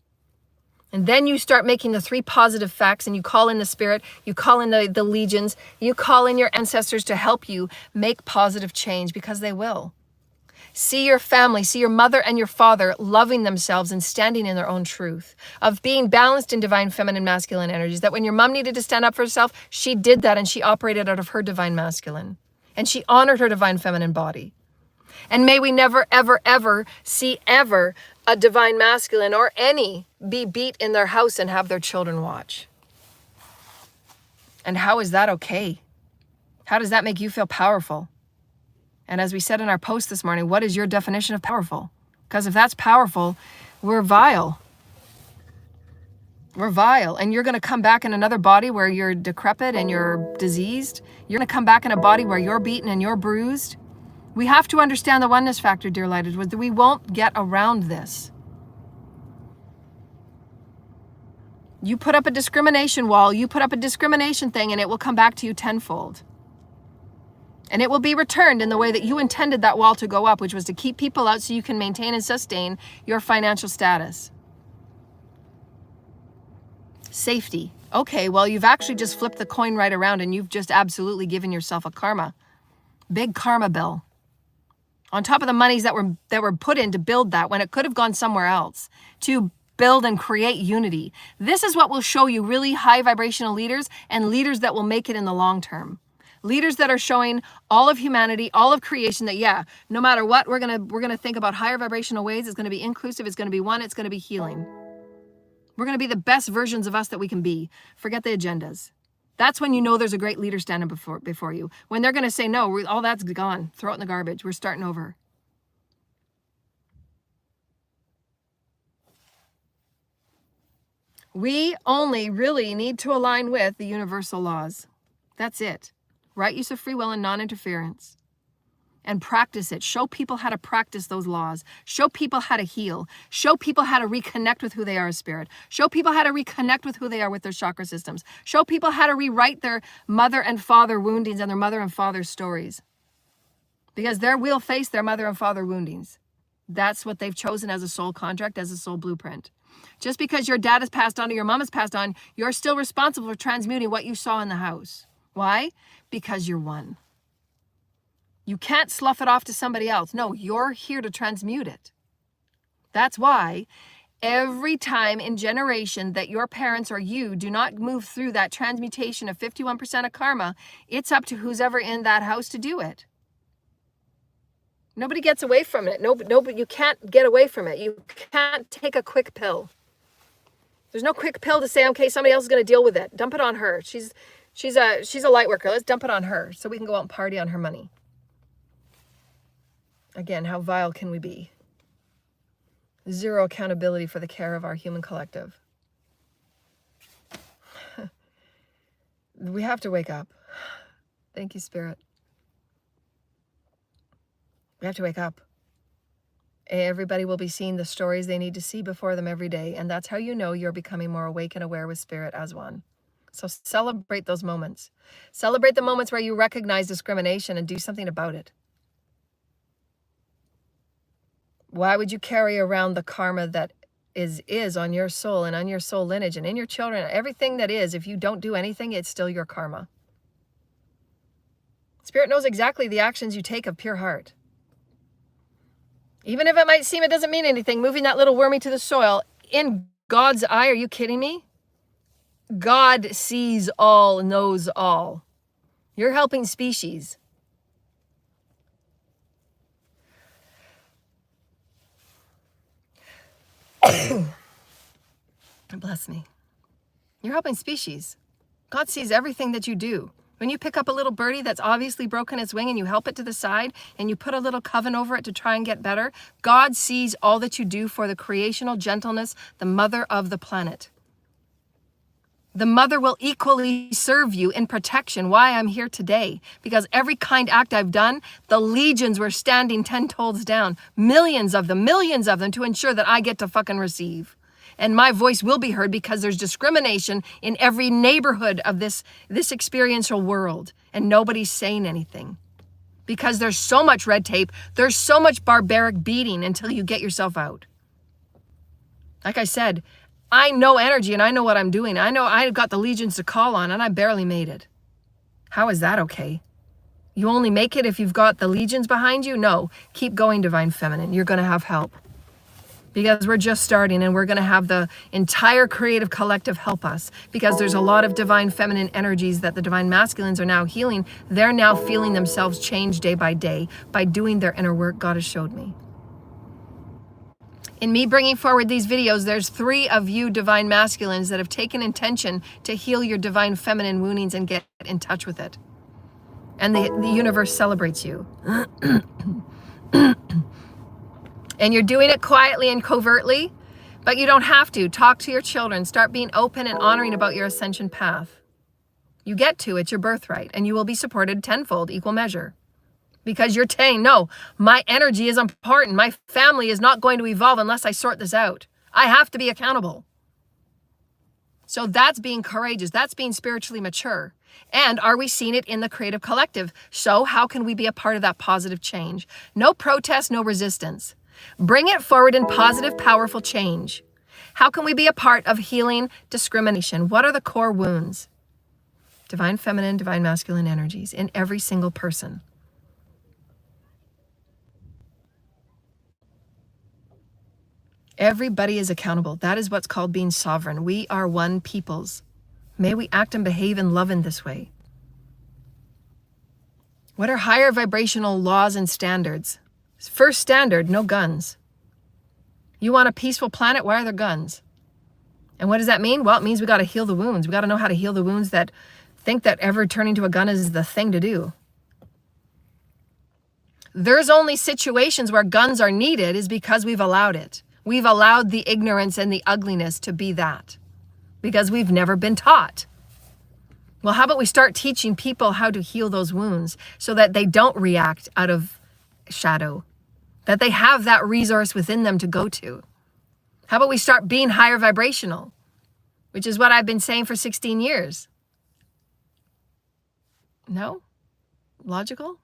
And then you start making the 3 positive facts, and you call in the spirit, you call in the legions, you call in your ancestors to help you make positive change, because they will. See your family, see your mother and your father loving themselves and standing in their own truth, of being balanced in divine feminine masculine energies, that when your mom needed to stand up for herself, she did that, and she operated out of her divine masculine, and she honored her divine feminine body. And may we never, ever, ever see ever a divine masculine or any be beat in their house and have their children watch. And how is that okay? How does that make you feel powerful? And as we said in our post this morning, what is your definition of powerful? Because if that's powerful, we're vile. We're vile. And you're going to come back in another body where you're decrepit and you're diseased. You're going to come back in a body where you're beaten and you're bruised. We have to understand the oneness factor, dear lighted ones, that we won't get around this. You put up a discrimination wall, you put up a discrimination thing, and it will come back to you tenfold. And it will be returned in the way that you intended that wall to go up, which was to keep people out so you can maintain and sustain your financial status. Safety. Okay, well, you've actually just flipped the coin right around, and you've just absolutely given yourself a karma. Big karma bill. On top of the monies that were put in to build that, when it could have gone somewhere else to build and create unity. This is what will show you really high vibrational leaders, and leaders that will make it in the long term. Leaders that are showing all of humanity, all of creation, that yeah, no matter what, we're gonna think about higher vibrational ways. It's gonna be inclusive, it's gonna be one, it's gonna be healing. We're gonna be the best versions of us that we can be. Forget the agendas. That's when you know there's a great leader standing before you. When they're gonna say, no, all that's gone, throw it in the garbage, we're starting over. We only really need to align with the universal laws. That's it. right use of free will and non-interference. And practice it. Show people how to practice those laws. Show people how to heal. Show people how to reconnect with who they are as spirit. Show people how to reconnect with who they are with their chakra systems. Show people how to rewrite their mother and father woundings and their mother and father stories. Because they will face their mother and father woundings. That's what they've chosen as a soul contract, as a soul blueprint. Just because your dad has passed on or your mom has passed on, you're still responsible for transmuting what you saw in the house. Why? Because you're one. You can't slough it off to somebody else. No, you're here to transmute it. That's why every time in generation that your parents or you do not move through that transmutation of 51% of karma, it's up to who's ever in that house to do it. Nobody gets away from it. Nobody, you can't get away from it. You can't take a quick pill. There's no quick pill to say, okay, somebody else is going to deal with it. Dump it on her. She's a light worker. Let's dump it on her so we can go out and party on her money. Again, how vile can we be? Zero accountability for the care of our human collective. We have to wake up. Thank you, Spirit. We have to wake up. Everybody will be seeing the stories they need to see before them every day. And that's how you know you're becoming more awake and aware with Spirit as one. So celebrate those moments. Celebrate the moments where you recognize discrimination and do something about it. Why would you carry around the karma that is on your soul and on your soul lineage and in your children? Everything that is, if you don't do anything, it's still your karma. Spirit knows exactly the actions you take of pure heart. Even if it might seem it doesn't mean anything, moving that little wormy to the soil, in God's eye, are you kidding me? God sees all, knows all. You're helping species. Bless me. You're helping species. God sees everything that you do. When you pick up a little birdie that's obviously broken its wing and you help it to the side and you put a little coven over it to try and get better, God sees all that you do for the creational gentleness, the mother of the planet. The mother will equally serve you in protection. Why I'm here today. Because every kind act I've done, the legions were standing 10 toes down. Millions of them to ensure that I get to fucking receive. And my voice will be heard because there's discrimination in every neighborhood of this experiential world. And nobody's saying anything. Because there's so much red tape. There's so much barbaric beating until you get yourself out. Like I said, I know energy and I know what I'm doing. I know I've got the legions to call on and I barely made it. How is that okay? You only make it if you've got the legions behind you? No, keep going, Divine Feminine. You're going to have help. Because we're just starting and we're going to have the entire creative collective help us. Because there's a lot of Divine Feminine energies that the Divine Masculines are now healing. They're now feeling themselves change day by day by doing their inner work God has showed me. In me bringing forward these videos, there's 3 of you Divine Masculines that have taken intention to heal your Divine Feminine woundings and get in touch with it. And the universe celebrates you. And you're doing it quietly and covertly, but you don't have to. Talk to your children. Start being open and honoring about your ascension path. You get to, it's your birthright, and you will be supported tenfold, equal measure. Because you're saying, no, my energy is important. My family is not going to evolve unless I sort this out. I have to be accountable. So that's being courageous. That's being spiritually mature. And are we seeing it in the creative collective? So how can we be a part of that positive change? No protest, no resistance. Bring it forward in positive, powerful change. How can we be a part of healing discrimination? What are the core wounds? Divine Feminine, Divine Masculine energies in every single person. Everybody is accountable. That is what's called being sovereign. We are one peoples. May we act and behave and love in this way. What are higher vibrational laws and standards? First standard, no guns. You want a peaceful planet? Why are there guns? And what does that mean? Well, it means we got to heal the wounds. We got to know how to heal the wounds that think that ever turning to a gun is the thing to do. There's only situations where guns are needed is because we've allowed it. We've allowed the ignorance and the ugliness to be that because we've never been taught. Well, how about we start teaching people how to heal those wounds so that they don't react out of shadow, that they have that resource within them to go to? How about we start being higher vibrational, which is what I've been saying for 16 years? No? Logical?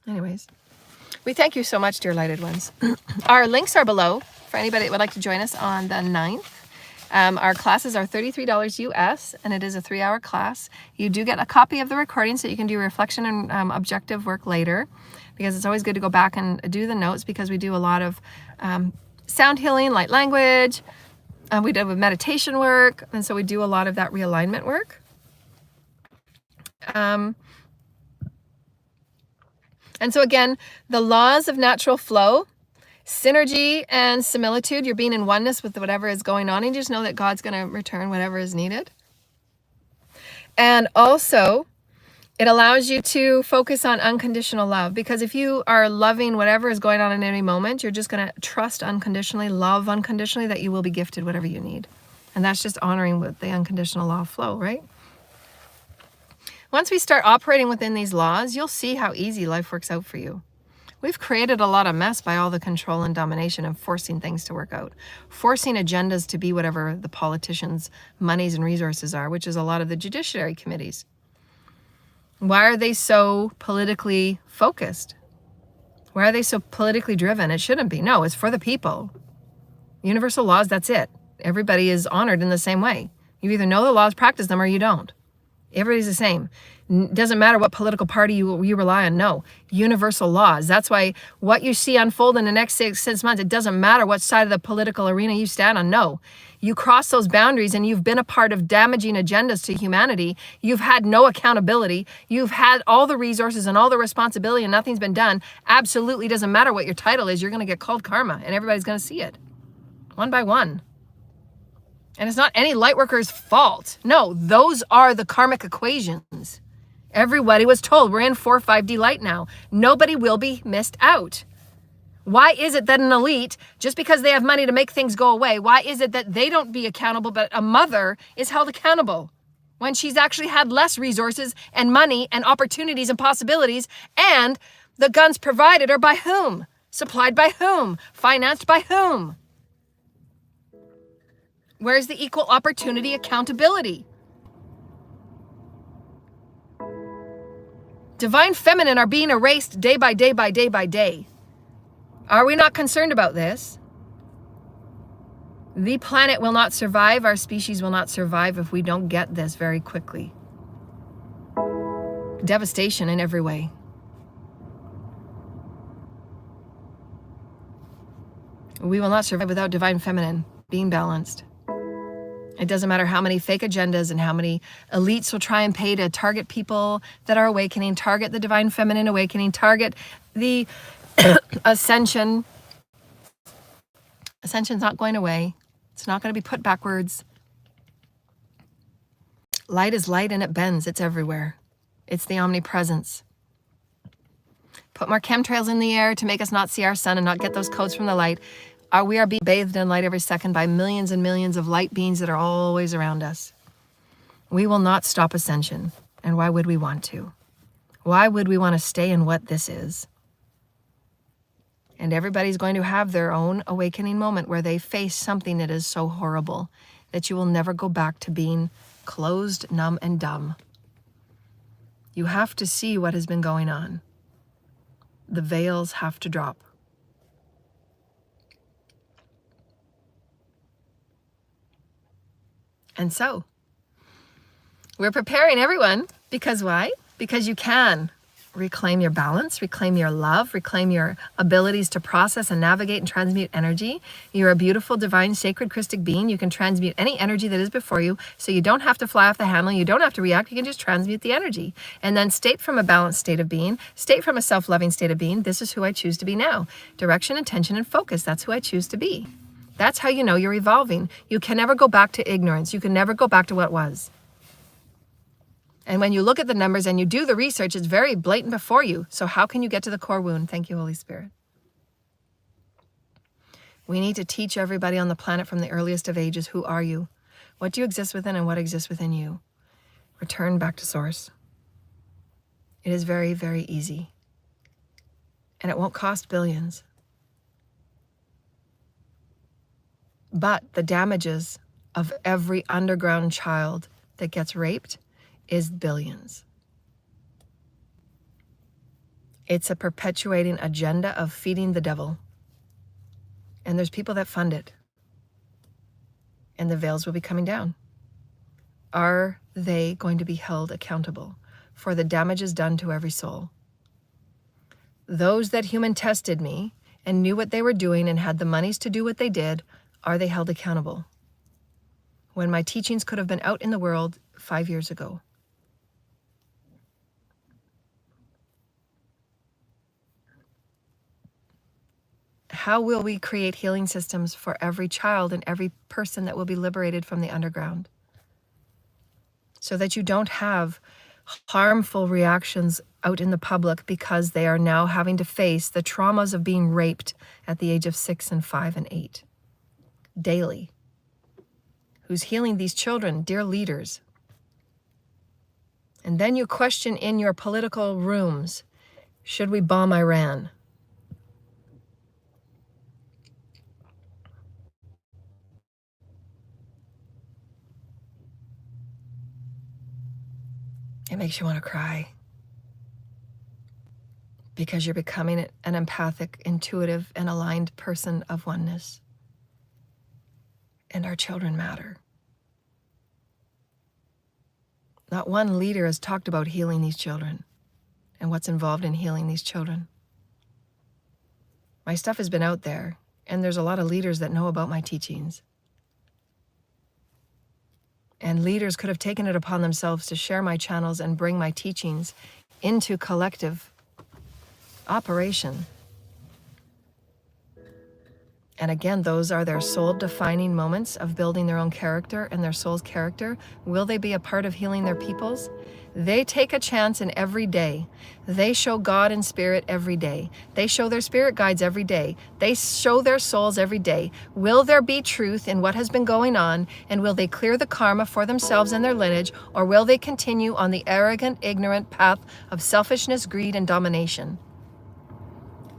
Anyways, we thank you so much, dear lighted ones. Our links are below for anybody that would like to join us on the 9th. Our classes are $33 US, and it is a 3-hour class. You do get a copy of the recording so you can do reflection and objective work later, because it's always good to go back and do the notes, because we do a lot of sound healing, light language. We do meditation work, and so we do a lot of that realignment work. And so again, the laws of natural flow, synergy and similitude, you're being in oneness with whatever is going on, and you just know that God's going to return whatever is needed. And also, it allows you to focus on unconditional love, because if you are loving whatever is going on in any moment, you're just going to trust unconditionally, love unconditionally, that you will be gifted whatever you need. And that's just honoring with the unconditional law of flow, right? Once we start operating within these laws, you'll see how easy life works out for you. We've created a lot of mess by all the control and domination and forcing things to work out, forcing agendas to be whatever the politicians' monies and resources are, which is a lot of the judiciary committees. Why are they so politically focused? Why are they so politically driven? It shouldn't be. No, it's for the people. Universal laws, that's it. Everybody is honored in the same way. You either know the laws, practice them, or you don't. Everybody's the same. Doesn't matter what political party you rely on. No, universal laws. That's why what you see unfold in the next 6 months, it doesn't matter what side of the political arena you stand on. No, you cross those boundaries and you've been a part of damaging agendas to humanity. You've had no accountability. You've had all the resources and all the responsibility and nothing's been done. Absolutely doesn't matter what your title is. You're going to get called karma and everybody's going to see it one by one. And it's not any light worker's fault. No, those are the karmic equations. Everybody was told we're in 4-5D light now. Nobody will be missed out. Why is it that an elite, just because they have money to make things go away, why is it that they don't be accountable, but a mother is held accountable when she's actually had less resources and money and opportunities and possibilities, and the guns provided are by whom? Supplied by whom? Financed by whom? Where's the equal opportunity accountability? Divine feminine are being erased day by day by day by day. Are we not concerned about this? The planet will not survive, our species will not survive if we don't get this very quickly. Devastation in every way. We will not survive without divine feminine being balanced. It doesn't matter how many fake agendas and how many elites will try and pay to target people that are awakening, target the divine feminine awakening, target the ascension. Ascension's not going away. It's not going to be put backwards. Light is light and it bends. It's everywhere. It's the omnipresence. Put more chemtrails in the air to make us not see our sun and not get those codes from the light. We are being bathed in light every second by millions and millions of light beings that are always around us. We will not stop ascension. And why would we want to? Why would we want to stay in what this is? And everybody's going to have their own awakening moment where they face something that is so horrible that you will never go back to being closed, numb, and dumb. You have to see what has been going on. The veils have to drop. And so, we're preparing everyone, because why? Because you can reclaim your balance, reclaim your love, reclaim your abilities to process and navigate and transmute energy. You're a beautiful, divine, sacred, Christic being. You can transmute any energy that is before you, so you don't have to fly off the handle. You don't have to react. You can just transmute the energy. And then state from a balanced state of being, state from a self-loving state of being, this is who I choose to be now. Direction, intention, and focus. That's who I choose to be. That's how you know you're evolving. You can never go back to ignorance. You can never go back to what was. And when you look at the numbers and you do the research, it's very blatant before you. So how can you get to the core wound? Thank you, Holy Spirit. We need to teach everybody on the planet from the earliest of ages, who are you? What do you exist within and what exists within you? Return back to source. It is very, very easy. And it won't cost billions. But the damages of every underground child that gets raped is billions. It's a perpetuating agenda of feeding the devil. And there's people that fund it. And the veils will be coming down. Are they going to be held accountable for the damages done to every soul? Those that human tested me and knew what they were doing and had the monies to do what they did, are they held accountable? When my teachings could have been out in the world 5 years ago. How will we create healing systems for every child and every person that will be liberated from the underground? So that you don't have harmful reactions out in the public because they are now having to face the traumas of being raped at the age of 6 and 5 and 8 daily. Who's healing these children, dear leaders? And then you question in your political rooms, should we bomb Iran? It makes you want to cry. Because you're becoming an empathic, intuitive, and aligned person of oneness. And our children matter. Not one leader has talked about healing these children and what's involved in healing these children. My stuff has been out there, and there's a lot of leaders that know about my teachings. And leaders could have taken it upon themselves to share my channels and bring my teachings into collective operation. And again, those are their soul-defining moments of building their own character and their soul's character. Will they be a part of healing their peoples? They take a chance in every day. They show God in spirit every day. They show their spirit guides every day. They show their souls every day. Will there be truth in what has been going on? And will they clear the karma for themselves and their lineage? Or will they continue on the arrogant, ignorant path of selfishness, greed, and domination?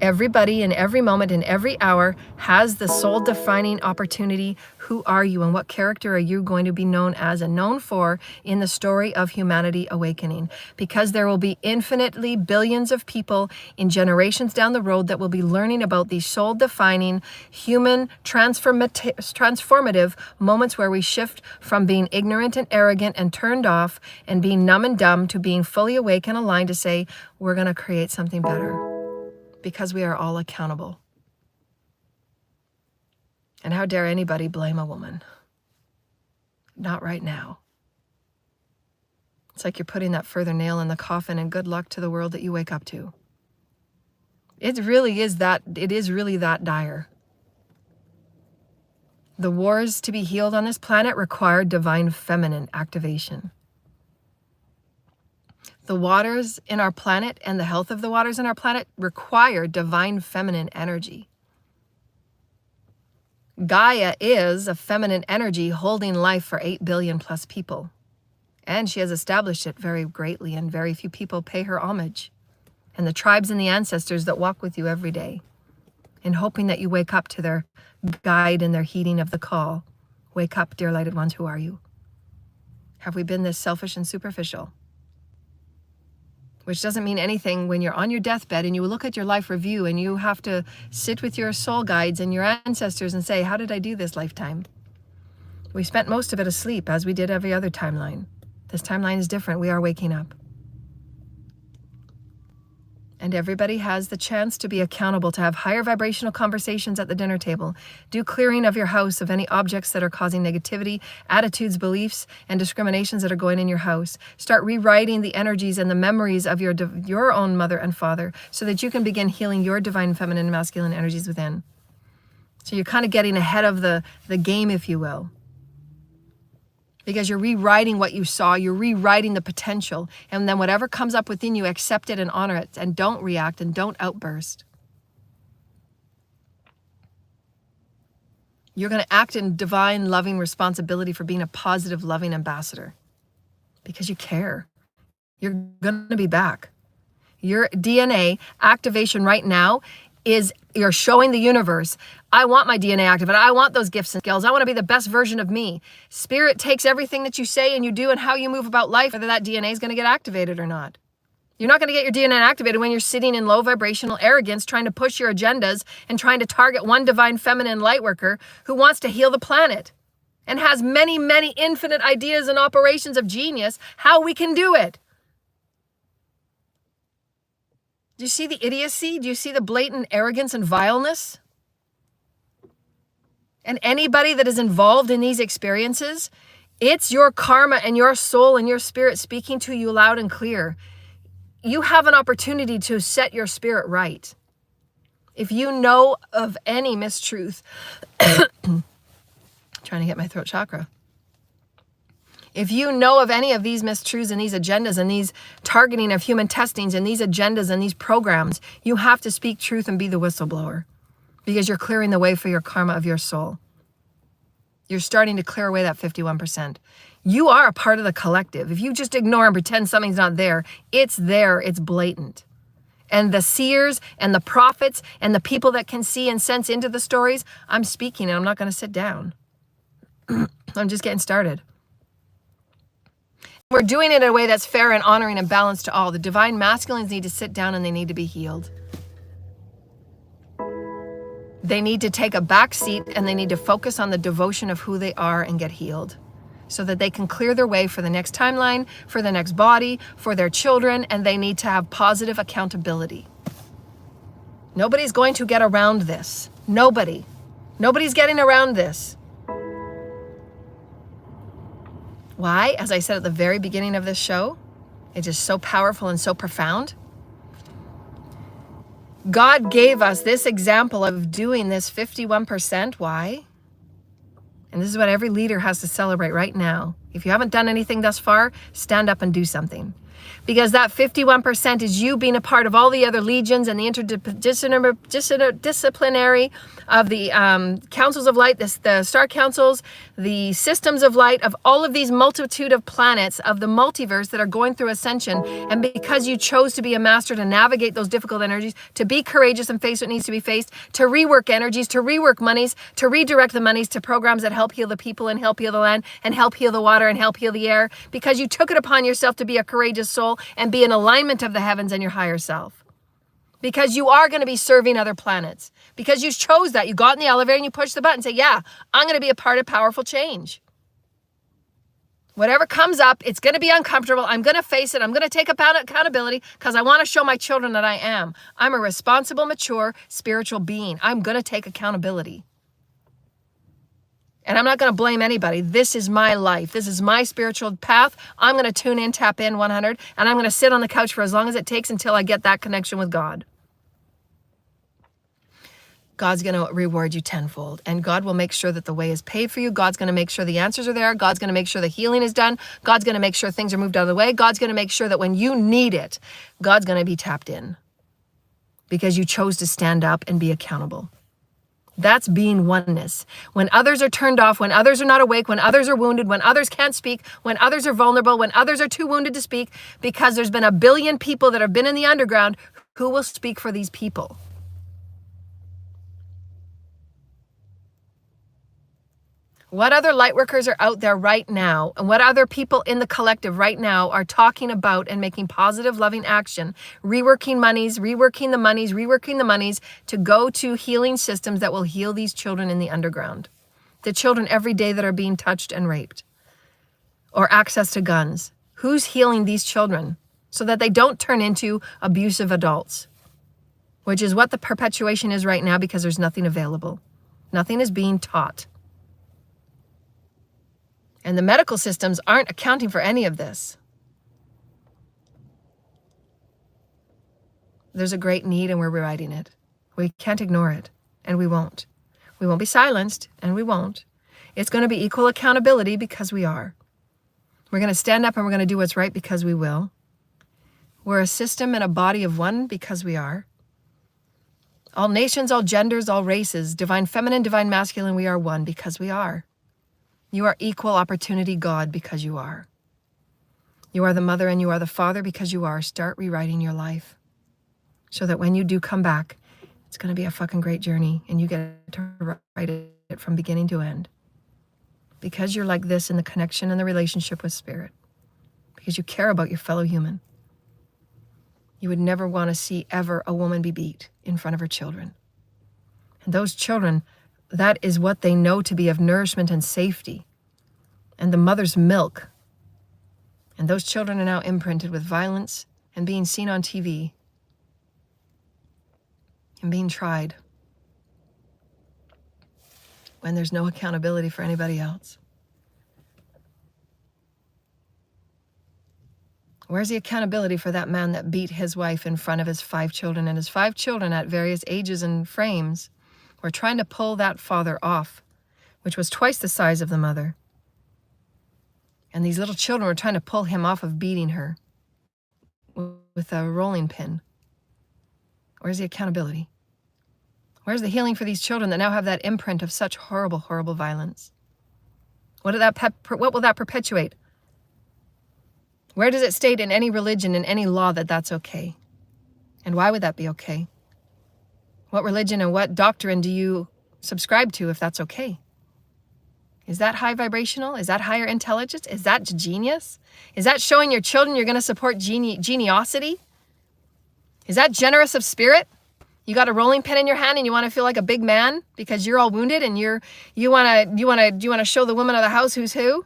Everybody in every moment, in every hour, has the soul-defining opportunity. Who are you and what character are you going to be known as and known for in the story of humanity awakening? Because there will be infinitely billions of people in generations down the road that will be learning about these soul-defining, human, transformative moments where we shift from being ignorant and arrogant and turned off and being numb and dumb to being fully awake and aligned to say, we're going to create something better. Because we are all accountable. And how dare anybody blame a woman? Not right now. It's like you're putting that further nail in the coffin, and good luck to the world that you wake up to. It is really that dire. The wars to be healed on this planet require divine feminine activation. The waters in our planet and the health of the waters in our planet require divine feminine energy. Gaia is a feminine energy holding life for 8 billion plus people. And she has established it very greatly, and very few people pay her homage. And the tribes and the ancestors that walk with you every day, in hoping that you wake up to their guide and their heeding of the call. Wake up, dear lighted ones, who are you? Have we been this selfish and superficial? Which doesn't mean anything when you're on your deathbed and you look at your life review and you have to sit with your soul guides and your ancestors and say, how did I do this lifetime? We spent most of it asleep, as we did every other timeline. This timeline is different. We are waking up. And everybody has the chance to be accountable, to have higher vibrational conversations at the dinner table. Do clearing of your house of any objects that are causing negativity, attitudes, beliefs, and discriminations that are going in your house. Start rewriting the energies and the memories of your own mother and father so that you can begin healing your divine feminine and masculine energies within. So you're kind of getting ahead of the game, if you will. Because you're rewriting what you saw, you're rewriting the potential, and then whatever comes up within you, accept it and honor it, and don't react and don't outburst. You're going to act in divine, loving responsibility for being a positive, loving ambassador because you care. You're going to be back. Your DNA activation right now is you're showing the universe, I want my DNA activated. I want those gifts and skills. I want to be the best version of me. Spirit takes everything that you say and you do and how you move about life, whether that DNA is going to get activated or not. You're not going to get your DNA activated when you're sitting in low vibrational arrogance, trying to push your agendas and trying to target one divine feminine light worker who wants to heal the planet and has many, many infinite ideas and operations of genius, how we can do it. Do you see the idiocy? Do you see the blatant arrogance and vileness? And anybody that is involved in these experiences, it's your karma and your soul and your spirit speaking to you loud and clear. You have an opportunity to set your spirit right. If you know of any mistruth, trying to get my throat chakra. If you know of any of these mistruths and these agendas and these targeting of human testings and these agendas and these programs, you have to speak truth and be the whistleblower because you're clearing the way for your karma of your soul. You're starting to clear away that 51%. You are a part of the collective. If you just ignore and pretend something's not there, it's there, it's blatant. And the seers and the prophets and the people that can see and sense into the stories, I'm speaking and I'm not going to sit down. I'm just getting started. We're doing it in a way that's fair and honoring and balanced to all. The divine masculines need to sit down and they need to be healed. They need to take a back seat and they need to focus on the devotion of who they are and get healed so that they can clear their way for the next timeline, for the next body, for their children, and they need to have positive accountability. Nobody's going to get around this. Nobody. Nobody's getting around this. Why? As I said at the very beginning of this show, it's just so powerful and so profound. God gave us this example of doing this 51%. Why? And this is what every leader has to celebrate right now. If you haven't done anything thus far, stand up and do something. Because that 51% is you being a part of all the other legions and the interdisciplinary of the councils of light, the star councils, the systems of light, of all of these multitude of planets of the multiverse that are going through ascension. And because you chose to be a master to navigate those difficult energies, to be courageous and face what needs to be faced, to rework energies, to rework monies, to redirect the monies to programs that help heal the people and help heal the land and help heal the water and help heal the air, because you took it upon yourself to be a courageous soul and be in alignment of the heavens and your higher self. Because you are going to be serving other planets. Because you chose that. You got in the elevator and you pushed the button and say, yeah, I'm going to be a part of powerful change. Whatever comes up, it's going to be uncomfortable. I'm going to face it. I'm going to take accountability because I want to show my children that I am. I'm a responsible, mature, spiritual being. I'm going to take accountability. And I'm not going to blame anybody. This is my life. This is my spiritual path. I'm going to tune in, tap in 100, and I'm going to sit on the couch for as long as it takes until I get that connection with God. God's going to reward you tenfold, and God will make sure that the way is paved for you. God's going to make sure the answers are there. God's going to make sure the healing is done. God's going to make sure things are moved out of the way. God's going to make sure that when you need it, God's going to be tapped in because you chose to stand up and be accountable. That's being oneness. When others are turned off, when others are not awake, when others are wounded, when others can't speak, when others are vulnerable, when others are too wounded to speak, because there's been 1 billion people that have been in the underground, who will speak for these people? What other light workers are out there right now, and what other people in the collective right now are talking about and making positive, loving action, reworking the monies to go to healing systems that will heal these children in the underground. The children every day that are being touched and raped, or access to guns. Who's healing these children so that they don't turn into abusive adults? Which is what the perpetuation is right now, because there's nothing available. Nothing is being taught. And the medical systems aren't accounting for any of this. There's a great need and we're rewriting it. We can't ignore it, and we won't. We won't be silenced, and we won't. It's going to be equal accountability because we are. We're going to stand up and we're going to do what's right because we will. We're a system and a body of one because we are. All nations, all genders, all races, divine feminine, divine masculine, we are one because we are. You are equal opportunity God because you are. You are the mother and you are the father because you are. Start rewriting your life so that when you do come back, it's going to be a fucking great journey and you get to write it from beginning to end. Because you're like this in the connection and the relationship with spirit. Because you care about your fellow human. You would never want to see ever a woman be beat in front of her children. And those children, that is what they know to be of nourishment and safety. And the mother's milk. And those children are now imprinted with violence and being seen on TV. And being tried. When there's no accountability for anybody else. Where's the accountability for that man that beat his wife in front of his 5 children? And his 5 children at various ages and frames were trying to pull that father off, which was twice the size of the mother. And these little children were trying to pull him off of beating her with a rolling pin. Where's the accountability? Where's the healing for these children that now have that imprint of such horrible, horrible violence? What will that perpetuate? Where does it state in any religion, in any law, that that's okay? And why would that be okay? What religion and what doctrine do you subscribe to if that's okay? Is that high vibrational? Is that higher intelligence? Is that genius? Is that showing your children you're going to support geniosity? Is that generous of spirit? You got a rolling pin in your hand and you want to feel like a big man because you're all wounded and you want to show the woman of the house who's who?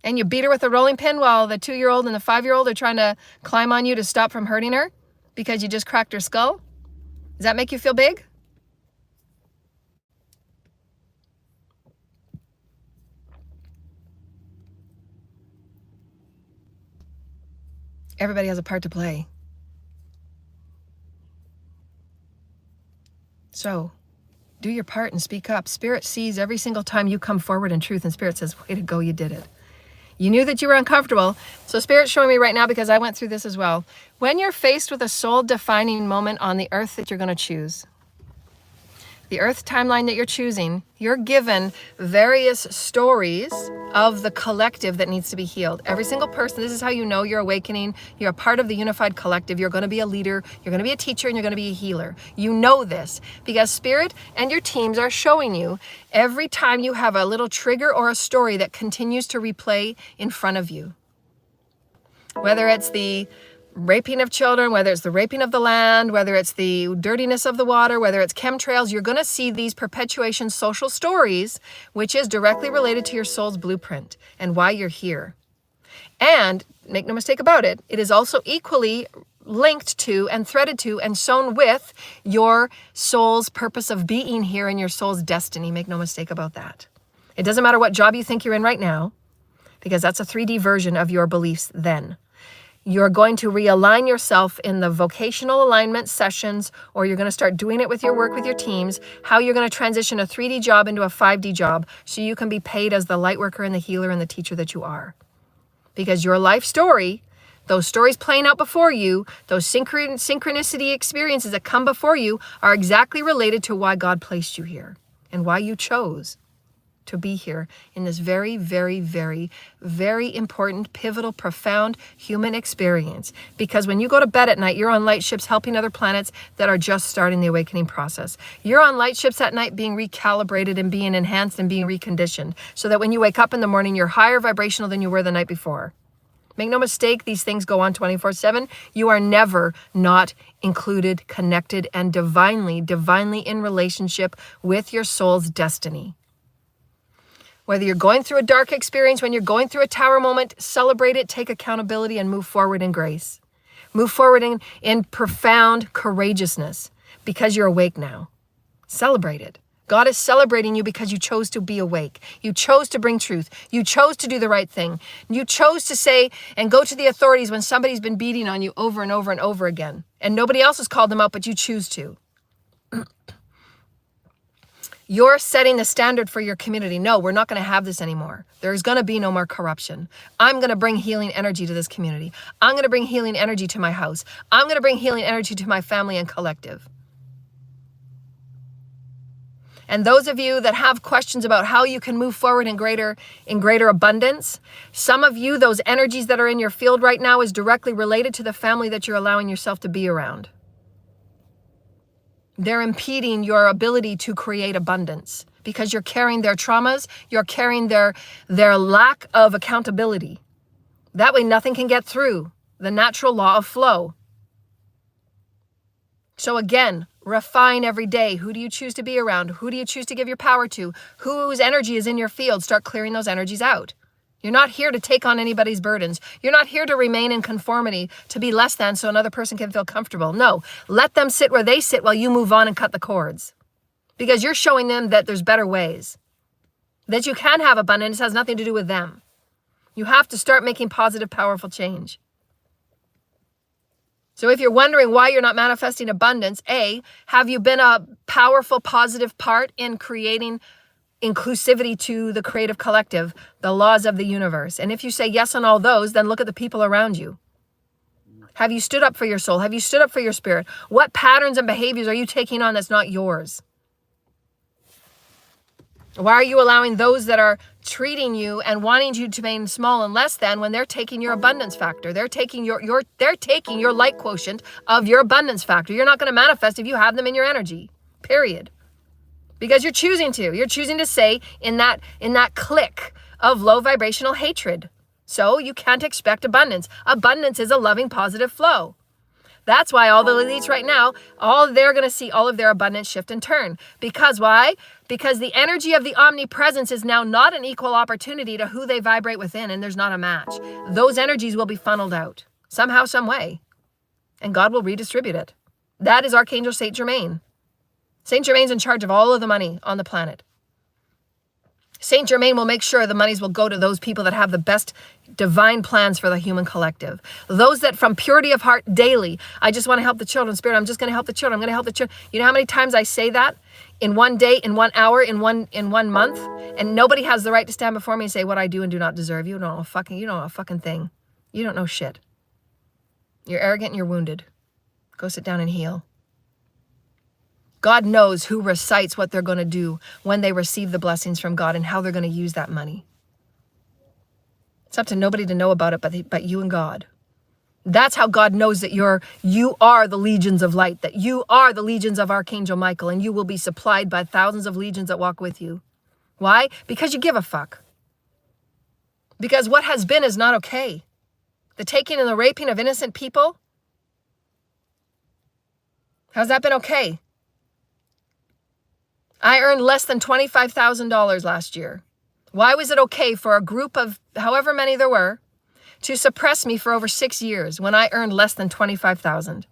And you beat her with a rolling pin while the 2-year-old and the 5-year-old are trying to climb on you to stop from hurting her because you just cracked her skull? Does that make you feel big? Everybody has a part to play. So, do your part and speak up. Spirit sees every single time you come forward in truth, and Spirit says, way to go, you did it. You knew that you were uncomfortable. So Spirit's showing me right now, because I went through this as well. When you're faced with a soul-defining moment on the earth that you're going to choose, the earth timeline that you're choosing, you're given various stories of the collective that needs to be healed. Every single person, this is how you know you're awakening. You're a part of the unified collective. You're going to be a leader. You're going to be a teacher, and you're going to be a healer. You know this because Spirit and your teams are showing you every time you have a little trigger or a story that continues to replay in front of you. Whether it's the raping of children, whether it's the raping of the land, whether it's the dirtiness of the water, whether it's chemtrails, you're going to see these perpetuation social stories, which is directly related to your soul's blueprint and why you're here. And make no mistake about it, it is also equally linked to and threaded to and sewn with your soul's purpose of being here and your soul's destiny. Make no mistake about that. It doesn't matter what job you think you're in right now, because that's a 3D version of your beliefs then. You're going to realign yourself in the vocational alignment sessions, or you're going to start doing it with your work with your teams, how you're going to transition a 3D job into a 5D job so you can be paid as the light worker and the healer and the teacher that you are. Because your life story, those stories playing out before you, those synchronicity experiences that come before you are exactly related to why God placed you here and why you chose to be here in this very, very, very, very important, pivotal, profound human experience. Because when you go to bed at night, you're on light ships helping other planets that are just starting the awakening process. You're on light ships at night being recalibrated and being enhanced and being reconditioned so that when you wake up in the morning, you're higher vibrational than you were the night before. Make no mistake, these things go on 24/7. You are never not included, connected, and divinely in relationship with your soul's destiny. Whether you're going through a dark experience, when you're going through a tower moment, celebrate it, take accountability, and move forward in grace. Move forward in profound courageousness because you're awake now. Celebrate it. God is celebrating you because you chose to be awake. You chose to bring truth. You chose to do the right thing. You chose to say and go to the authorities when somebody's been beating on you over and over and over again. And nobody else has called them out, but you choose to. You're setting the standard for your community. No, we're not going to have this anymore. There's going to be no more corruption. I'm going to bring healing energy to this community. I'm going to bring healing energy to my house. I'm going to bring healing energy to my family and collective. And those of you that have questions about how you can move forward in greater abundance, some of you, those energies that are in your field right now is directly related to the family that you're allowing yourself to be around. They're impeding your ability to create abundance because you're carrying their traumas, you're carrying their lack of accountability. That way nothing can get through the natural law of flow. So again, refine every day. Who do you choose to be around? Who do you choose to give your power to? Whose energy is in your field? Start clearing those energies out. You're not here to take on anybody's burdens. You're not here to remain in conformity, to be less than so another person can feel comfortable. No, let them sit where they sit while you move on and cut the cords. Because you're showing them that there's better ways. That you can have abundance has nothing to do with them. You have to start making positive, powerful change. So if you're wondering why you're not manifesting abundance, A, have you been a powerful, positive part in creating inclusivity to the creative collective, the laws of the universe? And if you say yes on all those, then look at the people around you. Have you stood up for your soul? Have you stood up for your spirit? What patterns and behaviors are you taking on that's not yours? Why are you allowing those that are treating you and wanting you to remain small and less than when they're taking your abundance factor? They're taking they're taking your light quotient of your abundance factor. You're not going to manifest if you have them in your energy. Period. Because you're choosing to. You're choosing to stay in that clique of low vibrational hatred. So you can't expect abundance. Abundance is a loving, positive flow. That's why all the elites right now, they're going to see all of their abundance shift and turn. Because why? Because the energy of the omnipresence is now not an equal opportunity to who they vibrate within, and there's not a match. Those energies will be funneled out somehow, some way, and God will redistribute it. That is Archangel Saint Germain. Saint Germain's in charge of all of the money on the planet. Saint Germain will make sure the monies will go to those people that have the best divine plans for the human collective. Those that from purity of heart daily, I just want to help the children. Spirit, I'm just going to help the children. I'm going to help the children. You know how many times I say that? In one day, in 1 hour, in one month? And nobody has the right to stand before me and say what I do and do not deserve. You don't know a fucking thing. You don't know shit. You're arrogant and you're wounded. Go sit down and heal. God knows who recites what they're going to do when they receive the blessings from God and how they're going to use that money. It's up to nobody to know about it but you and God. That's how God knows that you are the legions of light, that you are the legions of Archangel Michael, and you will be supplied by thousands of legions that walk with you. Why? Because you give a fuck. Because what has been is not okay. The taking and the raping of innocent people, how's that been okay? I earned less than $25,000 last year. Why was it okay for a group of however many there were to suppress me for over 6 years when I earned less than $25,000?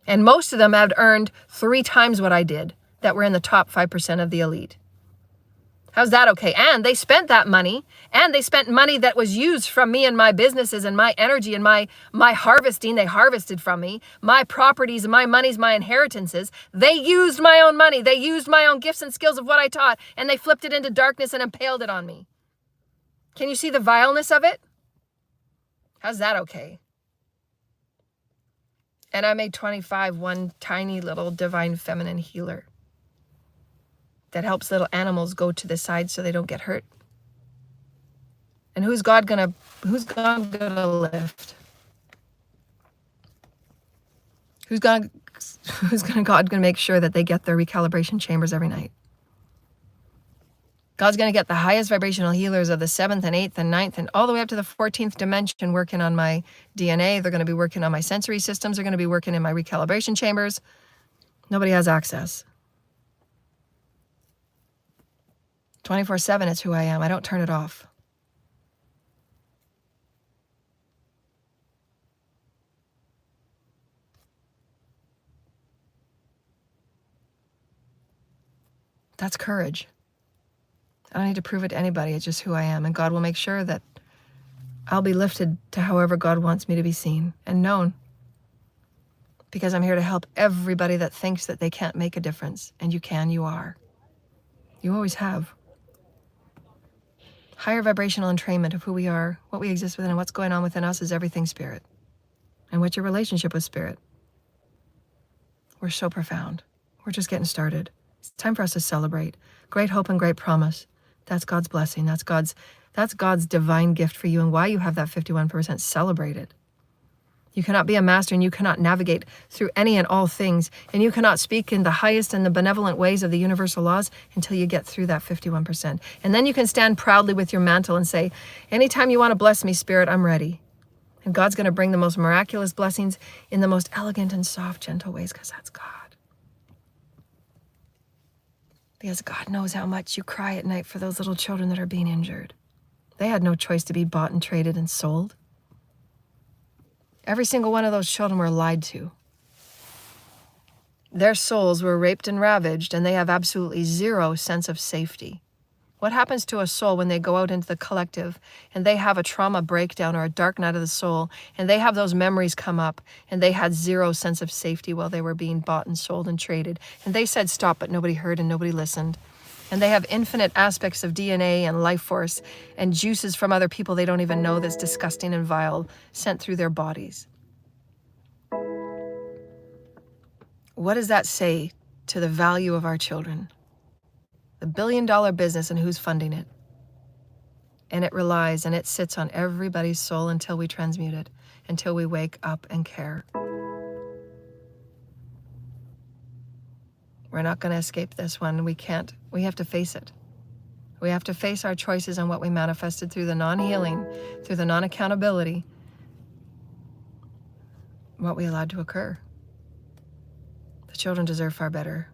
And most of them had earned 3 times what I did that were in the top 5% of the elite. How's that okay? And they spent that money, and they spent money that was used from me and my businesses and my energy and my harvesting. They harvested from me, my properties and my monies, my inheritances. They used my own money. They used my own gifts and skills of what I taught, and they flipped it into darkness and impaled it on me. Can you see the vileness of it? How's that okay? And I made 25, one tiny little divine feminine healer that helps little animals go to the side so they don't get hurt. And who's God gonna lift? Who's God gonna make sure that they get their recalibration chambers every night? God's gonna get the highest vibrational healers of the 7th and 8th and 9th and all the way up to the 14th dimension working on my DNA. They're gonna be working on my sensory systems. They're gonna be working in my recalibration chambers. Nobody has access. 24/7 is who I am. I don't turn it off. That's courage. I don't need to prove it to anybody. It's just who I am. And God will make sure that I'll be lifted to however God wants me to be seen and known. Because I'm here to help everybody that thinks that they can't make a difference. And you can, you are. You always have. Higher vibrational entrainment of who we are, what we exist within, and what's going on within us is everything spirit. And what's your relationship with spirit? We're so profound. We're just getting started. It's time for us to celebrate. Great hope and great promise. That's God's blessing. That's God's divine gift for you, and why you have that 51%. Celebrate it. You cannot be a master, and you cannot navigate through any and all things, and you cannot speak in the highest and the benevolent ways of the universal laws until you get through that 51%. And then you can stand proudly with your mantle and say, anytime you want to bless me, Spirit, I'm ready. And God's going to bring the most miraculous blessings in the most elegant and soft, gentle ways, because that's God. Because God knows how much you cry at night for those little children that are being injured. They had no choice to be bought and traded and sold. Every single one of those children were lied to. Their souls were raped and ravaged, and they have absolutely zero sense of safety. What happens to a soul when they go out into the collective and they have a trauma breakdown or a dark night of the soul, and they have those memories come up, and they had zero sense of safety while they were being bought and sold and traded, and they said stop, but nobody heard and nobody listened. And they have infinite aspects of DNA and life force and juices from other people they don't even know that's disgusting and vile sent through their bodies. What does that say to the value of our children? The billion-dollar business and who's funding it. And it relies and it sits on everybody's soul until we transmute it, until we wake up and care. We're not going to escape this one. We can't. We have to face it. We have to face our choices and what we manifested through the non-healing, through the non-accountability, what we allowed to occur. The children deserve far better.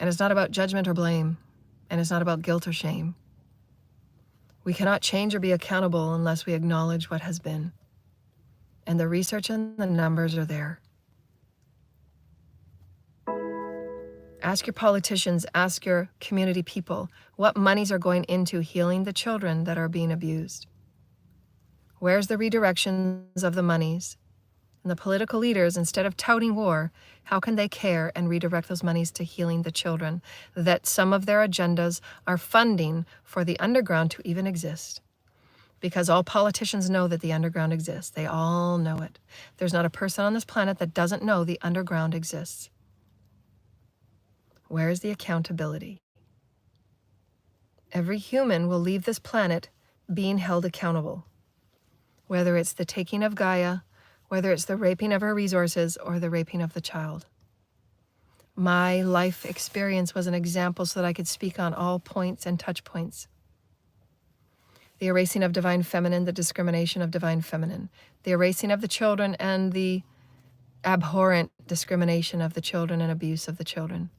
And it's not about judgment or blame, and it's not about guilt or shame. We cannot change or be accountable unless we acknowledge what has been. And the research and the numbers are there. Ask your politicians, ask your community people, what monies are going into healing the children that are being abused? Where's the redirections of the monies? And the political leaders, instead of touting war, how can they care and redirect those monies to healing the children that some of their agendas are funding for the underground to even exist? Because all politicians know that the underground exists. They all know it. There's not a person on this planet that doesn't know the underground exists. Where is the accountability? Every human will leave this planet being held accountable, whether it's the taking of Gaia, whether it's the raping of her resources, or the raping of the child. My life experience was an example so that I could speak on all points and touch points. The erasing of divine feminine, the discrimination of divine feminine, the erasing of the children and the abhorrent discrimination of the children and abuse of the children.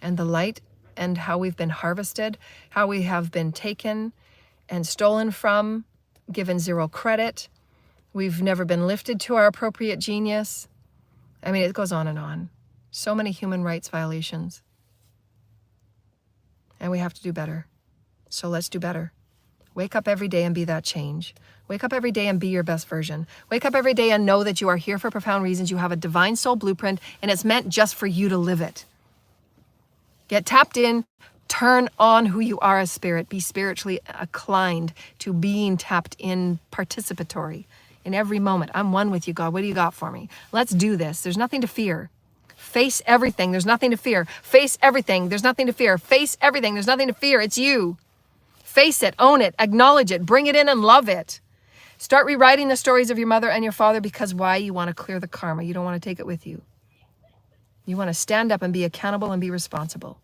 And the light and how we've been harvested, how we have been taken and stolen from, given zero credit. We've never been lifted to our appropriate genius. I mean, it goes on and on. So many human rights violations. And we have to do better. So let's do better. Wake up every day and be that change. Wake up every day and be your best version. Wake up every day and know that you are here for profound reasons. You have a divine soul blueprint, and it's meant just for you to live it. Get tapped in, turn on who you are as spirit, be spiritually inclined to being tapped in, participatory in every moment. I'm one with you, God. What do you got for me? Let's do this. There's nothing to fear. Face everything. There's nothing to fear. Face everything. There's nothing to fear. Face everything. There's nothing to fear. It's you. Face it, own it, acknowledge it, bring it in and love it. Start rewriting the stories of your mother and your father, because why? You want to clear the karma. You don't want to take it with you. You want to stand up and be accountable and be responsible.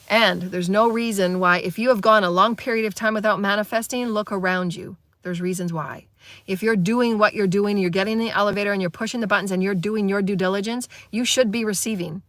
And there's no reason why, if you have gone a long period of time without manifesting, look around you. There's reasons why. If you're doing what you're doing, you're getting in the elevator and you're pushing the buttons and you're doing your due diligence, you should be receiving.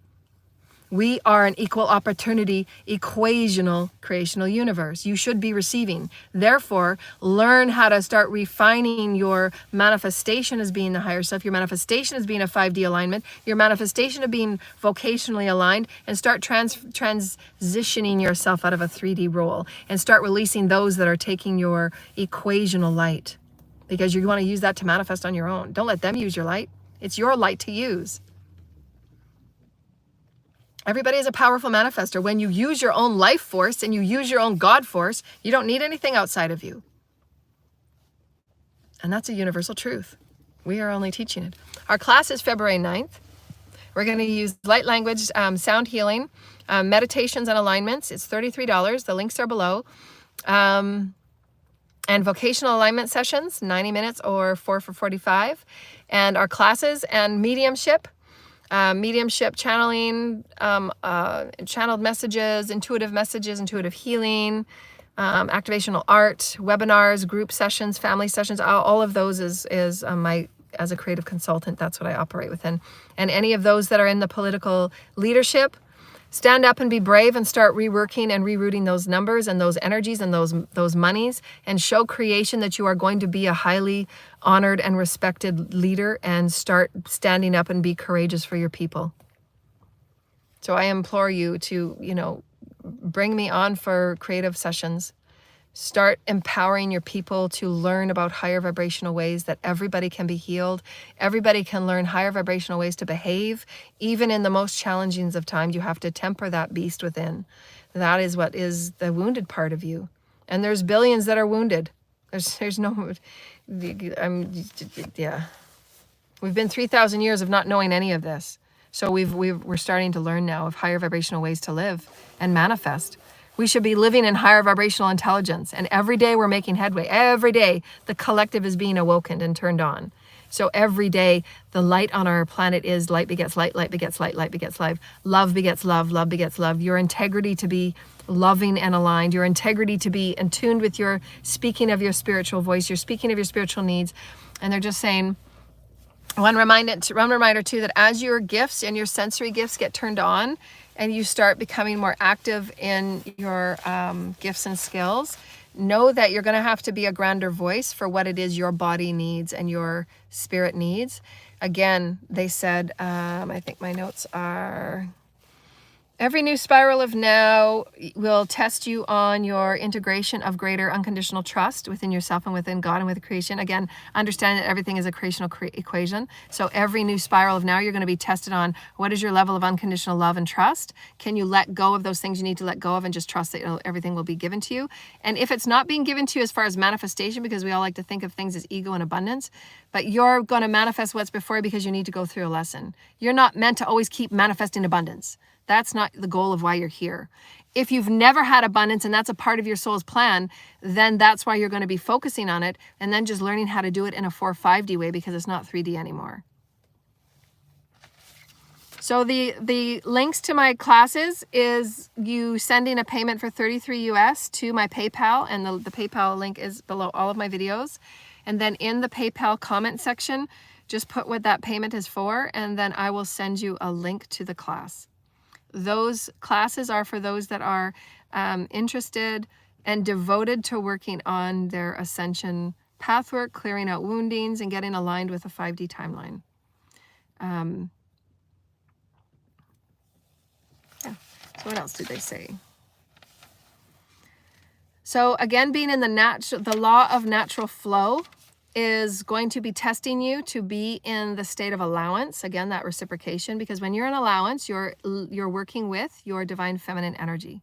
We are an equal opportunity, equational, creational universe. You should be receiving. Therefore, learn how to start refining your manifestation as being the higher self, your manifestation as being a 5D alignment, your manifestation of being vocationally aligned, and start transitioning yourself out of a 3D role and start releasing those that are taking your equational light, because you want to use that to manifest on your own. Don't let them use your light. It's your light to use. Everybody is a powerful manifester. When you use your own life force and you use your own God force, you don't need anything outside of you. And that's a universal truth. We are only teaching it. Our class is February 9th. We're going to use light language, sound healing, meditations and alignments. It's $33. The links are below. And vocational alignment sessions, 90 minutes or 4 for 45. And our classes and mediumship, channeling, channeled messages, intuitive healing, activational art, webinars, group sessions, family sessions. All of those is my, as a creative consultant, that's what I operate within. And any of those that are in the political leadership, stand up and be brave and start reworking and rerouting those numbers and those energies and those monies, and show creation that you are going to be a highly honored and respected leader, and start standing up and be courageous for your people. So I implore you to, bring me on for creative sessions. Start empowering your people to learn about higher vibrational ways that everybody can be healed. Everybody can learn higher vibrational ways to behave. Even in the most challenging of times, you have to temper that beast within. That is what is the wounded part of you. And there's billions that are wounded. There's no, yeah. We've been 3,000 years of not knowing any of this. So we're starting to learn now of higher vibrational ways to live and manifest. We should be living in higher vibrational intelligence. And every day we're making headway. Every day the collective is being awoken and turned on. So every day the light on our planet is light begets light, light begets light, light begets life. Love begets love, love begets love. Your integrity to be loving and aligned. Your integrity to be in tune with your speaking of your spiritual voice. Your speaking of your spiritual needs. And they're just saying, one reminder too, that as your gifts and your sensory gifts get turned on, and you start becoming more active in your gifts and skills, know that you're going to have to be a grander voice for what it is your body needs and your spirit needs. Again, they said, I think my notes are, every new spiral of now will test you on your integration of greater unconditional trust within yourself and within God and with creation. Again, understand that everything is a creational equation. So every new spiral of now, you're going to be tested on what is your level of unconditional love and trust. Can you let go of those things you need to let go of and just trust that everything will be given to you? And if it's not being given to you as far as manifestation, because we all like to think of things as ego and abundance, but you're going to manifest what's before you because you need to go through a lesson. You're not meant to always keep manifesting abundance. That's not the goal of why you're here. If you've never had abundance and that's a part of your soul's plan, then that's why you're going to be focusing on it, and then just learning how to do it in a 4-5D way, because it's not 3D anymore. So the links to my classes is you sending a payment for $33 US to my PayPal, and the PayPal link is below all of my videos. And then in the PayPal comment section, just put what that payment is for, and then I will send you a link to the class. Those classes are for those that are interested and devoted to working on their ascension pathwork, clearing out woundings, and getting aligned with a 5D timeline. Yeah. So what else did they say? So again, being in the law of natural flow is going to be testing you to be in the state of allowance. Again, that reciprocation, because when you're in allowance, you're working with your divine feminine energy.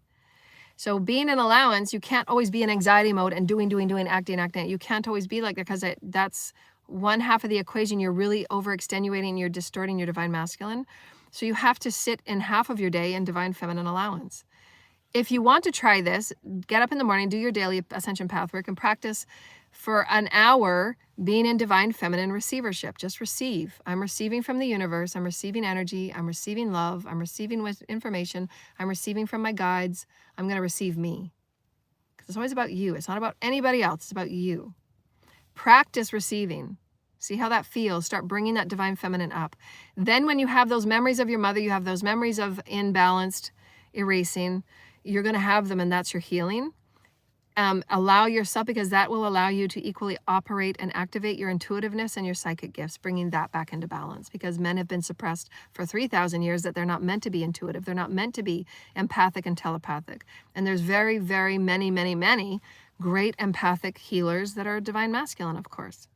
So being in allowance, you can't always be in anxiety mode and doing, acting. You can't always be like that, because that's one half of the equation. You're really overextenuating, you're distorting your divine masculine. So you have to sit in half of your day in divine feminine allowance. If you want to try this, get up in the morning, do your daily ascension pathwork, and practice for an hour being in divine feminine receivership. Just receive. I'm receiving from the universe. I'm receiving energy. I'm receiving love. I'm receiving with information. I'm receiving from my guides. I'm going to receive me. Because it's always about you. It's not about anybody else. It's about you. Practice receiving. See how that feels. Start bringing that divine feminine up. Then when you have those memories of your mother, you have those memories of imbalanced erasing, you're going to have them, and that's your healing. Allow yourself, because that will allow you to equally operate and activate your intuitiveness and your psychic gifts, bringing that back into balance, because men have been suppressed for 3,000 years that they're not meant to be intuitive. They're not meant to be empathic and telepathic. And there's very, very many, many, many great empathic healers that are divine masculine, of course.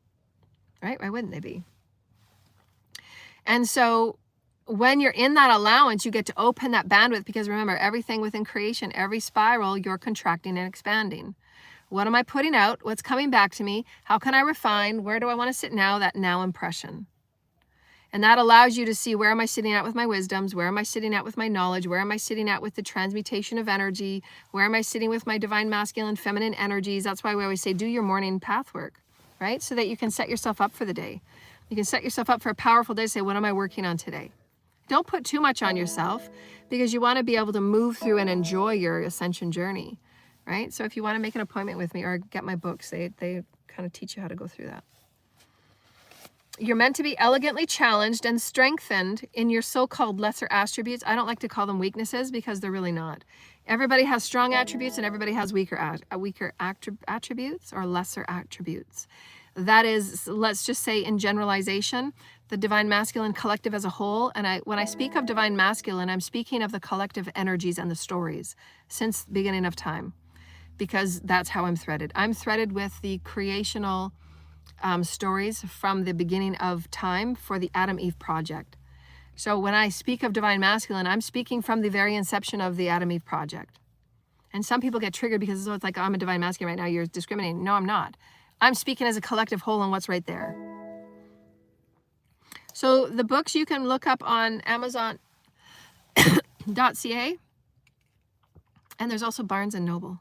Right? Why wouldn't they be? And so when you're in that allowance, you get to open that bandwidth, because remember, everything within creation, every spiral, you're contracting and expanding. What am I putting out? What's coming back to me? How can I refine? Where do I want to sit now? That now impression. And that allows you to see, where am I sitting at with my wisdoms? Where am I sitting at with my knowledge? Where am I sitting at with the transmutation of energy? Where am I sitting with my divine masculine, feminine energies? That's why we always say, do your morning path work, right? So that you can set yourself up for the day. You can set yourself up for a powerful day. Say, what am I working on today? Don't put too much on yourself, because you want to be able to move through and enjoy your ascension journey, right? So if you want to make an appointment with me or get my books, they kind of teach you how to go through that. You're meant to be elegantly challenged and strengthened in your so-called lesser attributes. I don't like to call them weaknesses, because they're really not. Everybody has strong attributes and everybody has weaker attributes or lesser attributes. That is, let's just say in generalization, the divine masculine collective as a whole. And when I speak of divine masculine, I'm speaking of the collective energies and the stories since the beginning of time, because that's how I'm threaded. I'm threaded with the creational stories from the beginning of time for the Adam-Eve project. So when I speak of divine masculine, I'm speaking from the very inception of the Adam-Eve project. And some people get triggered because it's like, I'm a divine masculine right now, you're discriminating. No, I'm not. I'm speaking as a collective whole and what's right there. So the books you can look up on Amazon.ca, and there's also Barnes & Noble.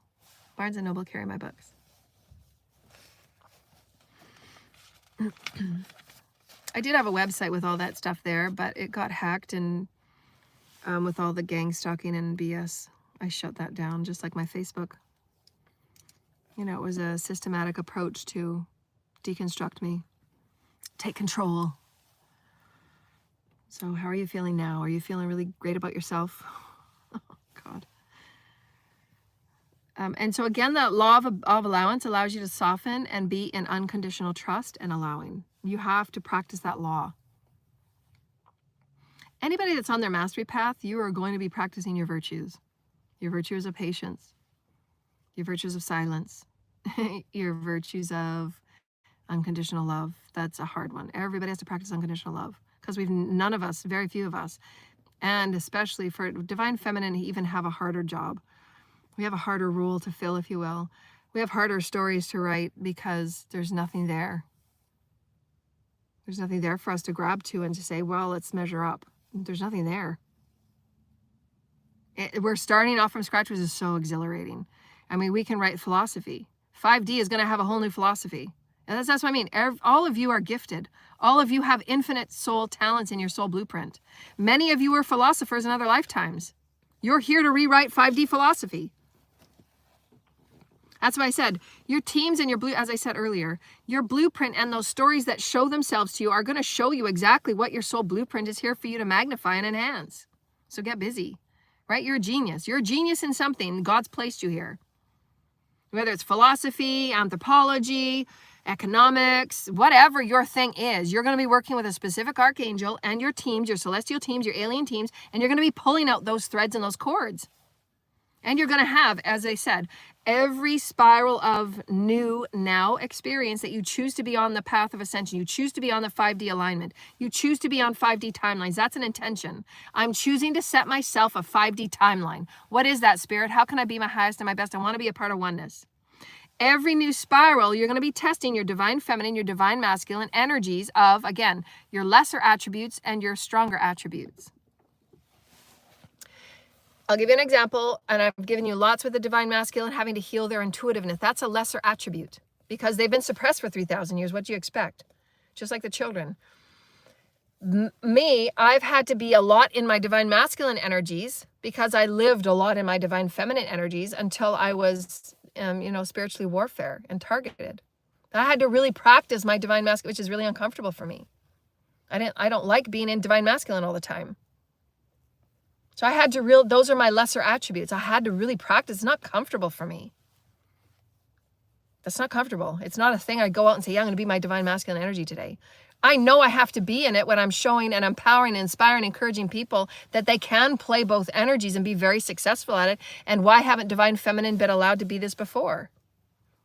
Barnes & Noble carry my books. I did have a website with all that stuff there, but it got hacked, and with all the gang stalking and BS, I shut that down, just like my Facebook. You know, it was a systematic approach to deconstruct me, take control. So how are you feeling now? Are you feeling really great about yourself? Oh, God. And so again, the law of allowance allows you to soften and be in unconditional trust and allowing. You have to practice that law. Anybody that's on their mastery path, you are going to be practicing your virtues of patience, your virtues of silence, your virtues of unconditional love. That's a hard one. Everybody has to practice unconditional love, because none of us, very few of us, and especially for divine feminine, even have a harder job. We have a harder role to fill, if you will. We have harder stories to write, because there's nothing there. There's nothing there for us to grab to and to say, well, let's measure up. There's nothing there. We're starting off from scratch, which is so exhilarating. I mean, we can write philosophy. 5D is going to have a whole new philosophy. And that's what I mean. All of you are gifted. All of you have infinite soul talents in your soul blueprint. Many of you were philosophers in other lifetimes. You're here to rewrite 5D philosophy. That's why I said, your teams and as I said earlier, your blueprint and those stories that show themselves to you are going to show you exactly what your soul blueprint is here for you to magnify and enhance. So get busy, right? You're a genius. You're a genius in something. God's placed you here. Whether it's philosophy, anthropology, economics, whatever your thing is, you're going to be working with a specific archangel and your teams, your celestial teams, your alien teams, and you're going to be pulling out those threads and those cords. And you're going to have, as I said, every spiral of new now experience that you choose to be on the path of ascension. You choose to be on the 5D alignment. You choose to be on 5D timelines. That's an intention. I'm choosing to set myself a 5D timeline. What is that, Spirit? How can I be my highest and my best? I want to be a part of oneness. Every new spiral, you're going to be testing your divine feminine, your divine masculine energies of, again, your lesser attributes and your stronger attributes. I'll give you an example, and I've given you lots with the divine masculine having to heal their intuitiveness. That's a lesser attribute because they've been suppressed for 3,000 years. What do you expect? Just like the children. Me, I've had to be a lot in my divine masculine energies because I lived a lot in my divine feminine energies until I was, spiritually warfare and targeted. I had to really practice my divine masculine, which is really uncomfortable for me. I don't like being in divine masculine all the time. So I had to those are my lesser attributes. I had to really practice. It's not comfortable for me. That's not comfortable. It's not a thing I go out and say, yeah, I'm going to be my divine masculine energy today. I know I have to be in it when I'm showing and empowering and inspiring, encouraging people that they can play both energies and be very successful at it. And why haven't divine feminine been allowed to be this before?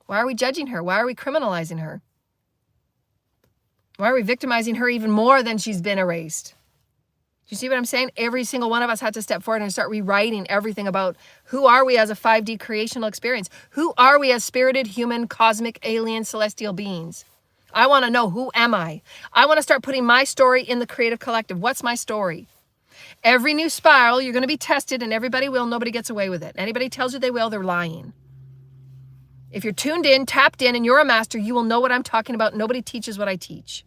Why are we judging her? Why are we criminalizing her? Why are we victimizing her even more than she's been erased? You see what I'm saying? Every single one of us had to step forward and start rewriting everything about who are we as a 5D creational experience? Who are we as spirited, human, cosmic, alien, celestial beings? I want to know, who am I? I want to start putting my story in the creative collective. What's my story? Every new spiral, you're going to be tested, and everybody will. Nobody gets away with it. Anybody tells you they will, they're lying. If you're tuned in, tapped in, and you're a master, you will know what I'm talking about. Nobody teaches what I teach.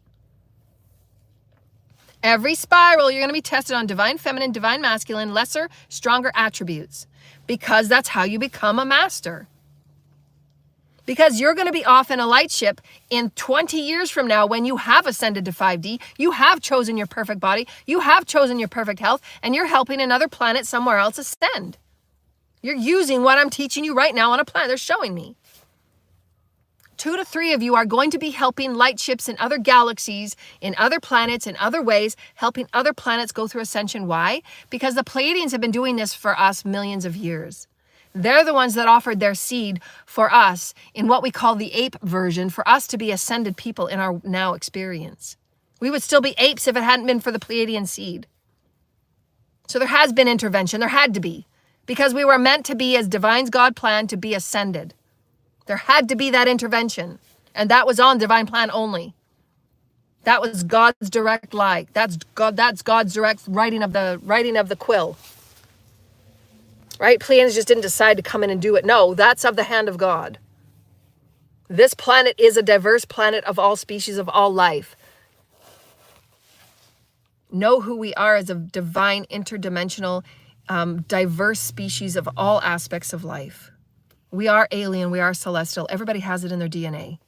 Every spiral, you're going to be tested on divine feminine, divine masculine, lesser, stronger attributes, because that's how you become a master. Because you're going to be off in a light ship in 20 years from now when you have ascended to 5D, you have chosen your perfect body, you have chosen your perfect health, and you're helping another planet somewhere else ascend. You're using what I'm teaching you right now on a planet. They're showing me. 2 to 3 of you are going to be helping light ships in other galaxies, in other planets, in other ways, helping other planets go through ascension. Why? Because the Pleiadians have been doing this for us millions of years. They're the ones that offered their seed for us in what we call the ape version, for us to be ascended people in our now experience. We would still be apes if it hadn't been for the Pleiadian seed. So there has been intervention. There had to be, because we were meant to be, as divine's God planned, to be ascended. There had to be that intervention, and that was on divine plan only. That was God's direct lie. That's God's direct writing of the quill. Right? Pleiadians just didn't decide to come in and do it. No, that's of the hand of God. This planet is a diverse planet of all species, of all life. Know who we are as a divine, interdimensional, diverse species of all aspects of life. We are alien, we are celestial. Everybody has it in their DNA.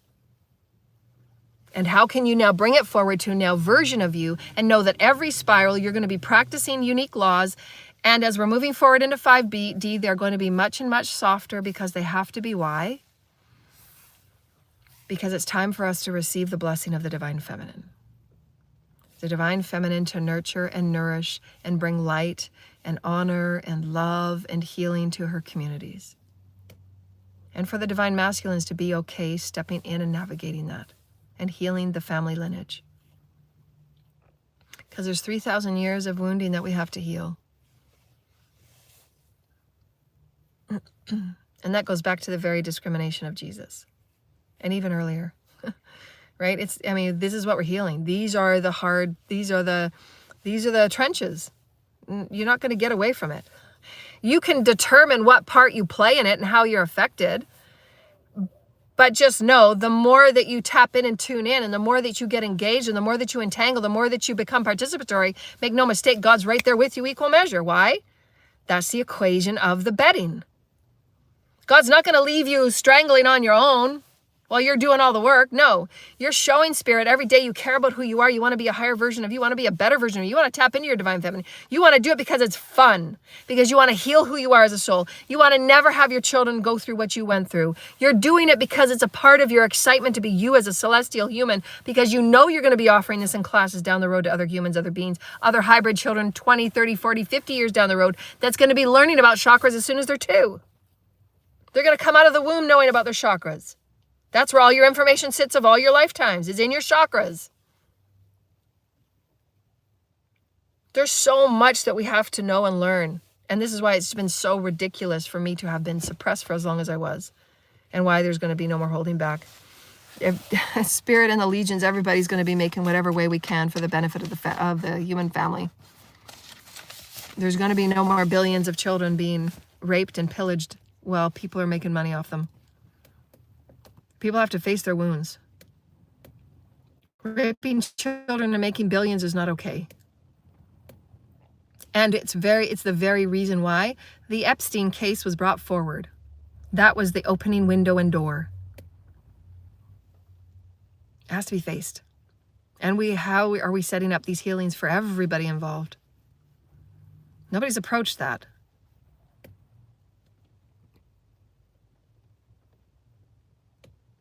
And how can you now bring it forward to a now version of you and know that every spiral you're going to be practicing unique laws, and as we're moving forward into 5D, they're going to be much and much softer because they have to be. Why? Because it's time for us to receive the blessing of the divine feminine. The divine feminine to nurture and nourish and bring light and honor and love and healing to her communities. And for the divine masculines to be okay stepping in and navigating that and healing the family lineage. Because there's 3,000 years of wounding that we have to heal. And that goes back to the very discrimination of Jesus. And even earlier. Right? This is what we're healing. These are the trenches. You're not going to get away from it. You can determine what part you play in it and how you're affected. But just know, the more that you tap in and tune in, and the more that you get engaged, and the more that you entangle, the more that you become participatory, make no mistake, God's right there with you, equal measure. Why? That's the equation of the betting. God's not going to leave you strangling on your own while you're doing all the work. No, you're showing spirit every day. You care about who you are. You want to be a higher version of you. You want to be a better version of you. You want to tap into your divine feminine. You want to do it because it's fun, because you want to heal who you are as a soul. You want to never have your children go through what you went through. You're doing it because it's a part of your excitement to be you as a celestial human, because you know you're going to be offering this in classes down the road to other humans, other beings, other hybrid children 20, 30, 40, 50 years down the road that's going to be learning about chakras as soon as they're 2. They're going to come out of the womb knowing about their chakras. That's where all your information sits of all your lifetimes, is in your chakras. There's so much that we have to know and learn. And this is why it's been so ridiculous for me to have been suppressed for as long as I was. And why there's going to be no more holding back. Spirit and the legions, everybody's going to be making whatever way we can for the benefit of the human family. There's going to be no more billions of children being raped and pillaged while people are making money off them. People have to face their wounds. Raping children and making billions is not okay. And it's the very reason why the Epstein case was brought forward. That was the opening window and door. It has to be faced. And how are we setting up these healings for everybody involved? Nobody's approached that.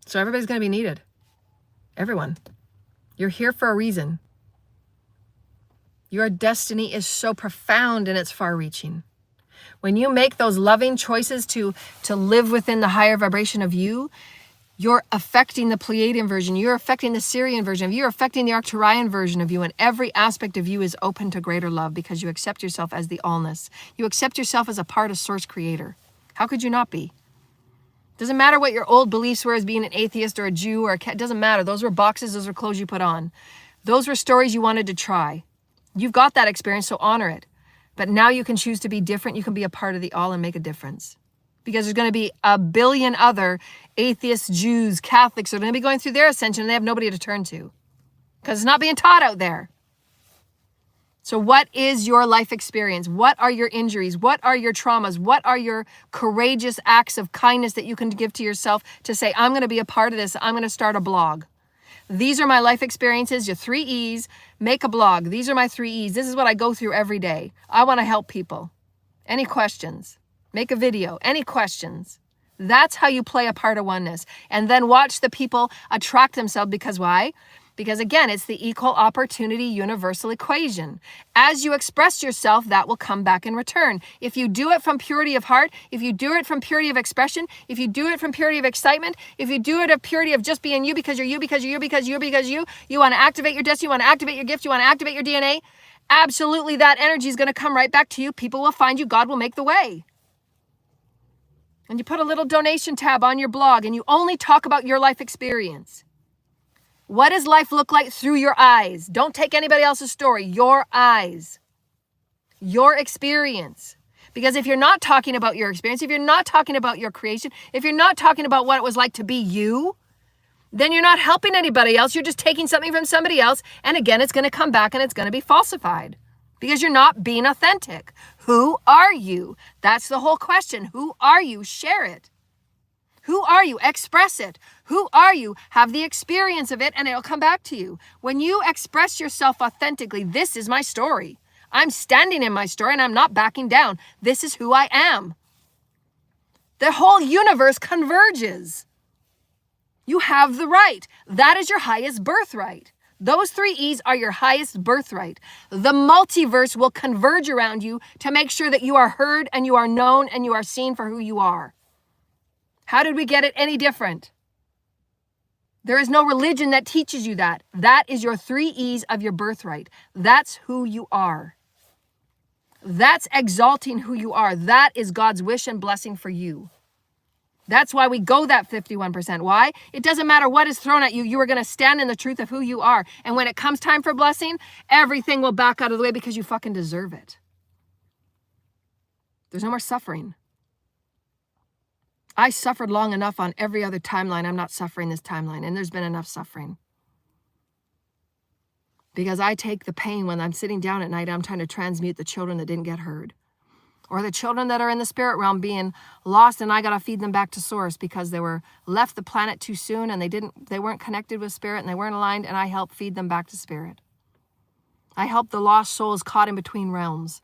So everybody's going to be needed. Everyone. You're here for a reason. Your destiny is so profound and it's far-reaching. When you make those loving choices to live within the higher vibration of you, You're affecting the Pleiadian version. You're affecting the Sirian version of you. You're affecting the Arcturian version of you. And every aspect of you is open to greater love because you accept yourself as the allness. You accept yourself as a part of Source Creator. How could you not be? Doesn't matter what your old beliefs were as being an atheist or a Jew or it doesn't matter. Those were boxes. Those were clothes you put on. Those were stories you wanted to try. You've got that experience, so honor it. But now you can choose to be different. You can be a part of the all and make a difference. Because there's going to be a billion other atheists, Jews, Catholics that are going to be going through their ascension and they have nobody to turn to. Because it's not being taught out there. So what is your life experience? What are your injuries? What are your traumas? What are your courageous acts of kindness that you can give to yourself to say, I'm going to be a part of this. I'm going to start a blog. These are my life experiences, your 3 E's, make a blog. These are my 3 E's. This is what I go through every day. I want to help people. Any questions? Make a video. Any questions? That's how you play a part of oneness. And then watch the people attract themselves because why? Because again, it's the equal opportunity universal equation. As you express yourself, that will come back in return. If you do it from purity of heart, if you do it from purity of expression, if you do it from purity of excitement, if you do it of purity of just being you because you're you, because you're you, because you're because you want to activate your destiny, you want to activate your gift, you want to activate your DNA, absolutely that energy is going to come right back to you. People will find you. God will make the way. And you put a little donation tab on your blog and you only talk about your life experience. What does life look like through your eyes? Don't take anybody else's story. Your eyes. Your experience. Because if you're not talking about your experience, if you're not talking about your creation, if you're not talking about what it was like to be you, then you're not helping anybody else. You're just taking something from somebody else. And again, it's going to come back and it's going to be falsified. Because you're not being authentic. Who are you? That's the whole question. Who are you? Share it. Who are you? Express it. Who are you? Have the experience of it and it'll come back to you. When you express yourself authentically, this is my story. I'm standing in my story and I'm not backing down. This is who I am. The whole universe converges. You have the right. That is your highest birthright. Those 3 E's are your highest birthright. The multiverse will converge around you to make sure that you are heard and you are known and you are seen for who you are. How did we get it any different? There is no religion that teaches you that. That is your 3 E's of your birthright. That's who you are. That's exalting who you are. That is God's wish and blessing for you. That's why we go that 51%. Why? It doesn't matter what is thrown at you. You are going to stand in the truth of who you are. And when it comes time for blessing, everything will back out of the way because you fucking deserve it. There's no more suffering. I suffered long enough on every other timeline. I'm not suffering this timeline. And there's been enough suffering. Because I take the pain when I'm sitting down at night. I'm trying to transmute the children that didn't get heard. Or the children that are in the spirit realm being lost and I got to feed them back to source because they were left the planet too soon and they weren't connected with spirit and they weren't aligned and I helped feed them back to spirit. I helped the lost souls caught in between realms.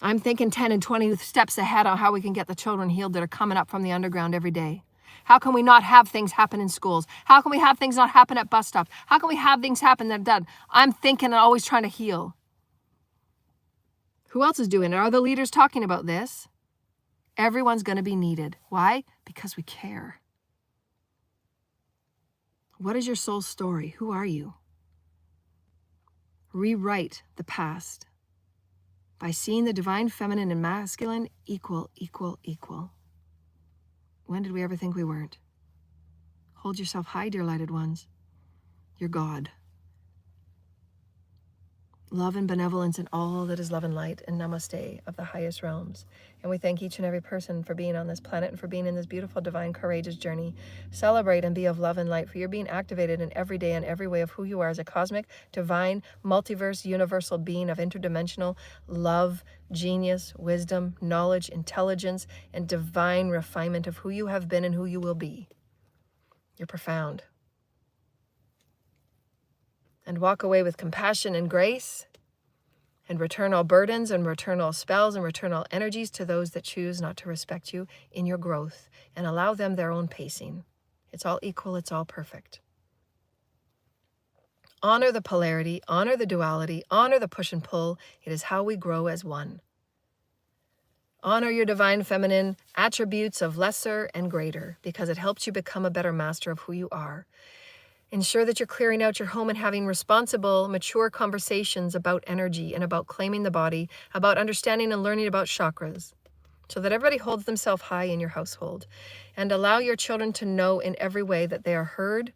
I'm thinking 10 and 20 steps ahead on how we can get the children healed that are coming up from the underground every day. How can we not have things happen in schools? How can we have things not happen at bus stops? How can we have things happen that are done? I'm thinking and always trying to heal. Who else is doing it? Are the leaders talking about this? Everyone's going to be needed. Why? Because we care. What is your soul story? Who are you? Rewrite the past by seeing the divine feminine and masculine equal. When did we ever think we weren't? Hold yourself high, dear lighted ones. You're God. Love and benevolence and all that is love and light and namaste of the highest realms. And we thank each and every person for being on this planet and for being in this beautiful, divine, courageous journey. Celebrate and be of love and light, for you're being activated in every day and every way of who you are as a cosmic, divine, multiverse, universal being of interdimensional love, genius, wisdom, knowledge, intelligence, and divine refinement of who you have been and who you will be. You're profound. And walk away with compassion and grace, and return all burdens and return all spells and return all energies to those that choose not to respect you in your growth, and allow them their own pacing. It's all equal, it's all perfect. Honor the polarity, honor the duality, honor the push and pull. It is how we grow as one. Honor your divine feminine attributes of lesser and greater, because it helps you become a better master of who you are. Ensure that you're clearing out your home and having responsible, mature conversations about energy and about claiming the body, about understanding and learning about chakras, so that everybody holds themselves high in your household. And allow your children to know in every way that they are heard,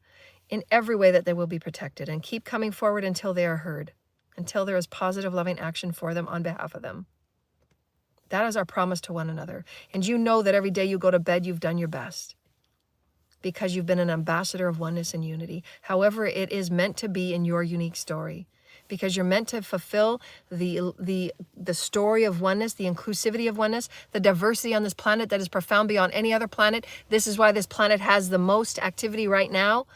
in every way that they will be protected. And keep coming forward until they are heard, until there is positive, loving action for them on behalf of them. That is our promise to one another. And you know that every day you go to bed, you've done your best, because you've been an ambassador of oneness and unity, however it is meant to be in your unique story, because you're meant to fulfill the story of oneness, the inclusivity of oneness, the diversity on this planet that is profound beyond any other planet. This is why this planet has the most activity right now.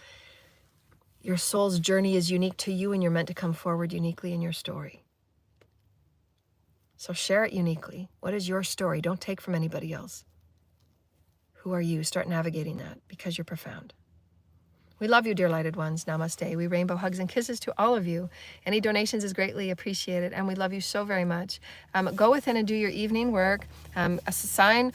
Your soul's journey is unique to you, and you're meant to come forward uniquely in your story. So share it uniquely. What is your story? Don't take from anybody else. Who are you? Start navigating that, because you're profound. We love you, dear lighted ones. Namaste. We rainbow hugs and kisses to all of you. Any donations is greatly appreciated, and we love you so very much. Go within and do your evening work. Assign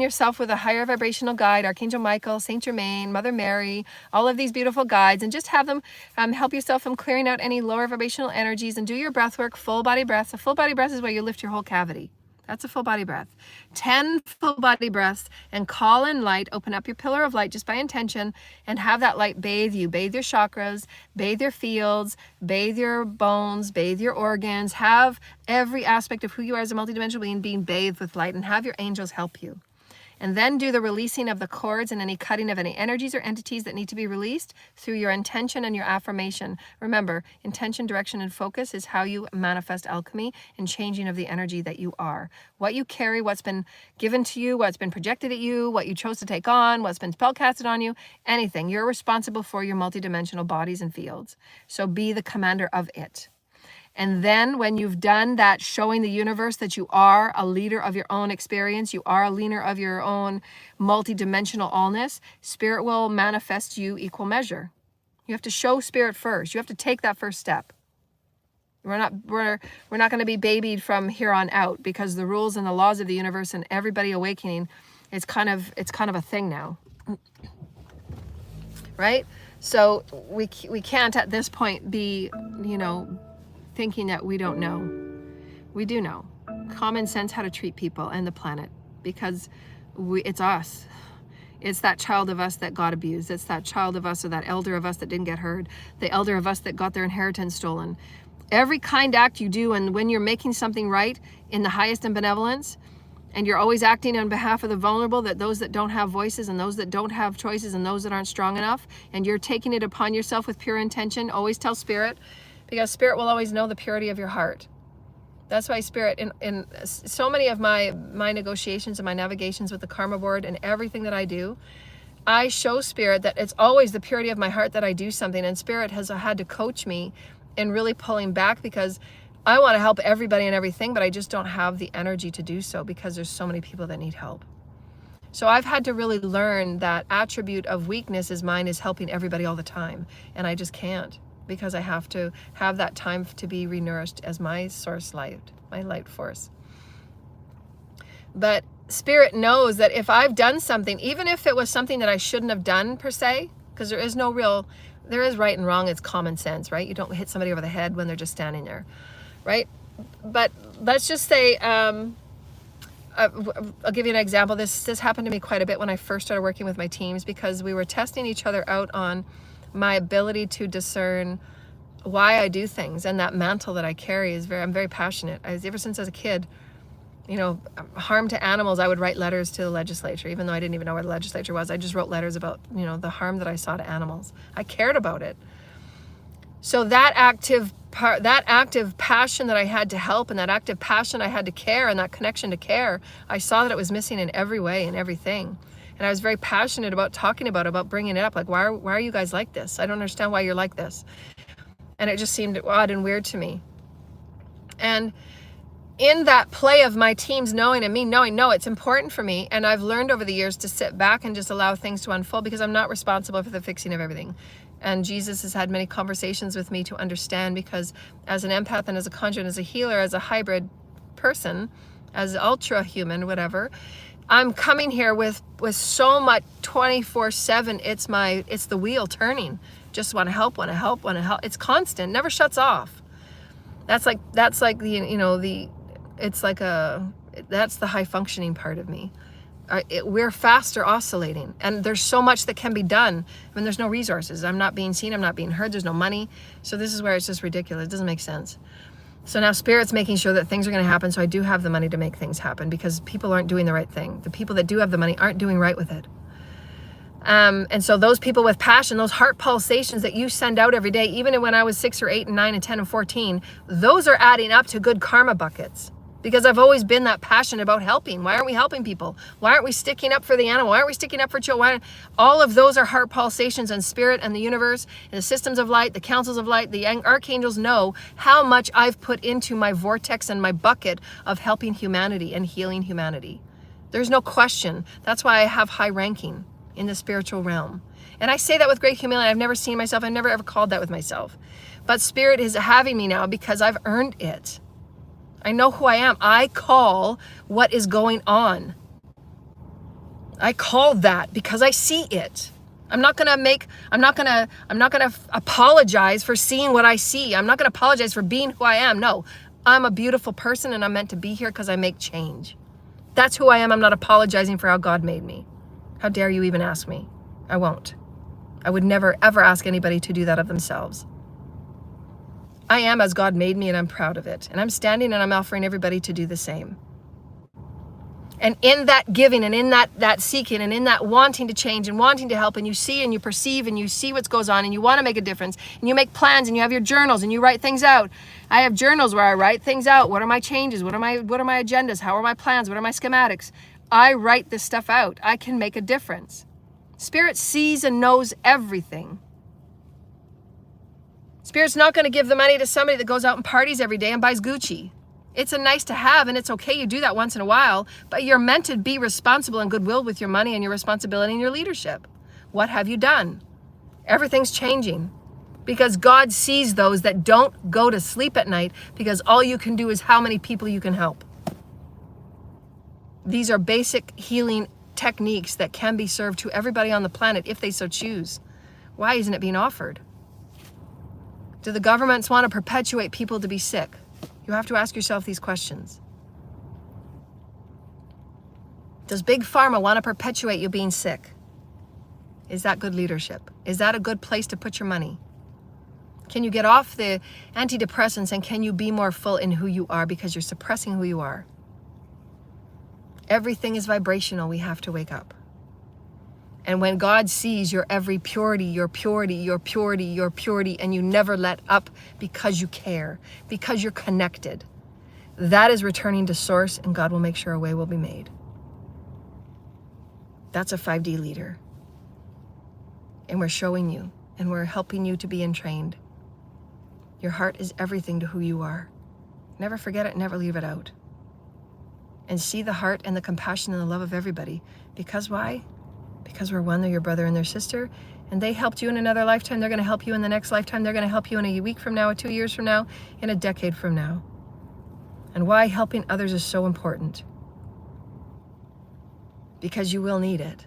yourself with a higher vibrational guide, Archangel Michael, Saint Germain, Mother Mary, all of these beautiful guides, and just have them help yourself from clearing out any lower vibrational energies, and do your breath work, full body breaths. A full body breath is where you lift your whole cavity. That's a full body breath. 10 full body breaths, and call in light. Open up your pillar of light just by intention, and have that light bathe you. Bathe your chakras, bathe your fields, bathe your bones, bathe your organs. Have every aspect of who you are as a multidimensional being bathed with light, and have your angels help you. And then do the releasing of the cords and any cutting of any energies or entities that need to be released through your intention and your affirmation. Remember, intention, direction, and focus is how you manifest alchemy and changing of the energy that you are. What you carry, what's been given to you, what's been projected at you, what you chose to take on, what's been spellcasted on you, anything. You're responsible for your multidimensional bodies and fields. So be the commander of it. And then when you've done that, showing the universe that you are a leader of your own experience, you are a leader of your own multidimensional allness, Spirit will manifest you equal measure. You have to show Spirit first. You have to take that first step. We're not going to be babied from here on out, because the rules and the laws of the universe and everybody awakening, it's kind of a thing now. Right? So we can't at this point be, thinking that we don't know. We do know. Common sense how to treat people and the planet, because it's us. It's that child of us that got abused. It's that child of us, or that elder of us that didn't get heard. The elder of us that got their inheritance stolen. Every kind act you do, and when you're making something right in the highest in benevolence, and you're always acting on behalf of the vulnerable, that those that don't have voices and those that don't have choices and those that aren't strong enough, and you're taking it upon yourself with pure intention, always tell Spirit, because Spirit will always know the purity of your heart. That's why Spirit, in so many of my negotiations and my navigations with the Karma Board and everything that I do, I show Spirit that it's always the purity of my heart that I do something. And Spirit has had to coach me in really pulling back, because I want to help everybody and everything, but I just don't have the energy to do so, because there's so many people that need help. So I've had to really learn that attribute of weakness is mine is helping everybody all the time. And I just can't, because I have to have that time to be renourished as my source light, my light force. But Spirit knows that if I've done something, even if it was something that I shouldn't have done per se, because there is right and wrong, it's common sense, right? You don't hit somebody over the head when they're just standing there, right? But let's just say, I'll give you an example. This happened to me quite a bit when I first started working with my teams, because we were testing each other out on my ability to discern why I do things, and that mantle that I carry I'm very passionate. Ever since I was a kid, harm to animals, I would write letters to the legislature, even though I didn't even know where the legislature was. I just wrote letters about, the harm that I saw to animals. I cared about it. So that active passion that I had to help, and that active passion I had to care, and that connection to care, I saw that it was missing in every way and everything. And I was very passionate about talking about bringing it up. Like, why are you guys like this? I don't understand why you're like this. And it just seemed odd and weird to me. And in that play of my teams knowing and me knowing, no, it's important for me. And I've learned over the years to sit back and just allow things to unfold, because I'm not responsible for the fixing of everything. And Jesus has had many conversations with me to understand, because as an empath and as a conjurant, as a healer, as a hybrid person, as ultra human, whatever, I'm coming here with so much 24/7. It's the wheel turning. Just want to help. It's constant, never shuts off. That's like the that's the high functioning part of me. We're faster oscillating, and there's so much that can be done when there's no resources. I'm not being seen, I'm not being heard, there's no money. So this is where it's just ridiculous. It doesn't make sense. So now Spirit's making sure that things are going to happen, so I do have the money to make things happen, because people aren't doing the right thing. The people that do have the money aren't doing right with it. And so those people with passion, those heart pulsations that you send out every day, even when I was 6 or 8 and 9 and 10 and 14, those are adding up to good karma buckets. Because I've always been that passionate about helping. Why aren't we helping people? Why aren't we sticking up for the animal? Why aren't we sticking up for Joanna? All of those are heart pulsations, and Spirit and the universe and the systems of light, the councils of light, the archangels know how much I've put into my vortex and my bucket of helping humanity and healing humanity. There's no question. That's why I have high ranking in the spiritual realm. And I say that with great humility. I've never seen myself. I've never ever called that with myself. But Spirit is having me now because I've earned it. I know who I am. I call what is going on. I call that because I see it. I'm not gonna apologize for seeing what I see. I'm not gonna apologize for being who I am. No, I'm a beautiful person, and I'm meant to be here because I make change. That's who I am. I'm not apologizing for how God made me. How dare you even ask me? I won't. I would never ever ask anybody to do that of themselves. I am as God made me, and I'm proud of it. And I'm standing and I'm offering everybody to do the same. And in that giving and in that seeking and in that wanting to change and wanting to help, and you see and you perceive and you see what's goes on and you want to make a difference, and you make plans and you have your journals and you write things out. I have journals where I write things out. What are my changes? What are my agendas? How are my plans? What are my schematics? I write this stuff out. I can make a difference. Spirit sees and knows everything. Spirit's not going to give the money to somebody that goes out and parties every day and buys Gucci. It's a nice to have, and it's okay you do that once in a while, but you're meant to be responsible and goodwill with your money and your responsibility and your leadership. What have you done? Everything's changing because God sees those that don't go to sleep at night, because all you can do is how many people you can help. These are basic healing techniques that can be served to everybody on the planet if they so choose. Why isn't it being offered? Do the governments want to perpetuate people to be sick? You have to ask yourself these questions. Does Big Pharma want to perpetuate you being sick? Is that good leadership? Is that a good place to put your money? Can you get off the antidepressants, and can you be more full in who you are, because you're suppressing who you are? Everything is vibrational. We have to wake up. And when God sees your every purity, your purity, your purity, your purity, and you never let up because you care, because you're connected, that is returning to source, and God will make sure a way will be made. That's a 5D leader. And we're showing you, and we're helping you to be entrained. Your heart is everything to who you are. Never forget it, never leave it out. And see the heart and the compassion and the love of everybody. Because why? Because we're one, they're your brother and their sister, and they helped you in another lifetime. They're going to help you in the next lifetime. They're going to help you in a week from now, 2 years from now, in a decade from now. And why helping others is so important. Because you will need it.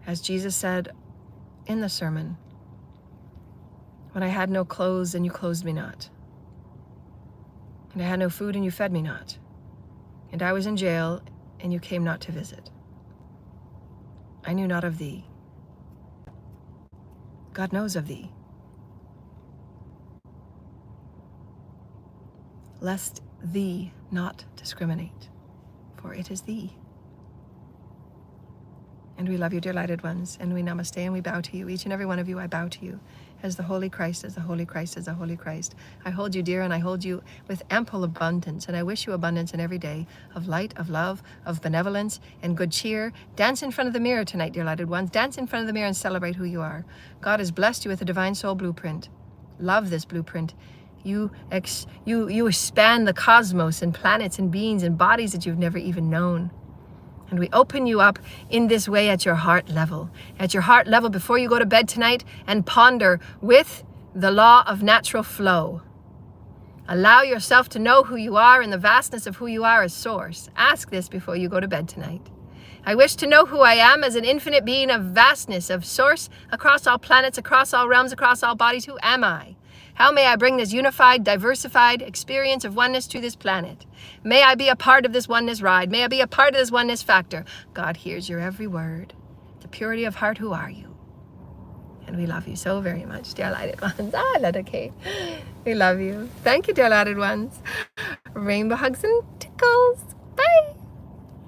As Jesus said in the sermon, when I had no clothes and you clothed me not, and I had no food and you fed me not, and I was in jail and you came not to visit. I knew not of thee. God knows of thee. Lest thee not discriminate, for it is thee. And we love you, dear lighted ones, and we namaste and we bow to you. Each and every one of you, I bow to you as the Holy Christ, as the Holy Christ, as the Holy Christ. I hold you dear, and I hold you with ample abundance, and I wish you abundance in every day of light, of love, of benevolence, and good cheer. Dance in front of the mirror tonight, dear lighted ones. Dance in front of the mirror and celebrate who you are. God has blessed you with a divine soul blueprint. Love this blueprint. You expand the cosmos and planets and beings and bodies that you've never even known. And we open you up in this way at your heart level. At your heart level before you go to bed tonight, and ponder with the law of natural flow. Allow yourself to know who you are and the vastness of who you are as source. Ask this before you go to bed tonight. I wish to know who I am as an infinite being of vastness, of source, across all planets, across all realms, across all bodies. Who am I? How may I bring this unified, diversified experience of oneness to this planet? May I be a part of this oneness ride. May I be a part of this oneness factor. God hears your every word. The purity of heart, who are you? And we love you so very much, dear lighted ones. Letter K. We love you. Thank you, dear lighted ones. Rainbow hugs and tickles.